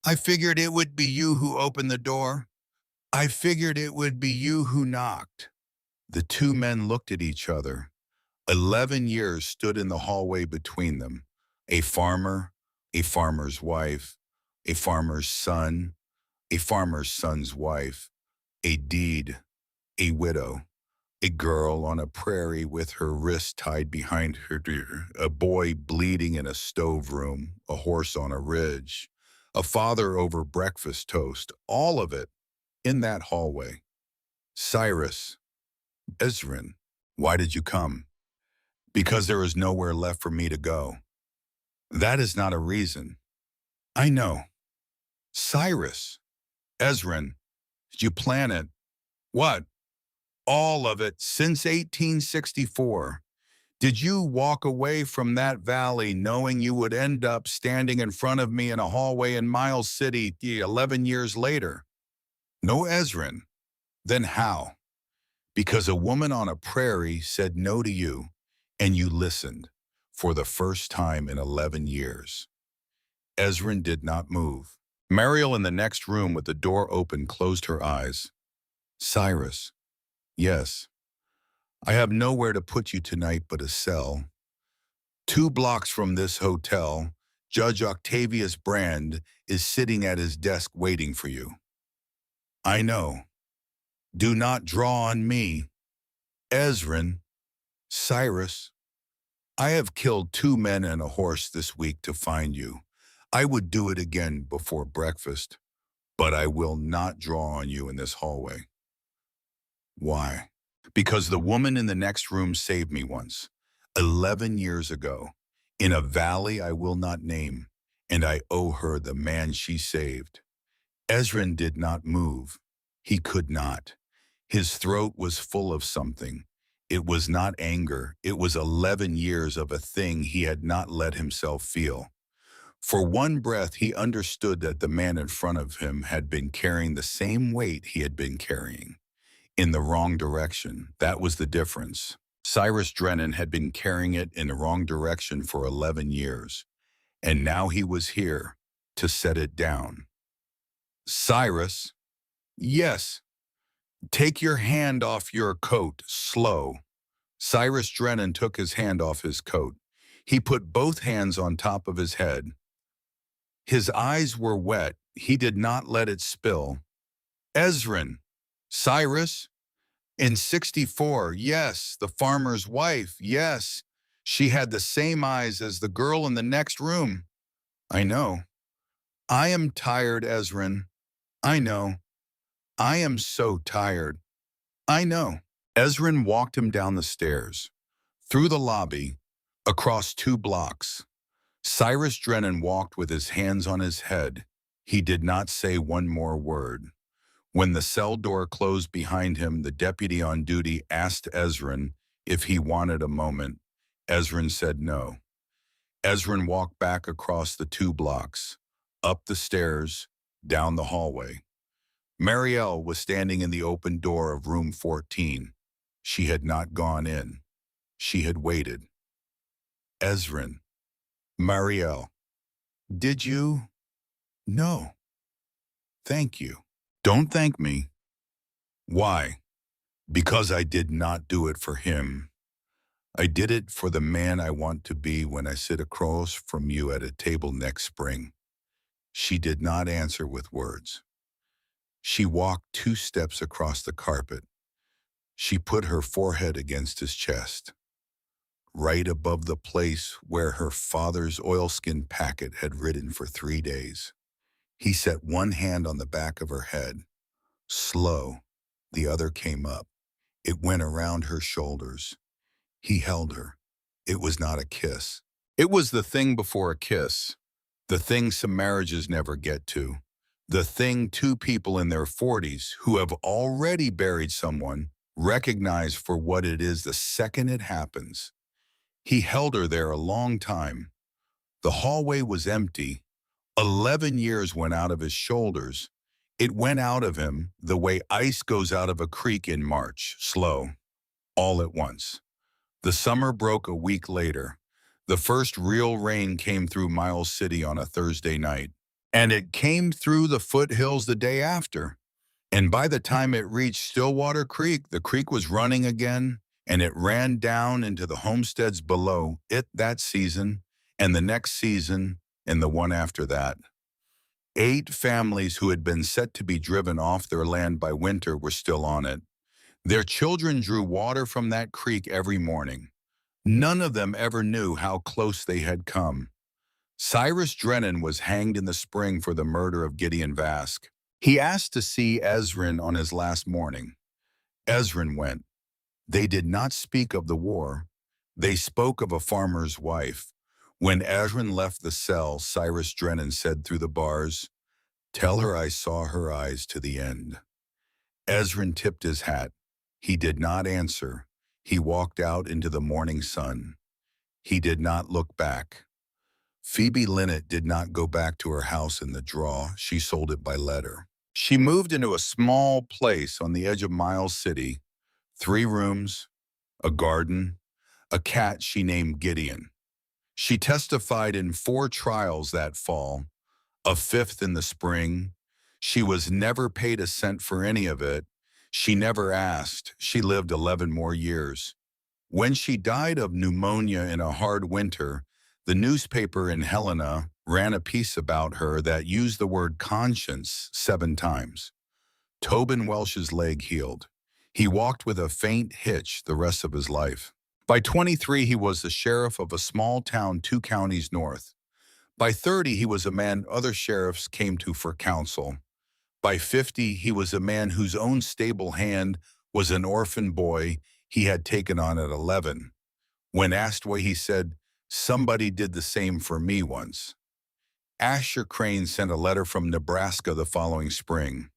I figured it would be you who opened the door. I figured it would be you who knocked. The 2 men looked at each other. 11 years stood in the hallway between them. A farmer, a farmer's wife, a farmer's son, a farmer's son's wife, a deed, a widow, a girl on a prairie with her wrist tied behind her deer, a boy bleeding in a stove room, a horse on a ridge, a father over breakfast toast, all of it in that hallway. Cyrus, Ezrin, why did you come? Because there is nowhere left for me to go. That is not a reason. I know. Cyrus, Ezrin, did you plan it? What? All of it since 1864. Did you walk away from that valley knowing you would end up standing in front of me in a hallway in Miles City 11 years later? No, Ezrin. Then how? Because a woman on a prairie said no to you, and you listened for the first time in 11 years. Ezrin did not move. Mariel in the next room with the door open closed her eyes. Cyrus, yes. I have nowhere to put you tonight but a cell. 2 blocks from this hotel, Judge Octavius Brand is sitting at his desk waiting for you. I know. Do not draw on me. Ezrin, Cyrus, I have killed 2 men and a horse this week to find you. I would do it again before breakfast, but I will not draw on you in this hallway. Why? Because the woman in the next room saved me once, 11 years ago, in a valley I will not name, and I owe her the man she saved. Ezrin did not move. He could not. His throat was full of something. It was not anger. It was 11 years of a thing he had not let himself feel. For one breath, he understood that the man in front of him had been carrying the same weight he had been carrying, in the wrong direction. That was the difference. Cyrus Drennan had been carrying it in the wrong direction for 11 years, and now he was here to set it down. Cyrus, yes, take your hand off your coat, slow. Cyrus Drennan took his hand off his coat. He put both hands on top of his head. His eyes were wet. He did not let it spill. Ezrin, Cyrus, in 64, yes, the farmer's wife, yes. She had the same eyes as the girl in the next room. I know. I am tired, Ezrin. I know. I am so tired. I know. Ezrin walked him down the stairs, through the lobby, across 2 blocks. Cyrus Drennan walked with his hands on his head. He did not say one more word. When the cell door closed behind him, the deputy on duty asked Ezrin if he wanted a moment. Ezrin said no. Ezrin walked back across the 2 blocks, up the stairs, down the hallway. Marielle was standing in the open door of room 14. She had not gone in. She had waited. Ezrin. Marielle. Did you? No. Thank you. Don't thank me. Why? Because I did not do it for him. I did it for the man I want to be when I sit across from you at a table next spring. She did not answer with words. She walked 2 steps across the carpet. She put her forehead against his chest, right above the place where her father's oilskin packet had ridden for 3 days. He set one hand on the back of her head. Slow, the other came up. It went around her shoulders. He held her. It was not a kiss. It was the thing before a kiss. The thing some marriages never get to. The thing 2 people in their 40s who have already buried someone recognize for what it is the second it happens. He held her there a long time. The hallway was empty. 11 years went out of his shoulders. It went out of him the way ice goes out of a creek in March, slow, all at once. The summer broke a week later. The first real rain came through Miles City on a Thursday night, and it came through the foothills the day after. And by the time it reached Stillwater Creek, the creek was running again, and it ran down into the homesteads below it that season, and the next season, and the one after that. 8 families who had been set to be driven off their land by winter were still on it. Their children drew water from that creek every morning. None of them ever knew how close they had come. Cyrus Drennan was hanged in the spring for the murder of Gideon Vask. He asked to see Ezrin on his last morning. Ezrin went. They did not speak of the war. They spoke of a farmer's wife. When Ezrin left the cell, Cyrus Drennan said through the bars, "Tell her I saw her eyes to the end." Ezrin tipped his hat. He did not answer. He walked out into the morning sun. He did not look back. Phoebe Linnett did not go back to her house in the draw. She sold it by letter. She moved into a small place on the edge of Miles City. 3 rooms, a garden, a cat she named Gideon. She testified in 4 trials that fall, a 5th in the spring. She was never paid a cent for any of it. She never asked. She lived 11 more years. When she died of pneumonia in a hard winter, the newspaper in Helena ran a piece about her that used the word conscience 7 times. Tobin Welsh's leg healed. He walked with a faint hitch the rest of his life. By 23, he was the sheriff of a small town 2 counties north. By 30, he was a man other sheriffs came to for counsel. By 50, he was a man whose own stable hand was an orphan boy he had taken on at 11. When asked why, he said, "Somebody did the same for me once." Asher Crane sent a letter from Nebraska the following spring.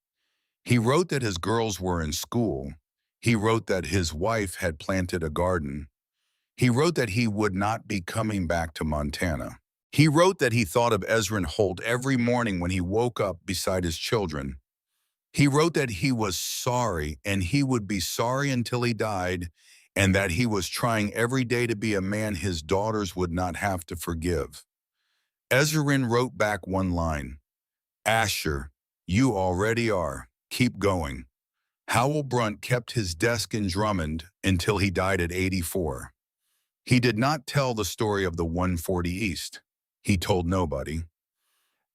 He wrote that his girls were in school. He wrote that his wife had planted a garden. He wrote that he would not be coming back to Montana. He wrote that he thought of Ezrin Holt every morning when he woke up beside his children. He wrote that he was sorry and he would be sorry until he died, and that he was trying every day to be a man his daughters would not have to forgive. Ezrin wrote back one line, "Asher, you already are. Keep going." Howell Brunt kept his desk in Drummond until he died at 84. He did not tell the story of the 140 East. He told nobody.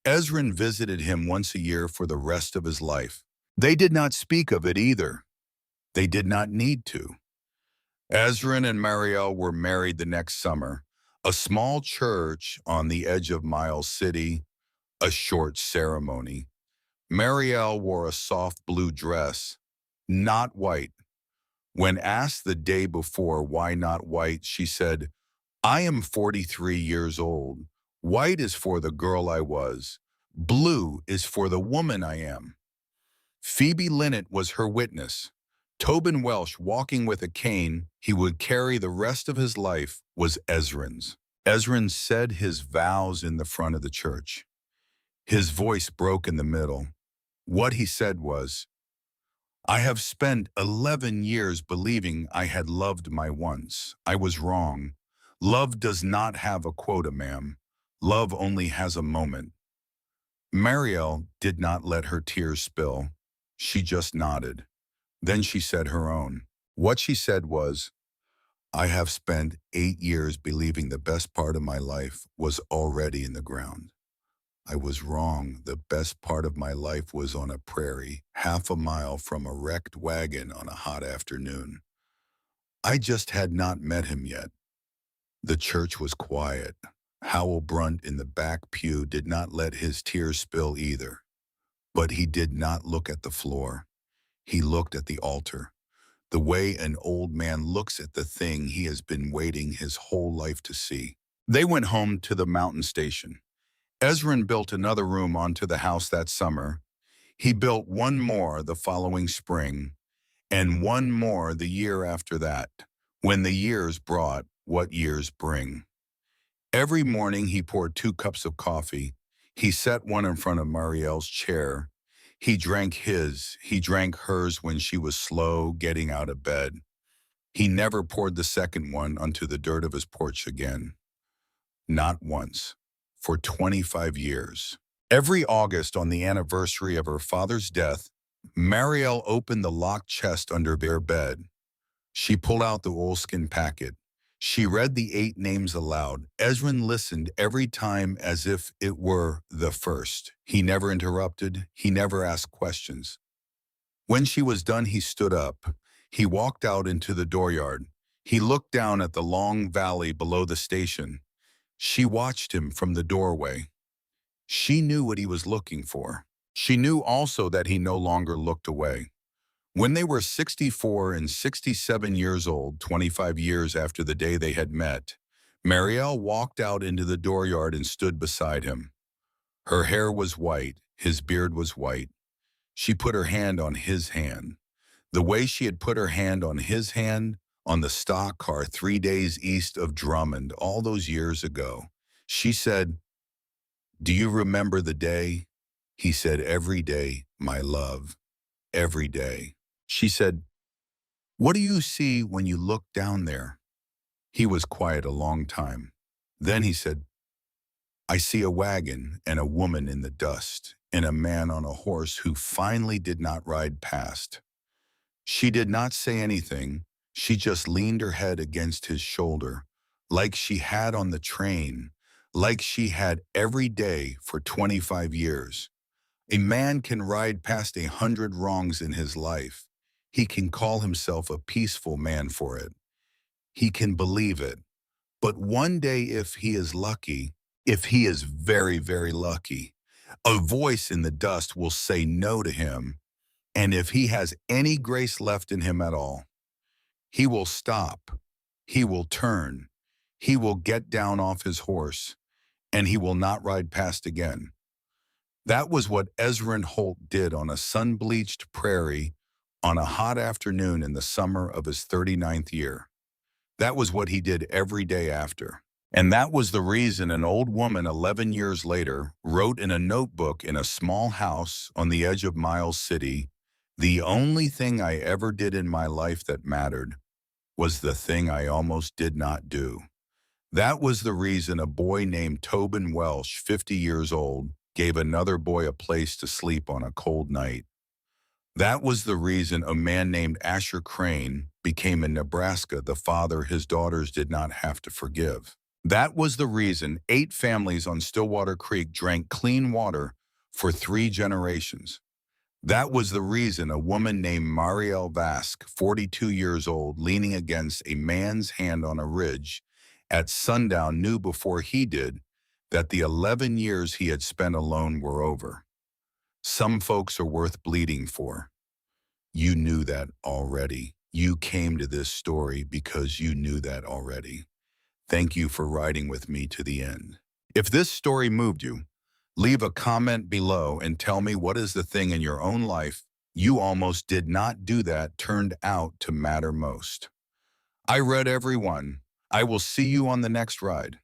Ezrin visited him once a year for the rest of his life. They did not speak of it either. They did not need to. Ezrin and Marielle were married the next summer. A small church on the edge of Miles City, a short ceremony. Marielle wore a soft blue dress, not white. When asked the day before why not white, she said, "I am 43 years old. White is for the girl I was. Blue is for the woman I am." Phoebe Linnett was her witness. Tobin Welsh, walking with a cane he would carry the rest of his life, was Ezrin's. Ezrin said his vows in the front of the church. His voice broke in the middle. What he said was, "I have spent 11 years believing I had loved my once. I was wrong. Love does not have a quota, ma'am. Love only has a moment." Marielle did not let her tears spill. She just nodded. Then she said her own. What she said was, "I have spent 8 years believing the best part of my life was already in the ground. I was wrong. The best part of my life was on a prairie, half a mile from a wrecked wagon on a hot afternoon. I just had not met him yet." The church was quiet. Howell Brunt in the back pew did not let his tears spill either. But he did not look at the floor. He looked at the altar, the way an old man looks at the thing he has been waiting his whole life to see. They went home to the mountain station. Ezrin built another room onto the house that summer. He built one more the following spring, and one more the year after that, when the years brought what years bring. Every morning he poured 2 cups of coffee. He set one in front of Marielle's chair. He drank hers when she was slow getting out of bed. He never poured the second one onto the dirt of his porch again. Not once. For 25 years. Every August, on the anniversary of her father's death, Marielle opened the locked chest under their bed. She pulled out the oilskin packet. She read the 8 names aloud. Ezrin listened every time as if it were the first. He never interrupted. He never asked questions. When she was done, he stood up. He walked out into the dooryard. He looked down at the long valley below the station. She watched him from the doorway. She knew what he was looking for. She knew also that he no longer looked away. When they were 64 and 67 years old, 25 years after the day they had met, Marielle walked out into the dooryard and stood beside him. Her hair was white, his beard was white. She put her hand on his hand. The way she had put her hand on his hand on the stock car 3 days east of Drummond all those years ago. She said, "Do you remember the day?" He said, "Every day, my love, every day." She said, "What do you see when you look down there?" He was quiet a long time. Then he said, "I see a wagon and a woman in the dust and a man on a horse who finally did not ride past." She did not say anything. She just leaned her head against his shoulder, like she had on the train, like she had every day for 25 years. A man can ride past 100 wrongs in his life. He can call himself a peaceful man for it. He can believe it. But one day, if he is lucky, if he is very, very lucky, a voice in the dust will say no to him. And if he has any grace left in him at all, he will stop. He will turn. He will get down off his horse, and he will not ride past again. That was what Ezrin Holt did on a sun-bleached prairie on a hot afternoon in the summer of his 39th year. That was what he did every day after. And that was the reason an old woman 11 years later wrote in a notebook in a small house on the edge of Miles City, "The only thing I ever did in my life that mattered was the thing I almost did not do." That was the reason a boy named Tobin Welsh, 50 years old, gave another boy a place to sleep on a cold night. That was the reason a man named Asher Crane became in Nebraska the father his daughters did not have to forgive. That was the reason 8 families on Stillwater Creek drank clean water for 3 generations. That was the reason a woman named Marielle Vask, 42 years old, leaning against a man's hand on a ridge at sundown, knew before he did that the 11 years he had spent alone were over. Some folks are worth bleeding for. You knew that already. You came to this story because you knew that already. Thank you for riding with me to the end. If this story moved you, leave a comment below and tell me what is the thing in your own life you almost did not do that turned out to matter most. I read every one. I will see you on the next ride.